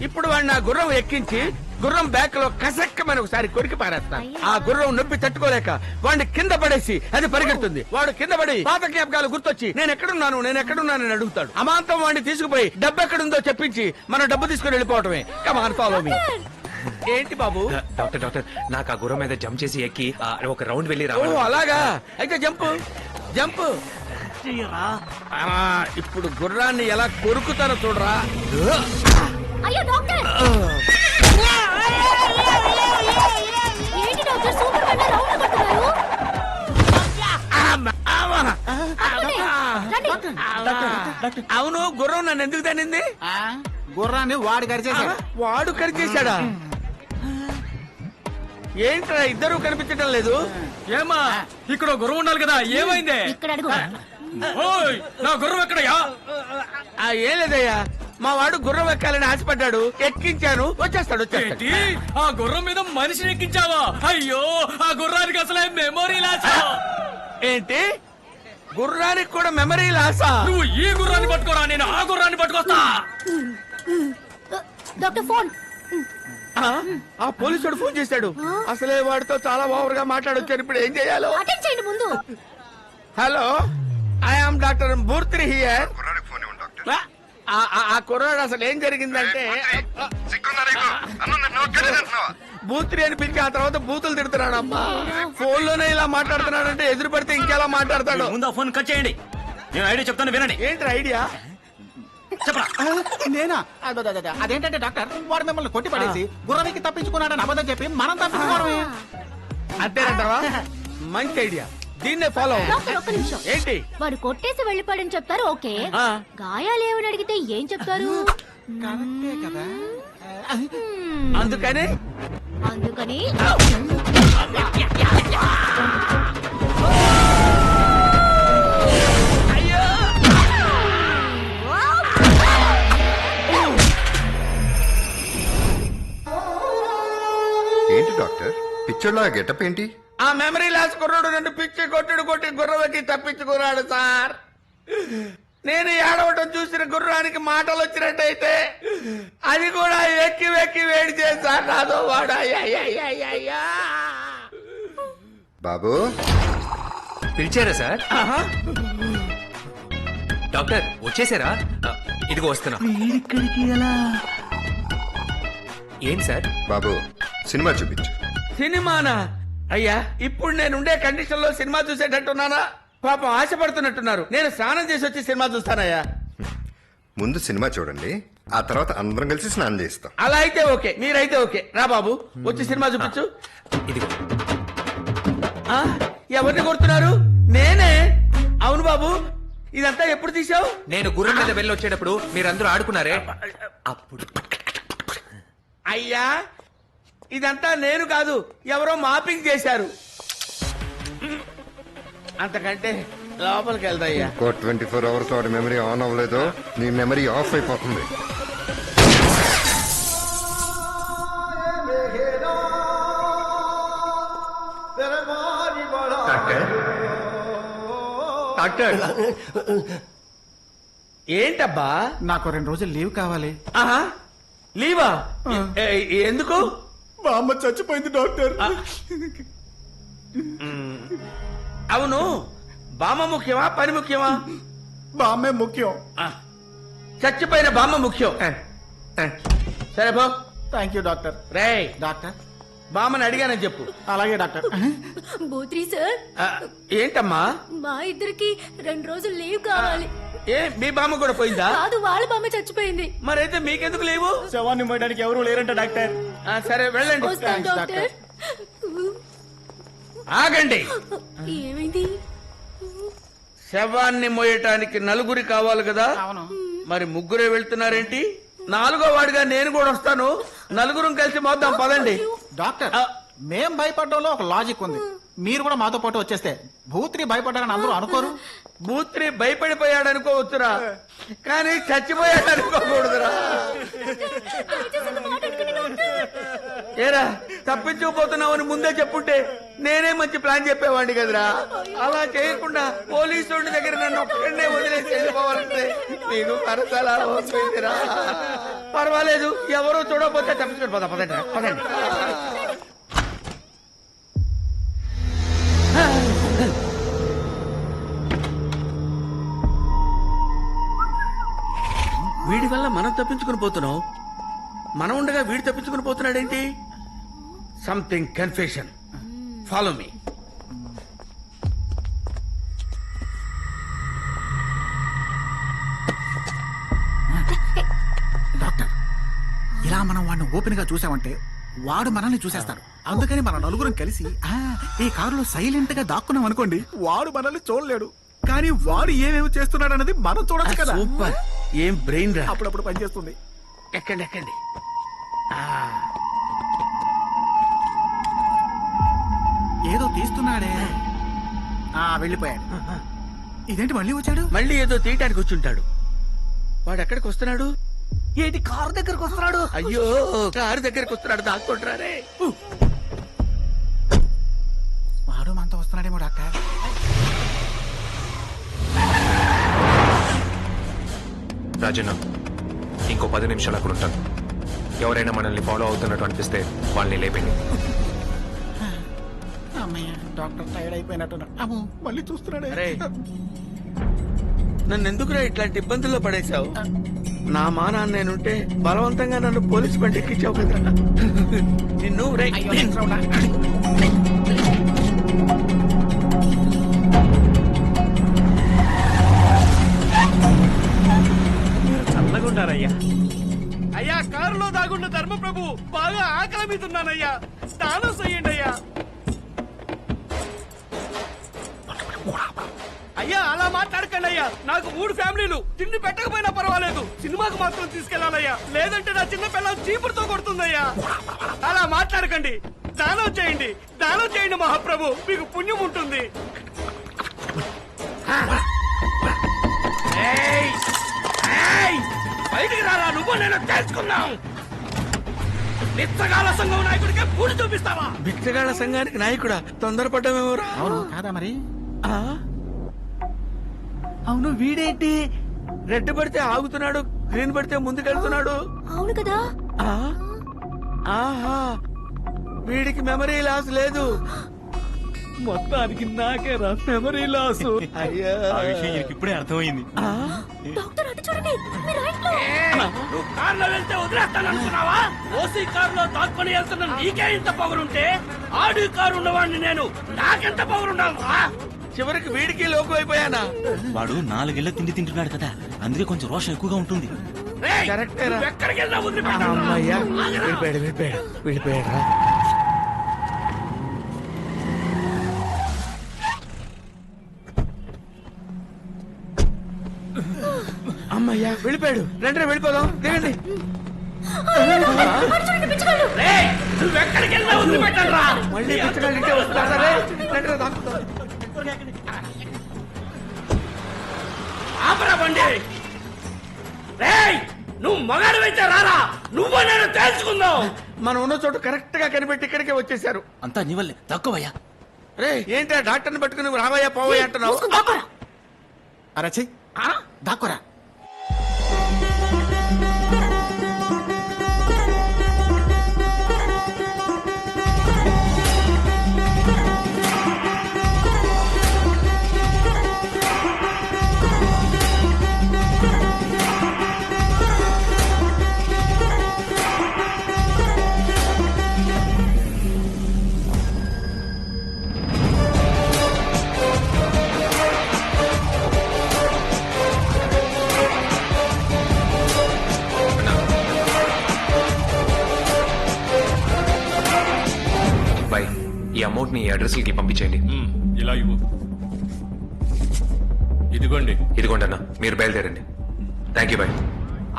ఇప్పుడు వాడిని నా గుర్రం ఎక్కించి గుర్రం బ్యాక్ లో కసక్కమని ఒకసారి కొరికి పారేస్తాను. ఆ గుర్రం నొప్పి తట్టుకోలేక వాడిని కింద పడేసి అది పరిగెడుతుంది. వాడు కింద పడి పాత జ్ఞాపకాలు గుర్తొచ్చి నేను ఎక్కడున్నానని అడుగుతాడు. అమాంతం వాడిని తీసుకుపోయి డబ్బు ఎక్కడుందో చెప్పించి మన డబ్బు తీసుకుని వెళ్ళిపోవటమే. Come on follow me. ఏంటి బాబు? డాక్టర్ డాక్టర్, నాకు ఆ గుర్రం మీద జంప్ చేసి ఎక్కి ఒక రౌండ్ వెళ్ళి ఓ రావాలి. అలాగా, అయితే జంపు జంపు. ఇప్పుడు గుర్రాన్ని ఎలా కొరుకుతారో చూడరా. అయ్యో డాక్టర్, ఏంటి డాక్టర్ సూపర్ మ్యాన్ రౌండ్ కొడుతున్నారు? అవును, గుర్రం నన్ను ఎందుకు తనింది? గుర్రాన్ని వాడు కరిచేశాడు. వాడు కరిచేశాడా? ఏంట్రా ఇద్దరు కనిపించడం లేదు? ఏమా ఇక్కడ గుర్రం ఉండాలి కదా, ఏమైంది? ఇక్కడ అడుగు. ఓయ్, నా గుర్రం ఎక్కడయ్యా? ఏం లేదయ్యా, మా వాడు గుర్రం ఎక్కాలని ఆశపడ్డాడు, ఎక్కించాను, వచ్చేస్తాడు. ఏంటి, ఆ గుర్రం మీద మనిషిని ఎక్కించావా? అయ్యో, ఆ గుర్రానికి అసలే మెమొరీ లాస్. ఏంటి, గుర్రానికి కూడా మెమరీ లాసా? నువ్వు ఈ గుర్రాన్ని పట్టుకోరా, నేను ఆ గుర్రాన్ని పట్టుకొస్తా. Doctor phone. ఆ పోలీసుడు ఫోన్ చేశాడు. అసలే వాడితో చాలా ఓవర్ గా మాట్లాడొచ్చాను. ఇప్పుడు ఏం చేయాలో అటెండ్ చేయండి ముందు. Hello, I'm doctor Bhutri here. ఆ కుర్రాడు అసలు ఏం జరిగిందంటే బూత్రి అని పిలిచి ఆ తర్వాత బూతులు తిడుతున్నాడు. అమ్మా, ఫోన్ లోనే ఇలా మాట్లాడుతున్నాడంటే ఎదురు పడితే ఇంకెలా మాట్లాడతాడు? ముందు ఫోన్ కట్ చేయండి, నేను ఐడియా చెప్తాను వినండి. ఏంటి ఐడియా? చెప్పరా? నేనా? అదేంటంటే డాక్టర్, వాడు మిమ్మల్ని కొట్టి పడేసి గుర్రానికి తప్పించుకున్నాడని అబద్ధం చెప్పి మనం తప్పించుకోవడమే. అంతేనంటావా? మంచి ఐడియా, దీన్నే ఫాలో. డాక్టర్ ఒక్క నిమిషం. ఏంటి? వాడు కొట్టేసి వెళ్ళిపోయాడని చెప్తారు, ఓకే. ఆ. గాయాలు ఏమని అడిగితే ఏం చెప్తారు? కరెక్టే కదా. అందుకని అందుకని ఏంటి డాక్టర్, పిక్చర్లో ఆ గెటప్ ఏంటి? ఆ మెమరీ లాస్ కుర్రాడు నన్ను పిచ్చి కొట్టి గుర్రవెక్కి తప్పించుకున్నాడు సార్. నేను ఏడవటం చూసిన గుర్రానికి మాటలు వచ్చినట్టయితే అది కూడా వెక్కి వేడి చేశారు నాదో వాడు. బాబు పిలిచారా సార్? డాక్టర్ వచ్చేసారా? ఇదిగో వస్తున్నా. ఏం సార్? బాబు సినిమా చూపించు. సినిమానా? అయ్యా, ఇప్పుడు నేనుండే కండిషన్ లో సినిమా చూసేటట్టున్నానా? పాపం ఆశపడుతున్నట్టున్నారు. నేను స్నానం చేసి వచ్చి సినిమా చూస్తానయ్యా. ముందు సినిమా చూడండి, ఆ తర్వాత అందరం కలిసి స్నానం చేస్తాం. అలా అయితే ఓకే, మీరైతే ఓకే. రా బాబు, వచ్చి సినిమా చూపించు. ఇదిగో ఆ, ఎవరిని కొడుతున్నారు? నేనే. అవును బాబు, ఇదంతా ఎప్పుడు తీసావు? నేను గుర్రం మీద వెళ్ళి వచ్చేటప్పుడు మీరందరూ ఆడుకున్నారే అప్పుడు. అయ్యా, ఇదంతా నేను కాదు, ఎవరో మాపింగ్ చేశారు. అంతకంటే లోపలికి వెళ్దాయ్యా. ఇంకో 24 అవర్స్ వాడి మెమరీ ఆన్ అవ్వలేదు, నీ మెమరీ ఆఫ్ అయిపోతుంది. డాక్టర్ ఏంటబ్బా? నాకు 2 రోజులు లీవ్ కావాలి. ఆహా, లీవా? ఎందుకు? మా అమ్మ చచ్చిపోయింది డాక్టర్. అవును, బామ్మ ముఖ్యమా పని ముఖ్యమా? బామ్మే ముఖ్యం. చచ్చిపోయిన బామ్మ ముఖ్యం. సరే బా. Thank you doctor. రే, డాక్టర్ బామ్మని అడిగానని చెప్పు. అలాగే డాక్టర్. బోత్రి సార్, ఏంటమ్మా? మా ఇద్దరికి 2 రోజులు లీవ్ కావాలి. ఏ, మీ బామ్మ కూడా పోయిందా? కాదు, వాళ్ళ బామ్మ చచ్చిపోయింది. మరైతే మీకెందుకు లేవు? శవాన్ని మోయడానికి ఎవరు లేరంట డాక్టర్. సరే వెళ్ళండి. వస్తాను డాక్టర్. ఆగండి. ఏమైంది? శవాన్ని మోయటానికి 4 కావాలి కదా? అవును. మరి 3 వెళ్తున్నారేంటి? 4వ వాడిగా నేను కూడా వస్తాను. 4 కలిసి మోద్దాం, పదండి. డాక్టర్, మేం భయపడడంలో ఒక లాజిక్ ఉంది. మీరు కూడా మాతో పాటు వచ్చేస్తే భూత్రి భయపడ్డారని అందరూ అనుకోరు. భూత్రి భయపడిపోయాడు అనుకోవచ్చురా, కానీ చచ్చిపోయాడు అనుకోకూడదురా. ఏరా, తప్పించుకుపోతున్నావని ముందే చెప్పుంటే నేనే మంచి ప్లాన్ చెప్పేవాడిని కదరా. అలా చేయకుండా పోలీసు దగ్గర నన్ను ఒక్కడనే వదిలేసి వెళ్ళిపోవాలంటే నీకు కరతలా అవుతుందిరా. పర్వాలేదు, ఎవరో చూడకపోతే తప్పించుకొని పోదా. పదండి పదండి. వీడి వల్ల మనం తప్పించుకుని పోతున్నాం, మనం ఉండగా వీడు తప్పించుకుని పోతున్నాడేంటి? Something confusion. Follow me. Doctor, ఇలా మనం వాడిని ఓపెన్ గా చూసామంటే వాడు మనల్ని చూసేస్తాడు. అందుకని మన 4 కలిసి ఈ కారులో సైలెంట్ గా దాక్కున్నాం అనుకోండి, వాడు మనల్ని చూడలేడు. కానీ వాడు ఏమేమి చేస్తున్నాడు అన్నది మనం చూడొచ్చు కదా. సూపర్, ఏం బ్రెయిన్ రా. అప్పుడప్పుడు పనిచేస్తుంది. ఎక్కండి ఎక్కండి. ఏదో తీస్తున్నాడే. వెళ్ళిపోయాడు. ఇదేంటి మళ్ళీ వచ్చాడు? మళ్ళీ ఏదో తీయటానికి వచ్చుంటాడు. వాడు ఎక్కడికి వస్తున్నాడు? ఏంటి కారు దగ్గరకు వస్తున్నాడు? అయ్యో, కారు దగ్గరికి వస్తున్నాడు. దాక్కుంటారే. వాడు మనతో వస్తున్నాడేమో డాక్టర్. రాజన్న, ఇంకో 10 నిమిషాలు అక్కడ ఉంటాను. ఎవరైనా మనల్ని ఫాలో అవుతున్నట్టు అనిపిస్తే వాళ్ళని లేపండి. అమ్మయ్య, డాక్టర్ టైర్డ్ అయిపోయినట్టున్నాడు. అమ్మో, మళ్ళీ చూస్తున్నాడే. అరే, నన్ను ఎందుకురా ఇట్లాంటి ఇబ్బందుల్లో పడేశావు? నా మానాన్న నేనుంటే బలవంతంగా నన్ను పోలీసు బండి ఎక్కించావు కదా. నిన్ను చల్లగుండారయ్యా. అయ్యా, కారులో దాగున్న ధర్మప్రభు, బాగా ఆకలి మీద ఉన్నానయ్యా, స్నానం చెయ్యండి అయ్యా. అయ్యా, అలా మాట్లాడకండి అయ్యా. నాకు 3 ఫ్యామిలీలు, తిండి పెట్టకపోయినా పర్వాలేదు, సినిమాకు మాత్రం తీసుకెళ్లాలయ్యా, లేదంటే నా చిన్న పిల్లలు చీపురుతో కొడుతుందయ్యా. అలా మాట్లాడకండి. దానం చేయండి, దానం చేయండి మహాప్రభు, మీకు పుణ్యం ఉంటుంది. బయటికి రారా, నువ్వు నేను తెలుసుకున్నావు. బిచ్చగాళ్ళ సంఘం నాయకుడికే పూడి చూపిస్తావా? బిచ్చగాళ్ళ సంఘానికి నాయకుడా? తొందరపడ్డామేమోరా. అవును కాదా మరి? అవును, వీడేంటి రెడ్ పడితే ఆగుతున్నాడు, గ్రీన్ పడితే ముందుకెళ్తున్నాడు. అవును కదా. ఆహా, వీడికి మెమరీ లాస్ లేదు. మొత్తానికి నాకే రా మెమరీ లాస్. అయ్యా, ఇప్పుడే అర్థమైంది. డాక్టర్, అటు చూడండి, మీ రైట్ లో. నువ్వు కార్లో వెళ్తే వదిలేస్తాననుకున్నావా? ఓసీ కారులో దాక్కుని వెళ్తున్న నీకే ఇంత పొగరుంటే, ఆడి కారు ఉన్నవాడిని నేను, నాకెంత పొగరుండాలరా? చివరికి వీడికి లోకు అయిపోయానా? వాడు 4 ఏళ్ల తిండి తింటున్నాడు కదా, అందుకే కొంచెం రోషం ఎక్కువగా ఉంటుంది. కరెక్టేరా. అమ్మయ్యా, వెళ్ళిపోయాడు. అమ్మయ్యా, వెళ్ళిపోయాడు. రండి వెళ్ళిపోదాం, దిగండి. మళ్ళీ పిచ్చగాళ్ళు ఇంటే వస్తున్నారా? రండి దాక్కుతాం. ఆపరా బండి. రేయ్, నువ్వు మగాడు అయితే రారా, నువ్వు నేను తెలుసుకుందాం. మనం ఉన్న చోటు కరెక్ట్ గా కనిపెట్టి ఇక్కడికే వచ్చేసారు. అంతా నీ వల్లే, తక్కువయ్యా. రే, ఏంటా డాక్టర్ని పట్టుకుని నువ్వు రావయ్యా పోవయ్యా అంటున్నావు? అరచి దాక్కురా. బాయ్, ఈ అమౌంట్ ని అడ్రస్కి పంపించేయండి. ఇలా ఇవ్వు. ఇదిగోండి. ఇదిగోండి అన్న, మీరు బయలుదేరండి. Thank you bye.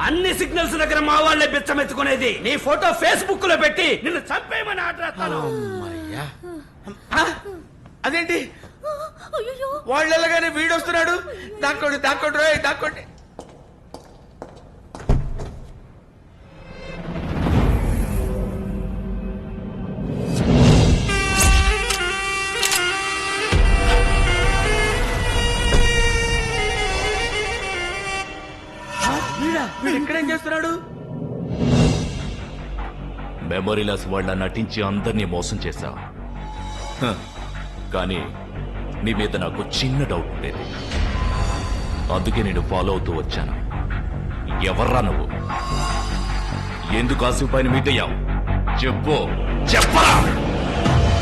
అన్ని సిగ్నల్స్ దగ్గర మా వాళ్ళే బిచ్చమెత్తుకునేది. నీ ఫోటో ఫేస్బుక్ లో పెట్టి నిన్ను చంపేయమని ఆర్డర్ చేస్తాను. అదేంటి వాళ్ళు వెళ్ళగానే వీడొస్తున్నాడు? దాక్కోండి రోయ్, దాక్కోండి. వీడు ఇక్కడేం చేస్తున్నాడు? మెమొరీలెస్ వాళ్ళ నటించి అందరినీ మోసం చేశావు. కానీ నీ మీద నాకు చిన్న డౌట్ ఉండేది, అందుకే నేను ఫాలో అవుతూ వచ్చాను. ఎవర్రా నువ్వు? ఎందుకు ఆసిఫ్ పైన మీట్ అయ్యావు? చెప్పరా.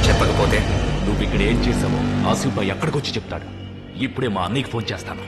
చెప్పకపోతే నువ్వు ఇక్కడ ఏం చేసావో ఆసిఫ్ బాయ్ ఎక్కడికి వచ్చి చెప్తాడు. ఇప్పుడే మా అన్నయ్యకి ఫోన్ చేస్తాను.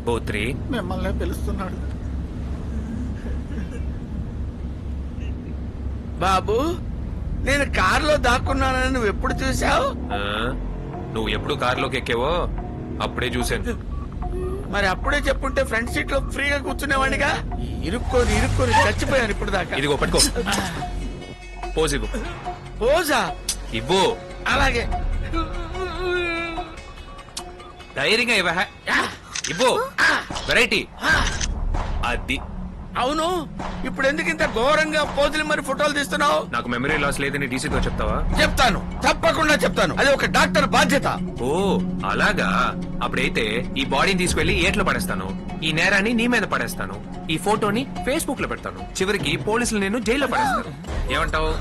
పోత్రి మిమ్మల్ని పిలుస్తున్నాడు. బాబు, నేను కారులో దాక్కున్నానని నువ్వు ఎప్పుడు చూసావు? నువ్వు ఎప్పుడు కారులోకి ఎక్కావో అప్పుడే చూశాను. మరి అప్పుడే చెప్పుంటే ఫ్రంట్ సీట్ లో ఫ్రీగా కూర్చునేవాడిగా. ఇరుక్కొని చచ్చిపోయాను ఇప్పుడు దాకా. ఇదిగో పట్టుకో. పోజ్ ఇవ్వు. పోజా? ఇవ్వు. అలాగే. ధైర్యంగా ఇవ్వు వెరైటీ అది. అవును, ఇప్పుడు ఎందుకు ఇంత ఘోరంగా పోజులు మరి ఫోటోలు తీస్తున్నావు? నాకు మెమరీ లాస్ లేదని డీసీతో చెప్తావా? చెప్తాను, తప్పకుండా చెప్తాను. అది ఒక డాక్టర్ బాధ్యత. ఓ అలాగా. అప్పుడైతే ఈ బాడీని తీసుకెళ్లి ఏట్లో పడేస్తాను, ఈ నేరాన్ని నీ మీద పడేస్తాను, ఈ ఫోటోని ఫేస్బుక్ లో పెడతాను, చివరికి పోలీసులు నేను జైల్లో పడేస్తాను. ఏమంటావు?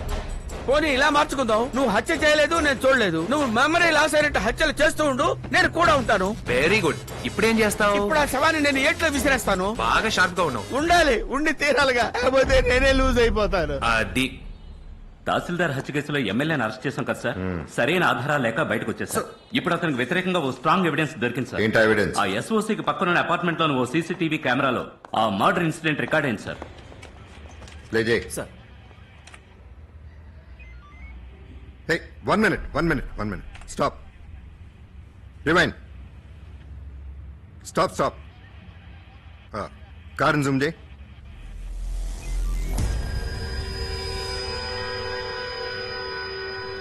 పోనీ ఇలా మార్చుకుందాం. నువ్వు హత్య చేయలేదు, నేను చూడలేదు. నువ్వు మెమరీ లాస్ అయినట్టు హత్యలు చేస్తూ ఉండు, నేను కూడా ఉంటాను. Very good. ఇప్పుడేం చేస్తావు? ఇప్పుడు ఆ శవాన్ని నేను ఏట్లో విసిరేస్తాను. బాగా షార్ప్ గా ఉన్నావు. ఉండాలి, ఉండి తీరాలిగా, లేకపోతే నేనే లూజ్ అయిపోతాను. అది. తహసీల్దార్ హత్య కేసులో ఎమ్మెల్యేని అరెస్ట్ చేశాం కదా సార్. సరైన ఆధారాలు లేక బయటకు వచ్చేసారు. ఇప్పుడు అతనికి వ్యతిరేకంగా ఓ స్ట్రాంగ్ ఎవిడెన్స్ దొరికింది సార్. ఏంటి ఎవిడెన్స్? ఆ ఎస్ఓసీకి పక్కనున్న అపార్ట్మెంట్ లోని ఓ సీసీటీవీ కెమెరాలో ఆ మర్డర్ ఇన్సిడెంట్ రికార్డ్ అయింది సార్. ప్లే చేయి sir. Hey, one minute. Stop. Rewind. Stop. Car and zoom చేయి.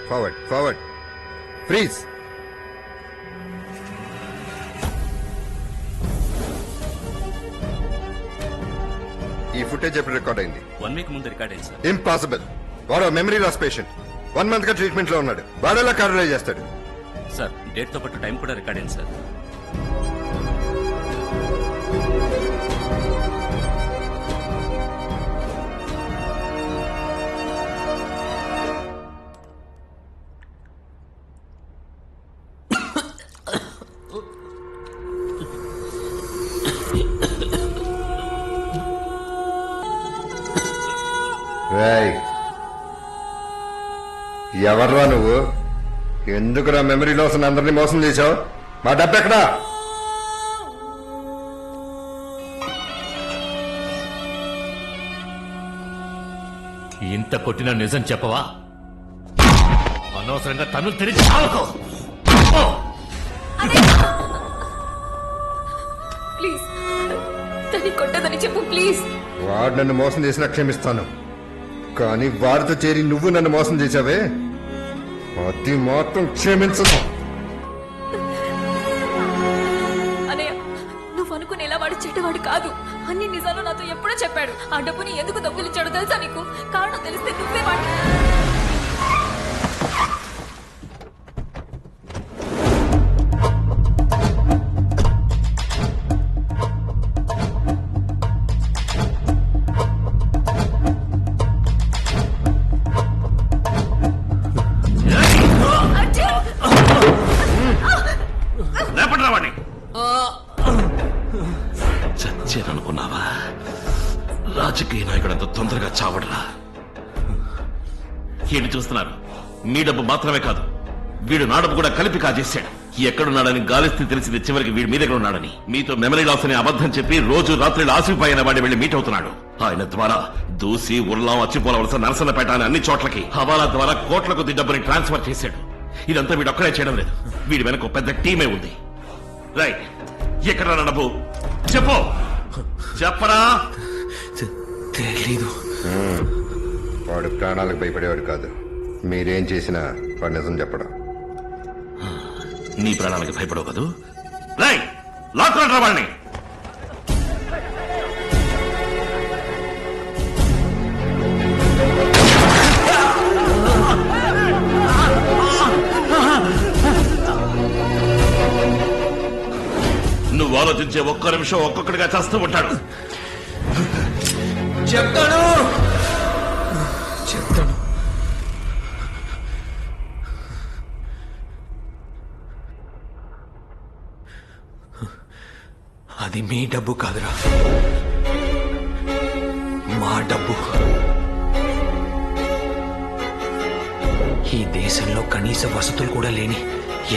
Forward. Freeze. ఈ ఫుటేజ్ ఎప్పుడు రికార్డ్ అయింది? 1 వీక్ ముందు రికార్డ్ అయింది సార్. ఇంపాసిబుల్. వాడు మెమరీ లాస్ పేషెంట్. 1 month గా ట్రీట్మెంట్ లో ఉన్నాడు. వాడేలా కారులో చేస్తాడు? సార్ డేట్ తో పాటు టైం కూడా రికార్డ్ అయింది సార్. రేయ్, ఎవర్రా నువ్వు? ఎందుకురా మెమరీ లాస్ అందరినీ మోసం చేశావు? మా డబ్బు ఎక్కడా? ఇంత కొట్టిన నిజం చెప్పవా? అనవసరంగా తను తిరిగి చావకు. ప్లీజ్ తన్ని కొట్టదని చెప్పు ప్లీజ్. వాడు నన్ను మోసం చేసినా క్షమిస్తాను, కానీ వాడితో చేరి నువ్వు నన్ను మోసం చేశావే, అది మాత్రం క్షమించను. అనయ్య, నువ్వు అనుకునేలా వాడు చెడ్డవాడు కాదు. అన్ని నిజాలు నాతో ఎప్పుడో చెప్పాడు. ఆ డబ్బుని ఎందుకు దొంగిలించాడో తెలుసా నీకు? కారణం తెలిస్తే నువ్వే వాడు. చచ్చారనుకున్నావా? రాజకీయ నాయకుడు అంత తొందరగా చావడరా? ఏంటి చూస్తున్నారు? మీ డబ్బు మాత్రమే కాదు, వీడు నా డబ్బు కూడా కలిపి కాజేశాడు. ఎక్కడున్నాడని గాలిస్తే తెలిసింది చివరికి వీడి మీ దగ్గర ఉన్నాడని. మీతో మెమరీ లాస్ అని అబద్ధం చెప్పి రోజు రాత్రి ఆసిపోయిన వాడి వెళ్లి మీట్ అవుతున్నాడు. ఆయన ద్వారా దూసి ఉల్లాం అచ్చిపోలవలస నరసన్నపేట అని అన్ని చోట్లకి హవాలా ద్వారా కోట్ల కొద్ది డబ్బుని ట్రాన్స్ఫర్ చేశాడు. ఇదంతా వీడు ఒక్కడే చేయడం లేదు, వీడి వెనక ఒక పెద్ద టీమే ఉంది. రైట్, ఎక్కడ డబ్బు చెప్పు, చెప్పరా? తెలీదు. వాడు ప్రాణాలకు భయపడేవాడు కాదు. మీరేం చేసినా వాడు నిజం చెప్పడం. నీ ప్రాణాలకు భయపడవు కదూ? రైట్, లాక్కుంటారా వాడిని? నువ్వు ఆలోచించే ఒక్క నిమిషం ఒక్కొక్కడిగా చేస్తూ ఉంటాడు. చెప్తాను. అది మీ డబ్బు కాదురా, మా డబ్బు. ఈ దేశంలో కనీస వసతులు కూడా లేని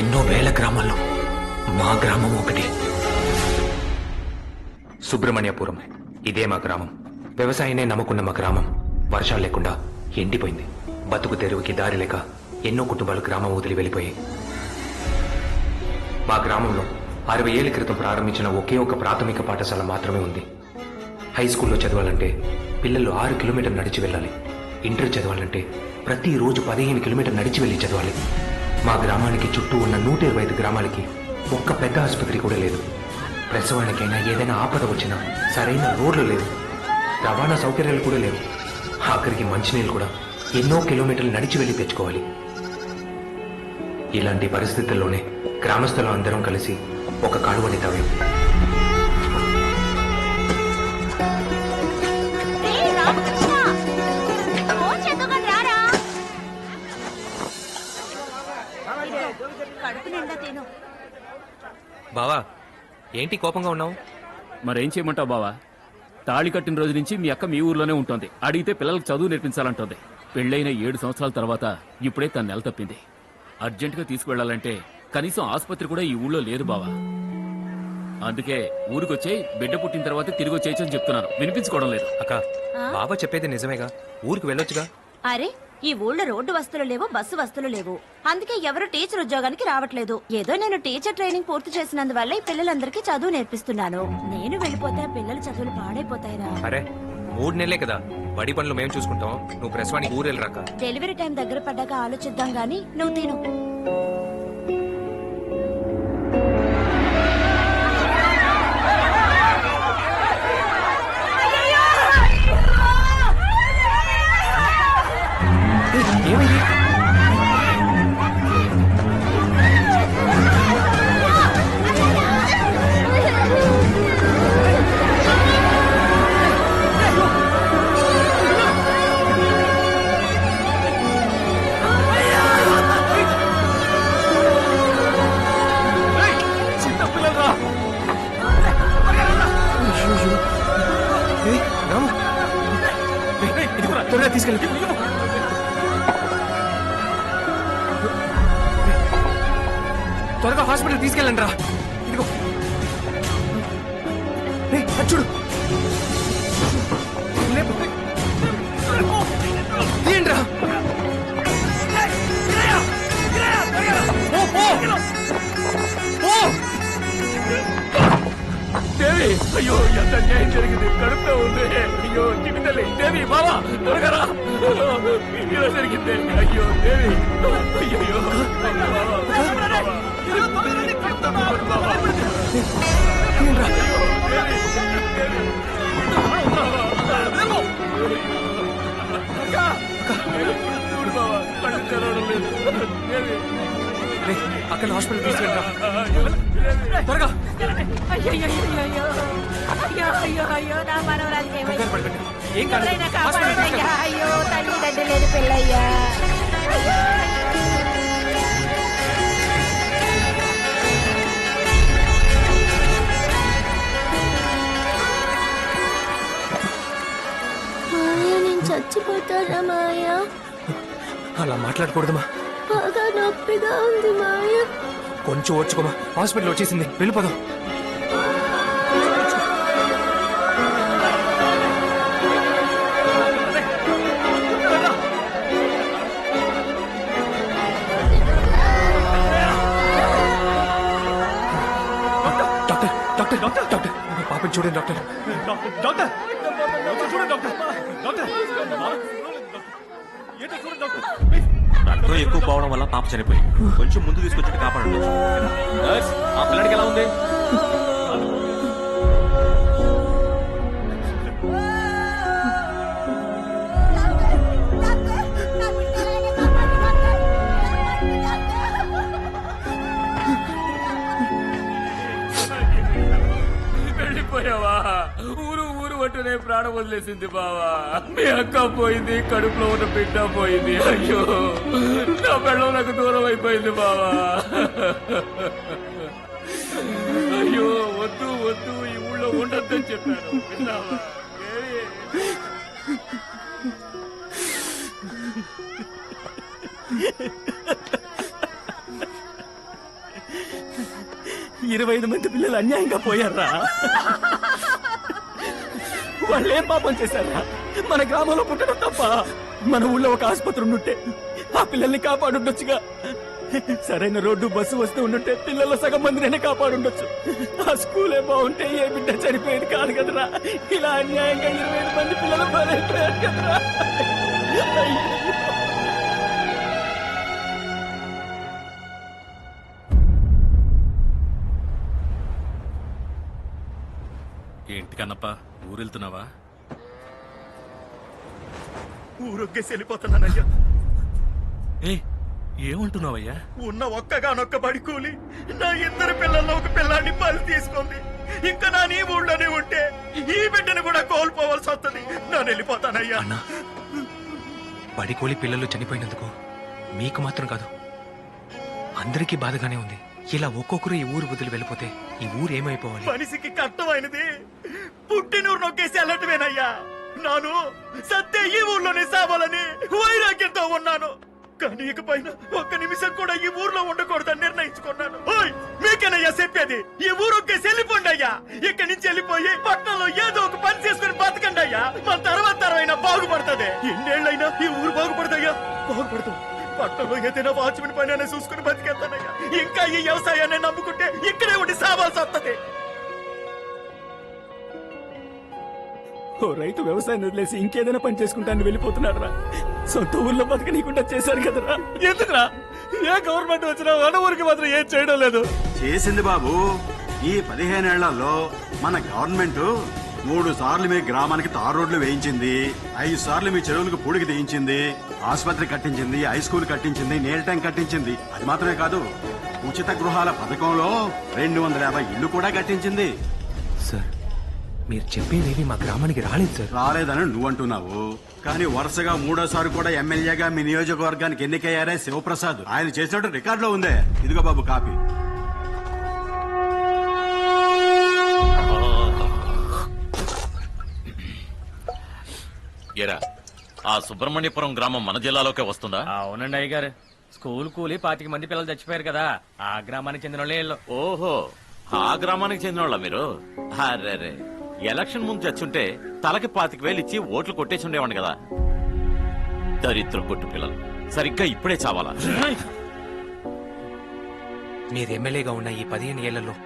ఎన్నో వేల గ్రామాల్లో మా గ్రామం ఒకటి. సుబ్రహ్మణ్యపురం, ఇదే మా గ్రామం. వ్యవసాయాన్ని నమ్ముకున్న మా గ్రామం వర్షాలు లేకుండా ఎండిపోయింది. బతుకు తెరువుకి దారి లేక ఎన్నో కుటుంబాలు గ్రామం వదిలి వెళ్ళిపోయాయి. మా గ్రామంలో 60 ఏళ్ల క్రితం ప్రారంభించిన ఒకే ఒక ప్రాథమిక పాఠశాల మాత్రమే ఉంది. హై స్కూల్లో చదవాలంటే పిల్లలు 6 కిలోమీటర్లు నడిచి వెళ్ళాలి. ఇంటర్ చదవాలంటే ప్రతిరోజు 15 కిలోమీటర్లు నడిచి వెళ్ళి చదవాలి. మా గ్రామానికి చుట్టూ ఉన్న 125 గ్రామాలకి ఒక్క పెద్ద ఆసుపత్రి కూడా లేదు. ప్రసవానికైనా ఏదైనా ఆపద వచ్చినా సరైన రోడ్లు లేవు, రవాణా సౌకర్యాలు కూడా లేవు. ఆఖరికి మంచినీళ్ళు కూడా ఎన్నో కిలోమీటర్లు నడిచి వెళ్ళి తెచ్చుకోవాలి. ఇలాంటి పరిస్థితుల్లోనే గ్రామస్తులు అందరం కలిసి ఒక కాలువని తవ్వాం. బావా, ఏంటి కోపంగా ఉన్నావు? మరేం చేయమంటావు బావా? తాళి కట్టిన రోజు నుంచి మీ అక్క మీ ఊర్లోనే ఉంటుంది. అడిగితే పిల్లలకు చదువు నేర్పించాలంటుంది. పెళ్ళైన 7 సంవత్సరాల తర్వాత ఇప్పుడే తన నెల తప్పింది. అర్జెంటుగా తీసుకువెళ్లాలంటే కనీసం ఆసుపత్రి కూడా ఈ ఊళ్ళో లేదు బావా. అందుకే ఊరికొచ్చే బిడ్డ పుట్టిన తర్వాత తిరిగి వచ్చేయచ్చు అని చెప్తున్నాను. వినిపించుకోవడం లేదు. అక్క, బాబా చెప్పేది నిజమేగా, ఊరికి వెళ్ళొచ్చుగా. అరే, ఈ ఊళ్ళో రోడ్డు వస్తువులు లేవు, బస్సు వస్తువులు లేవు. అందుకే ఎవరు టీచర్ ఉద్యోగానికి రావట్లేదు. ఏదో నేను టీచర్ ట్రైనింగ్ పూర్తి చేసినందువల్ల ఈ పిల్లలందరికీ చదువు నేర్పిస్తున్నాను. నేను వెళ్ళిపోతే పిల్లల చదువులు పాడైపోతాయిరా. అరే, 3 నెలలే కదా, బడి పనులు మేము చూసుకుంటాం. నువ్వు ప్రసవానికి ఊరు వెళ్ళరాక. డెలివరీ టైం దగ్గర పడ్డాక ఆలోచిద్దాం గాని నువ్వు తిను. ఏమైంది? త్వరగా తీసుకెళ్ళి. త్వరగా హాస్పిటల్ తీసుకెళ్ళండి రా. ఇదిగో చూడు, తీయండి రా. దేవి, అయ్యో ఎంత అన్యాయం జరిగింది. కడుపులో ఉంది. అయ్యో చిన్నతల్లి దేవి, బావా త్వరగా రా. ఇలా జరిగింది. అయ్యో దేవి, అయ్యో అక్కడ హాస్పిటల్ తీసుకెళ్ళరా త్వరగా. ఏం కాదు, హాస్పిటల్ తీసుకెళ్ళరా. అయ్యో తల్లి లేదు పిల్లయ్యా. నేను చచ్చిపోతానా మాయా? అలా మాట్లాడకూడదమ్మా, బాగా నొప్పిగా ఉంది మాయా. కొంచెం ఓర్చుకోమా, హాస్పిటల్ వచ్చేసింది, వెళ్ళిపోదాం. డాక్టర్ డాక్టర్ డాక్టర్ డాక్టర్ పాపని చూడండి డాక్టర్. డాక్టర్ చూడండి డాక్టర్. డాక్టర్ రక్తం ఎక్కువ పోవడం వల్ల పాప చనిపోయింది. కొంచెం ముందు తీసుకొచ్చి కాపాడండి. ఆ పిల్లడికి ఎలా ఉంది? వెళ్ళిపోయావా? ఊరు ఊరు పట్టునే ప్రాణం వదిలేసింది బావా. మీ అక్క పోయింది, కడుపులో ఉన్న బిడ్డ పోయింది. అయ్యో, నా పెళ్ళం నాకు దూరం అయిపోయింది బావా. అయ్యో వద్దు వద్దు, ఈ ఊళ్ళో ఉండొద్దని చెప్పాను. విన్నావా? 25 మంది పిల్లలు అన్యాయంగా పోయారా? వాళ్ళు ఏం పాపం చేశారా? మన గ్రామంలో పుట్టడం తప్ప మన ఊళ్ళో ఒక ఆసుపత్రి ఉండుంటే ఆ పిల్లల్ని కాపాడుండొచ్చుగా. సరైన రోడ్డు బస్సు వస్తూ ఉండుంటే పిల్లల సగం మందినే కాపాడుండొచ్చు. ఆ స్కూలే బాగుంటే ఏ బిడ్డ చనిపోయేది కాదు కదరా. ఇలా అన్యాయంగా 25 మంది పిల్లలు బలైపోయారు కదరా. ఏంటి కన్నప్ప ఊరెళ్తున్నావా? ఊరొక్కేసి వెళ్ళిపోతున్నానయ్యా. ఏ ఏమంటున్నావయ్యా? ఉన్న ఒక్కగానొక్క బడి కూలి నా ఇద్దరు పిల్లల్లో ఒక పిల్లాన్ని బలి తీసుకుంది. ఇంకా నా నీ ఊళ్ళోనే ఉంటే ఈ బిడ్డను కూడా కోల్పోవాల్సి వస్తుంది. నేను వెళ్ళిపోతానయ్యా. అన్నా, పడికోలి పిల్లలు చనిపోయినందుకు మీకు మాత్రం కాదు, అందరికీ బాధగానే ఉంది. ఇలా ఒక్కొక్కరు ఈ ఊరు వదిలి వెళ్ళిపోతే ఈ ఊరు ఏమైపోవాలి? మనిషికి కష్టమైనది పుట్టినూరు నొక్కేసి వెళ్ళటమేనయ్యా. నాను సత్తే ఈ ఊర్లోనే సావాలని వైరాగ్యంతో ఉన్నాను. కానీ ఇకపైన ఒక్క నిమిషం కూడా ఈ ఊర్లో ఉండకూడదని నిర్ణయించుకున్నాను. ఓయ్, మీకేనయ్యా చెప్పేది. ఈ ఊరొక్కేసి వెళ్ళిపోండి అయ్యా. ఇక్కడి నుంచి వెళ్ళిపోయి పట్టణంలో ఏదో ఒక పని చేసుకుని బతకండి అయ్యా. మన తర్వాత తరమైనా బాగుపడుతుంది. ఎన్నేళ్ళైనా ఈ ఊరు బాగుపడదయ్యా. బాగుపడతాం. పట్టణంలో ఏదైనా వాచ్మెన్ పని అయినా చూసుకుని బతికేస్తానయ్యా. ఇంకా ఈ వ్యవసాయాన్ని నమ్ముకుంటే ఇక్కడే ఉండి సావాల్సి వస్తుంది. ఓ రైతు వ్యవసాయం వదిలేసి ఇంకేదైనా పని చేసుకుంటాను వెళ్ళిపోతున్నాడు రా. సొంత ఊర్లో బతకనీకుండా చేశారు కదరా. ఎందుకురా ఏ గవర్నమెంట్ వచ్చినా మన ఊరికి మాత్రం ఏం చేయడం లేదు. చేసింది బాబు. ఈ 15 ఏళ్లలో మన గవర్నమెంట్ 3 సార్లు మీ గ్రామానికి తారు రోడ్లు వేయించింది, 5 సార్లు మీ చెరువులకు పూడికి తీయించింది, ఆసుపత్రి కట్టించింది, హై స్కూల్ కట్టించింది, నీళ్ళ ట్యాంక్ కట్టించింది. అది మాత్రమే కాదు, ఉచిత గృహాల పథకంలో 250 ఇళ్లు కూడా కట్టించింది. సార్, మీరు చెప్పేదేవి మా గ్రామానికి రాలేదు సార్. రాలేదని నువ్వు అంటున్నావు, కానీ వరుసగా 3వ సారి కూడా ఎమ్మెల్యేగా మీ నియోజకవర్గానికి ఎన్నికయ్యారే శివప్రసాద్. ఆయన చేసినట్టు రికార్డులో ఉందే. ఇదిగో బాబు కాపీ. ఎరా, ఆ సుబ్రహ్మణ్యపురం గ్రామం మన జిల్లాలోకే వస్తుందా? అవునండి అయ్యగారు. స్కూల్ కూలి 25 మంది పిల్లలు చచ్చిపోయారు కదా, ఆ గ్రామానికి చెందిన వాళ్ళే వీళ్ళు. ఓహో, ఆ గ్రామానికి చెందిన వాళ్ళ మీరు? అరే, ఎలక్షన్ ముందు చచ్చుంటే తలకి 25,000 ఇచ్చి ఓట్లు కొట్టేసి ఉండేవాడిని కదా. దరిద్ర కొట్టు పిల్లలు సరిగ్గా ఇప్పుడే చావాలా? మీరు ఎమ్మెల్యేగా ఉన్న ఈ 15 ఏళ్లలో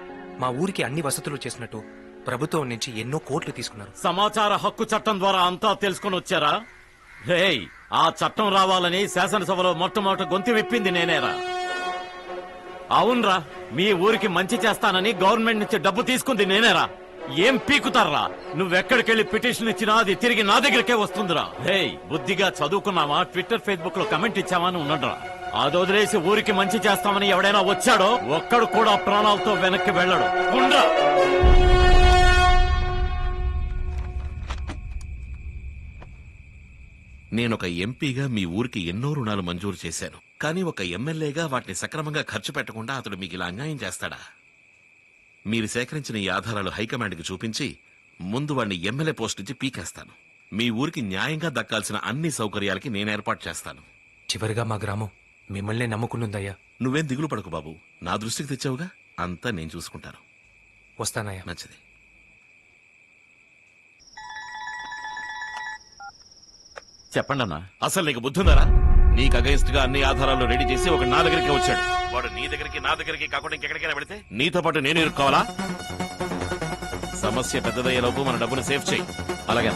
మా ఊరికి అన్ని వసతులు చేసినట్టు ప్రభుత్వం నుంచి ఎన్నో కోట్లు తీసుకున్నారు. సమాచార హక్కు చట్టం ద్వారా అంతా తెలుసుకుని వచ్చారా? రేయ్, ఆ చట్టం రావాలని శాసనసభలో మొట్టమొదట గొంతు విప్పింది నేనేరా. అవునరా, మీ ఊరికి మంచి చేస్తానని గవర్నమెంట్ నుంచి డబ్బు తీసుకుంది నేనేరా. ఏం పీకుతారా? నువ్వెక్కడికెళ్ళి పిటిషన్ ఇచ్చినా అది తిరిగి నా దగ్గరికే వస్తుందిరా. రేయ్, బుద్ధిగా చదువుకున్నావా? ట్విట్టర్ ఫేస్బుక్ లో కమెంట్ ఇచ్చావని ఉన్నట్రా. అది వదిలేసి ఊరికి మంచి చేస్తామని ఎవడైనా వచ్చాడో ఒక్కడు కూడా ప్రాణాలతో వెనక్కి వెళ్ళడు. ఉండ్రా. నేనొక ఎంపీగా మీ ఊరికి ఎన్నో రుణాలు మంజూరు చేశాను, కానీ ఒక ఎమ్మెల్యేగా వాటిని సక్రమంగా ఖర్చు పెట్టకుండా అతడు మీకు ఇలా అన్యాయం చేస్తాడా? మీరు సేకరించిన ఈ ఆధారాలు హైకమాండ్కి చూపించి ముందు వాడిని ఎమ్మెల్యే పోస్ట్ నుంచి పీకేస్తాను. మీ ఊరికి న్యాయంగా దక్కాల్సిన అన్ని సౌకర్యాలకి నేను ఏర్పాటు చేస్తాను. చివరిగా మా గ్రామం మిమ్మల్నే నమ్ముకునుందయ్యా. నువ్వేం దిగులు పడకు బాబు, నా దృష్టికి తెచ్చావుగా, అంతా నేను చూసుకుంటాను. వస్తానయ్యా. మంచిది. చెప్పండి అన్నా, అసలు నీకు బుద్ధుందారా? నీకు అగైన్స్ట్ గా అన్ని ఆధారాలు రెడీ చేసి ఒక నా దగ్గరికి వచ్చాడు. వాడు నీ దగ్గరికి నా దగ్గరికి కాకుండా ఇంకెక్కడికైనా వెళితే నీతో పాటు నేను ఇరుక్కోవాలా? సమస్య పెద్దదయ్యేలోపు మన డబ్బును సేవ్ చేయి. అలాగే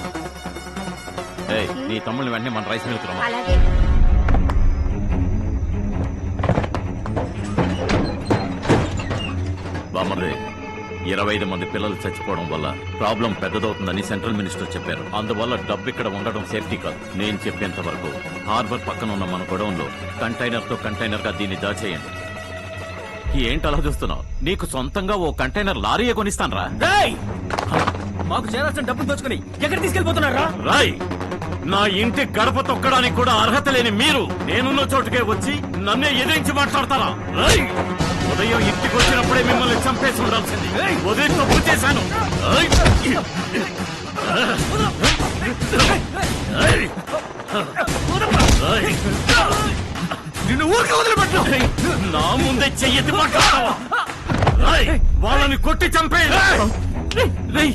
నీ తమ్ముడిని వెంటనే మన రైస్ మిల్క్ రమ్మా. బామ్మర్ది, 25 మంది పిల్లలు చచ్చిపోవడం వల్ల ప్రాబ్లం పెద్దదవుతుందని సెంట్రల్ మినిస్టర్ చెప్పారు. అందువల్ల డబ్బు ఇక్కడ ఉండడం సేఫ్టీ కాదు. నేను చెప్పేంత వరకు హార్బర్ పక్కన ఉన్న మన గొడవంలో కంటైనర్ తో కంటైనర్ గా దీన్ని దాచేయండి. ఏంటి అలా చూస్తున్నావు? నీకు సొంతంగా ఓ కంటైనర్ లారీయే కొనిస్తానరా. మాకు చేరాల్సిన డబ్బులు దోచుకుని ఎక్కడ తీసుకెళ్లిపోతున్నారా? రాయ్, నా ఇంటి గడప తొక్కడానికి కూడా అర్హత లేని మీరు నేనున్న చోటుకే వచ్చి నన్నే ఎదిరించి మాట్లాడతారా? రాయ్, ఉదయం ఇంటికి వచ్చినప్పుడే మిమ్మల్ని చంపేసి ఉండాల్సింది. ఉదయం తప్పు చేశాను. నిన్ను ఊరికి వదిలిపెట్టు. నా ముందే చెయ్యెత్తి మాట్లాడతావా? వాళ్ళని కొట్టి చంపే.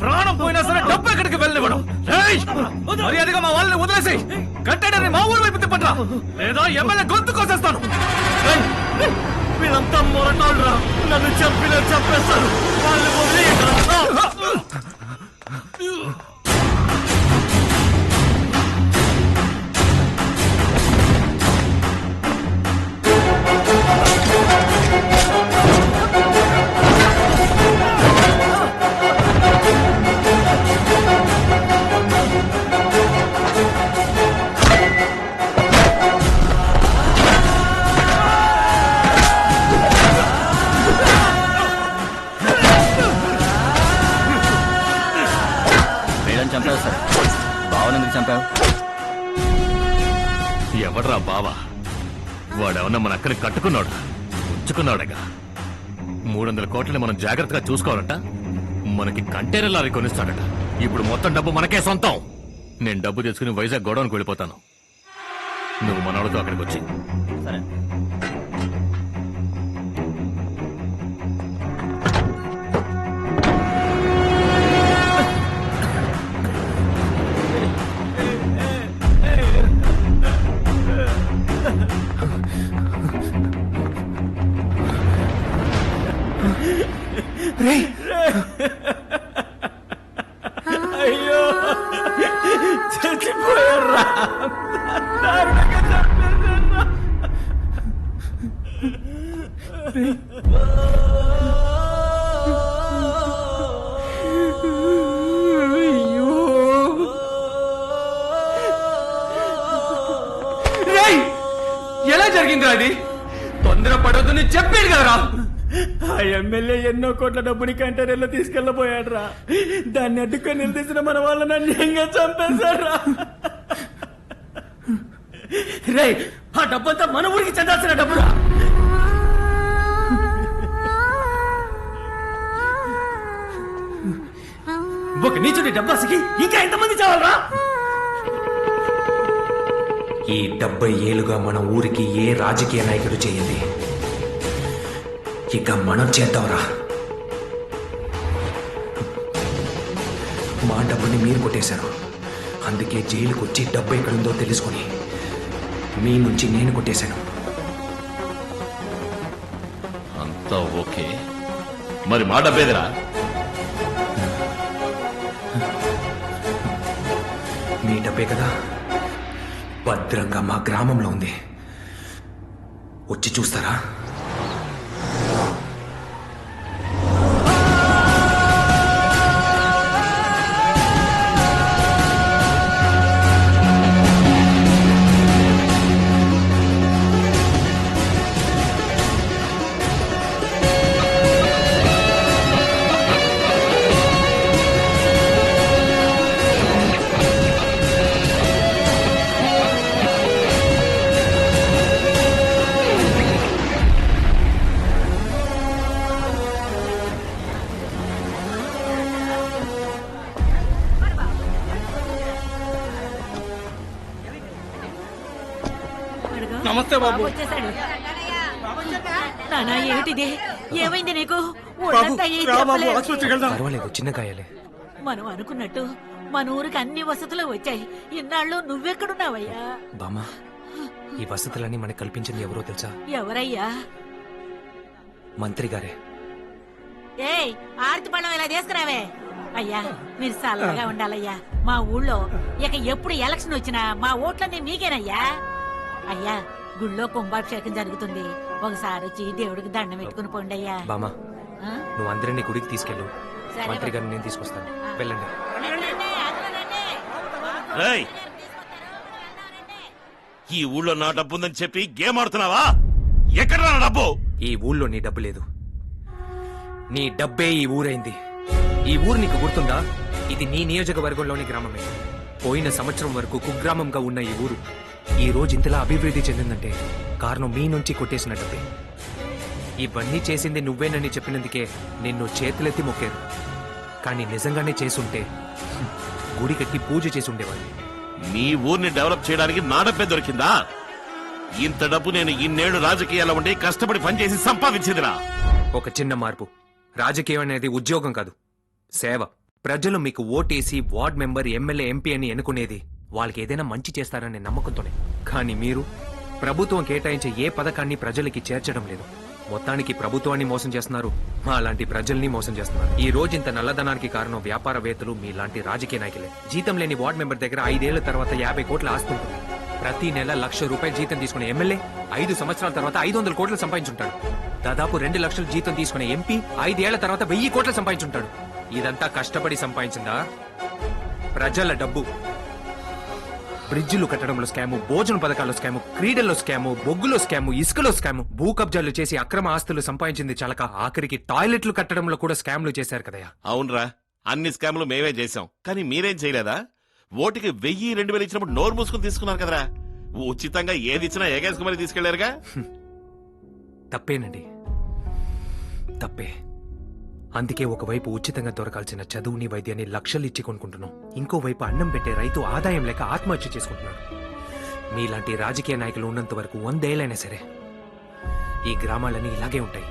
ప్రాణం పోయినా సరే డబ్బు ఎక్కడికి వెళ్ళనివ్వడం. మర్యాదగా మా వాళ్ళని వదిలేసి కంటైనర్ మా ఊరు వైపు తిప్పట్రా, లేదా ఎమ్మెల్యే గొంతు కోసేస్తాను. వీళ్ళంతా మొరటాళ్ళరా, నన్ను చంపేస్తారు. వాళ్ళు వదిలేయరా. చంపావు? ఎవడ్రా బావా? వాడేమన్నా మన అక్కని కట్టుకున్నాడా? ఉంచుకున్నాడగా. 300 కోట్లని మనం జాగ్రత్తగా చూసుకోవాలంట. మనకి కంటైనర్ లారీ కొనిస్తాడట. ఇప్పుడు మొత్తం డబ్బు మనకే సొంతం. నేను డబ్బు తెచ్చుకుని వైజాగ్ గోడౌన్కి వెళ్ళిపోతాను. నువ్వు మనోళ్ళతో అక్కడికి వచ్చి. సరే. అయ్యో చచ్చిపోయారా? ఎలా జరిగింది అది? తొందరపడొద్దని చెప్పాడు కదరా. ఆ ఎమ్మెల్యే ఎన్నో కోట్ల డబ్బుని కంటైనర్లో తీసుకెళ్లబోయాడు రా. దాన్ని అడ్డుకొని నిలదీసిన మన వాళ్ళని అన్యాయంగా చంపేశారా? రే, ఆ డబ్బంతా మన ఊరికి చెందాల్సిన డబ్బురా. ఒక నీచుడి డబ్బాసికి ఇంకా ఎంతమంది చావాలరా? ఈ 70 ఏళ్లుగా మన ఊరికి ఏ రాజకీయ నాయకుడు చేయండి. ఇక మనం చేద్దాంరా. మా డబ్బుని మీరు కొట్టేశారు. అందుకే జైలుకు వచ్చి డబ్బు ఎక్కడుందో తెలుసుకొని మీ నుంచి నేను కొట్టేశాను. అంతా ఓకే, మరి మా డబ్బేదిరా? మీ డబ్బే కదా, భద్రంగా మా గ్రామంలో ఉంది. వచ్చి చూస్తారా? నమస్తే బాబు. నానా ఏమిటిది? ఏమైంది నీకు? పర్వాలేదు, చిన్న గాయాలే. మనం అనుకున్నట్టు మన ఊరికి అన్ని వసతులు వచ్చాయి. ఇన్నాళ్ళు నువ్వెక్కడున్నావయ్యా? బామ్మ, ఈ వసతులన్నీ మనకు కల్పించింది ఎవరో తెలుసా? ఎవరయ్యా? మంత్రి గారే. ఏయ్, ఆర్తి పళ్ళం ఇలా తీసుకురావే. అయ్యా, మీరు చల్లగా ఉండాలయ్యా. మా ఊళ్ళో ఇక ఎప్పుడు ఎలక్షన్ వచ్చినా మా ఓట్లన్నీ మీకేనయ్యా. అయ్యా, గుళ్ళో కుంభాభిషేకం జరుగుతుంది. ఒకసారి వచ్చి దేవుడికి దండం పెట్టుకుని పోండి అయ్యా. బామ్మ, ఆ? నువ్వు అందరినీ గుడికి తీసుకెళ్ళు. సరే మంత్రి బాబు. గారిని నేను తీసుకొస్తాను. వెళ్ళండి. రేయ్, ఈ ఊళ్ళో నా డబ్బు ఉందని చెప్పి గేమ్ ఆడుతున్నావా? ఎక్కడ నా డబ్బు? ఈ ఊళ్ళో నీ డబ్బు లేదు. నీ డబ్బే ఈ ఊరైంది. ఈ ఊరు నీకు గుర్తుందా? ఇది నీ నియోజకవర్గంలోని గ్రామమే. పోయిన సంవత్సరం వరకు కుగ్రామంగా ఉన్న ఈ ఊరు ఈ రోజు ఇంతలా అభివృద్ధి చెందిందంటే కారణం మీ నుంచి కొట్టేసిన డబ్బే. ఇవన్నీ చేసింది నువ్వేనని చెప్పినందుకే నిన్ను చేతులెత్తి మొక్కారు. కానీ నిజంగానే చేసుంటే గుడి కట్టి పూజ చేసి ఉండేవాడిని. నీ ఊరిని డెవలప్ చేయడానికి నా డబ్బే దొరికిందా? ఇంత డబ్బు నేను ఇన్నేళ్లు రాజకీయాల్లో ఉండి కష్టపడి పనిచేసి సంపాదించిందిరా. ఒక చిన్న మార్పు. రాజకీయం అనేది ఉద్యోగం కాదు, సేవ. ప్రజలు మీకు ఓటేసి వార్డ్ మెంబర్, ఎమ్మెల్యే, ఎంపీ అని ఎన్నుకునేది వాళ్ళకి ఏదైనా మంచి చేస్తారనే నమ్మకంతోనే. కానీ మీరు ప్రభుత్వం కేటాయించే ఏ పథకాన్ని ప్రజలకి చేర్చడం లేదు. మొత్తానికి ప్రభుత్వాన్ని మోసం చేస్తున్నారు, మా లాంటి ప్రజల్ని మోసం చేస్తున్నారు. ఈ రోజు ఇంత నల్లధనానికి కారణం వ్యాపారవేత్తలు, మీ లాంటి రాజకీయ నాయకులే. జీతం లేని వార్డ్ మెంబర్ దగ్గర 5 ఏళ్ల తర్వాత 50 కోట్ల ఆస్తి ఉంటుంది. ప్రతి నెల 1,00,000 రూపాయలు జీతం తీసుకునే ఎమ్మెల్యే 5 సంవత్సరాల తర్వాత 500 కోట్లు సంపాదించుంటాడు. దాదాపు 2 లక్షలు జీతం తీసుకునే ఎంపీ 5 ఏళ్ల తర్వాత 1000 కోట్లు సంపాదించుంటాడు. ఇదంతా కష్టపడి సంపాదించిందా? ప్రజల డబ్బు. బ్రిడ్జిలు కట్టడంలో స్కాము, భోజన పథకాల్లో స్కాము, క్రీడల్లో స్కాము, బొగ్గులో స్కాము, ఇసుకలో స్కాము, భూ కబ్జాలు చేసి అక్రమ ఆస్తులు సంపాదించింది చాలక ఆఖరికి టాయిలెట్లు కట్టడంలో కూడా స్కామ్లు చేశారు కదయ్యా. అవునరా, అన్ని స్కామ్లు మేమే చేశాం, కానీ మీరేం చేయలేదా? ఓటుకి 1000-2000 ఇచ్చినప్పుడు నోరు మూసుకుని తీసుకున్నారు కదరా. ఉచితంగా ఏది ఇచ్చినా ఏగేసుకుమని తీసుకెళ్లారుగా. తప్పేనండి, తప్పే. అందుకే ఒకవైపు ఉచితంగా దొరకాల్సిన చదువుని వైద్యాన్ని లక్షలు ఇచ్చి కొనుక్కుంటున్నాం, ఇంకోవైపు అన్నం పెట్టే రైతు ఆదాయం లేక ఆత్మహత్య చేసుకుంటున్నాడు. మీలాంటి రాజకీయ నాయకులు ఉన్నంత వరకు 100 ఏళ్ళైనా సరే ఈ గ్రామాలన్నీ ఇలాగే ఉంటాయి.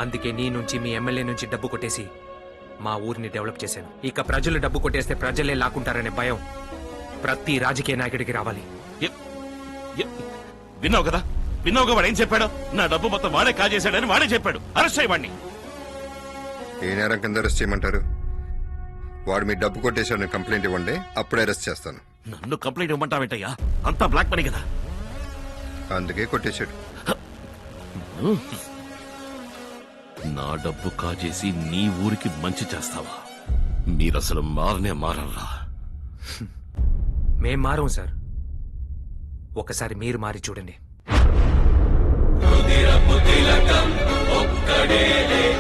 అందుకే నీ నుంచి మీ ఎమ్మెల్యే నుంచి డబ్బు కొట్టేసి మా ఊరిని డెవలప్ చేశాను. ఇక ప్రజలు డబ్బు కొట్టేస్తే ప్రజలే లాక్కుంటారనే భయం ప్రతి రాజకీయ నాయకుడికి రావాలి. విన్నావు కదా, విన్నావుగా వాడు ఏం చెప్పాడు? నా డబ్బు మొత్తం వాడే కాజేశాడని వాడే చెప్పాడు. అరెస్ట్ చేయవాడిని. ఏ నేరం కింద అరెస్ట్ చేయమంటారు? వాడు మీ డబ్బు కొట్టేశాడని కంప్లైంట్ ఇవ్వండి, అప్పుడే అరెస్ట్ చేస్తాను. నన్ను కంప్లైంట్ ఇవ్వమంటావేంటయ్యా? అంతా బ్లాక్ మనీ కదా. అందుకే కొట్టేశాడు. నా డబ్బు కాజేసి నీ ఊరికి మంచి చేస్తావా? మీరసలు మారనే మారరా. మేం మారం సార్, ఒకసారి మీరు మారి చూడండి.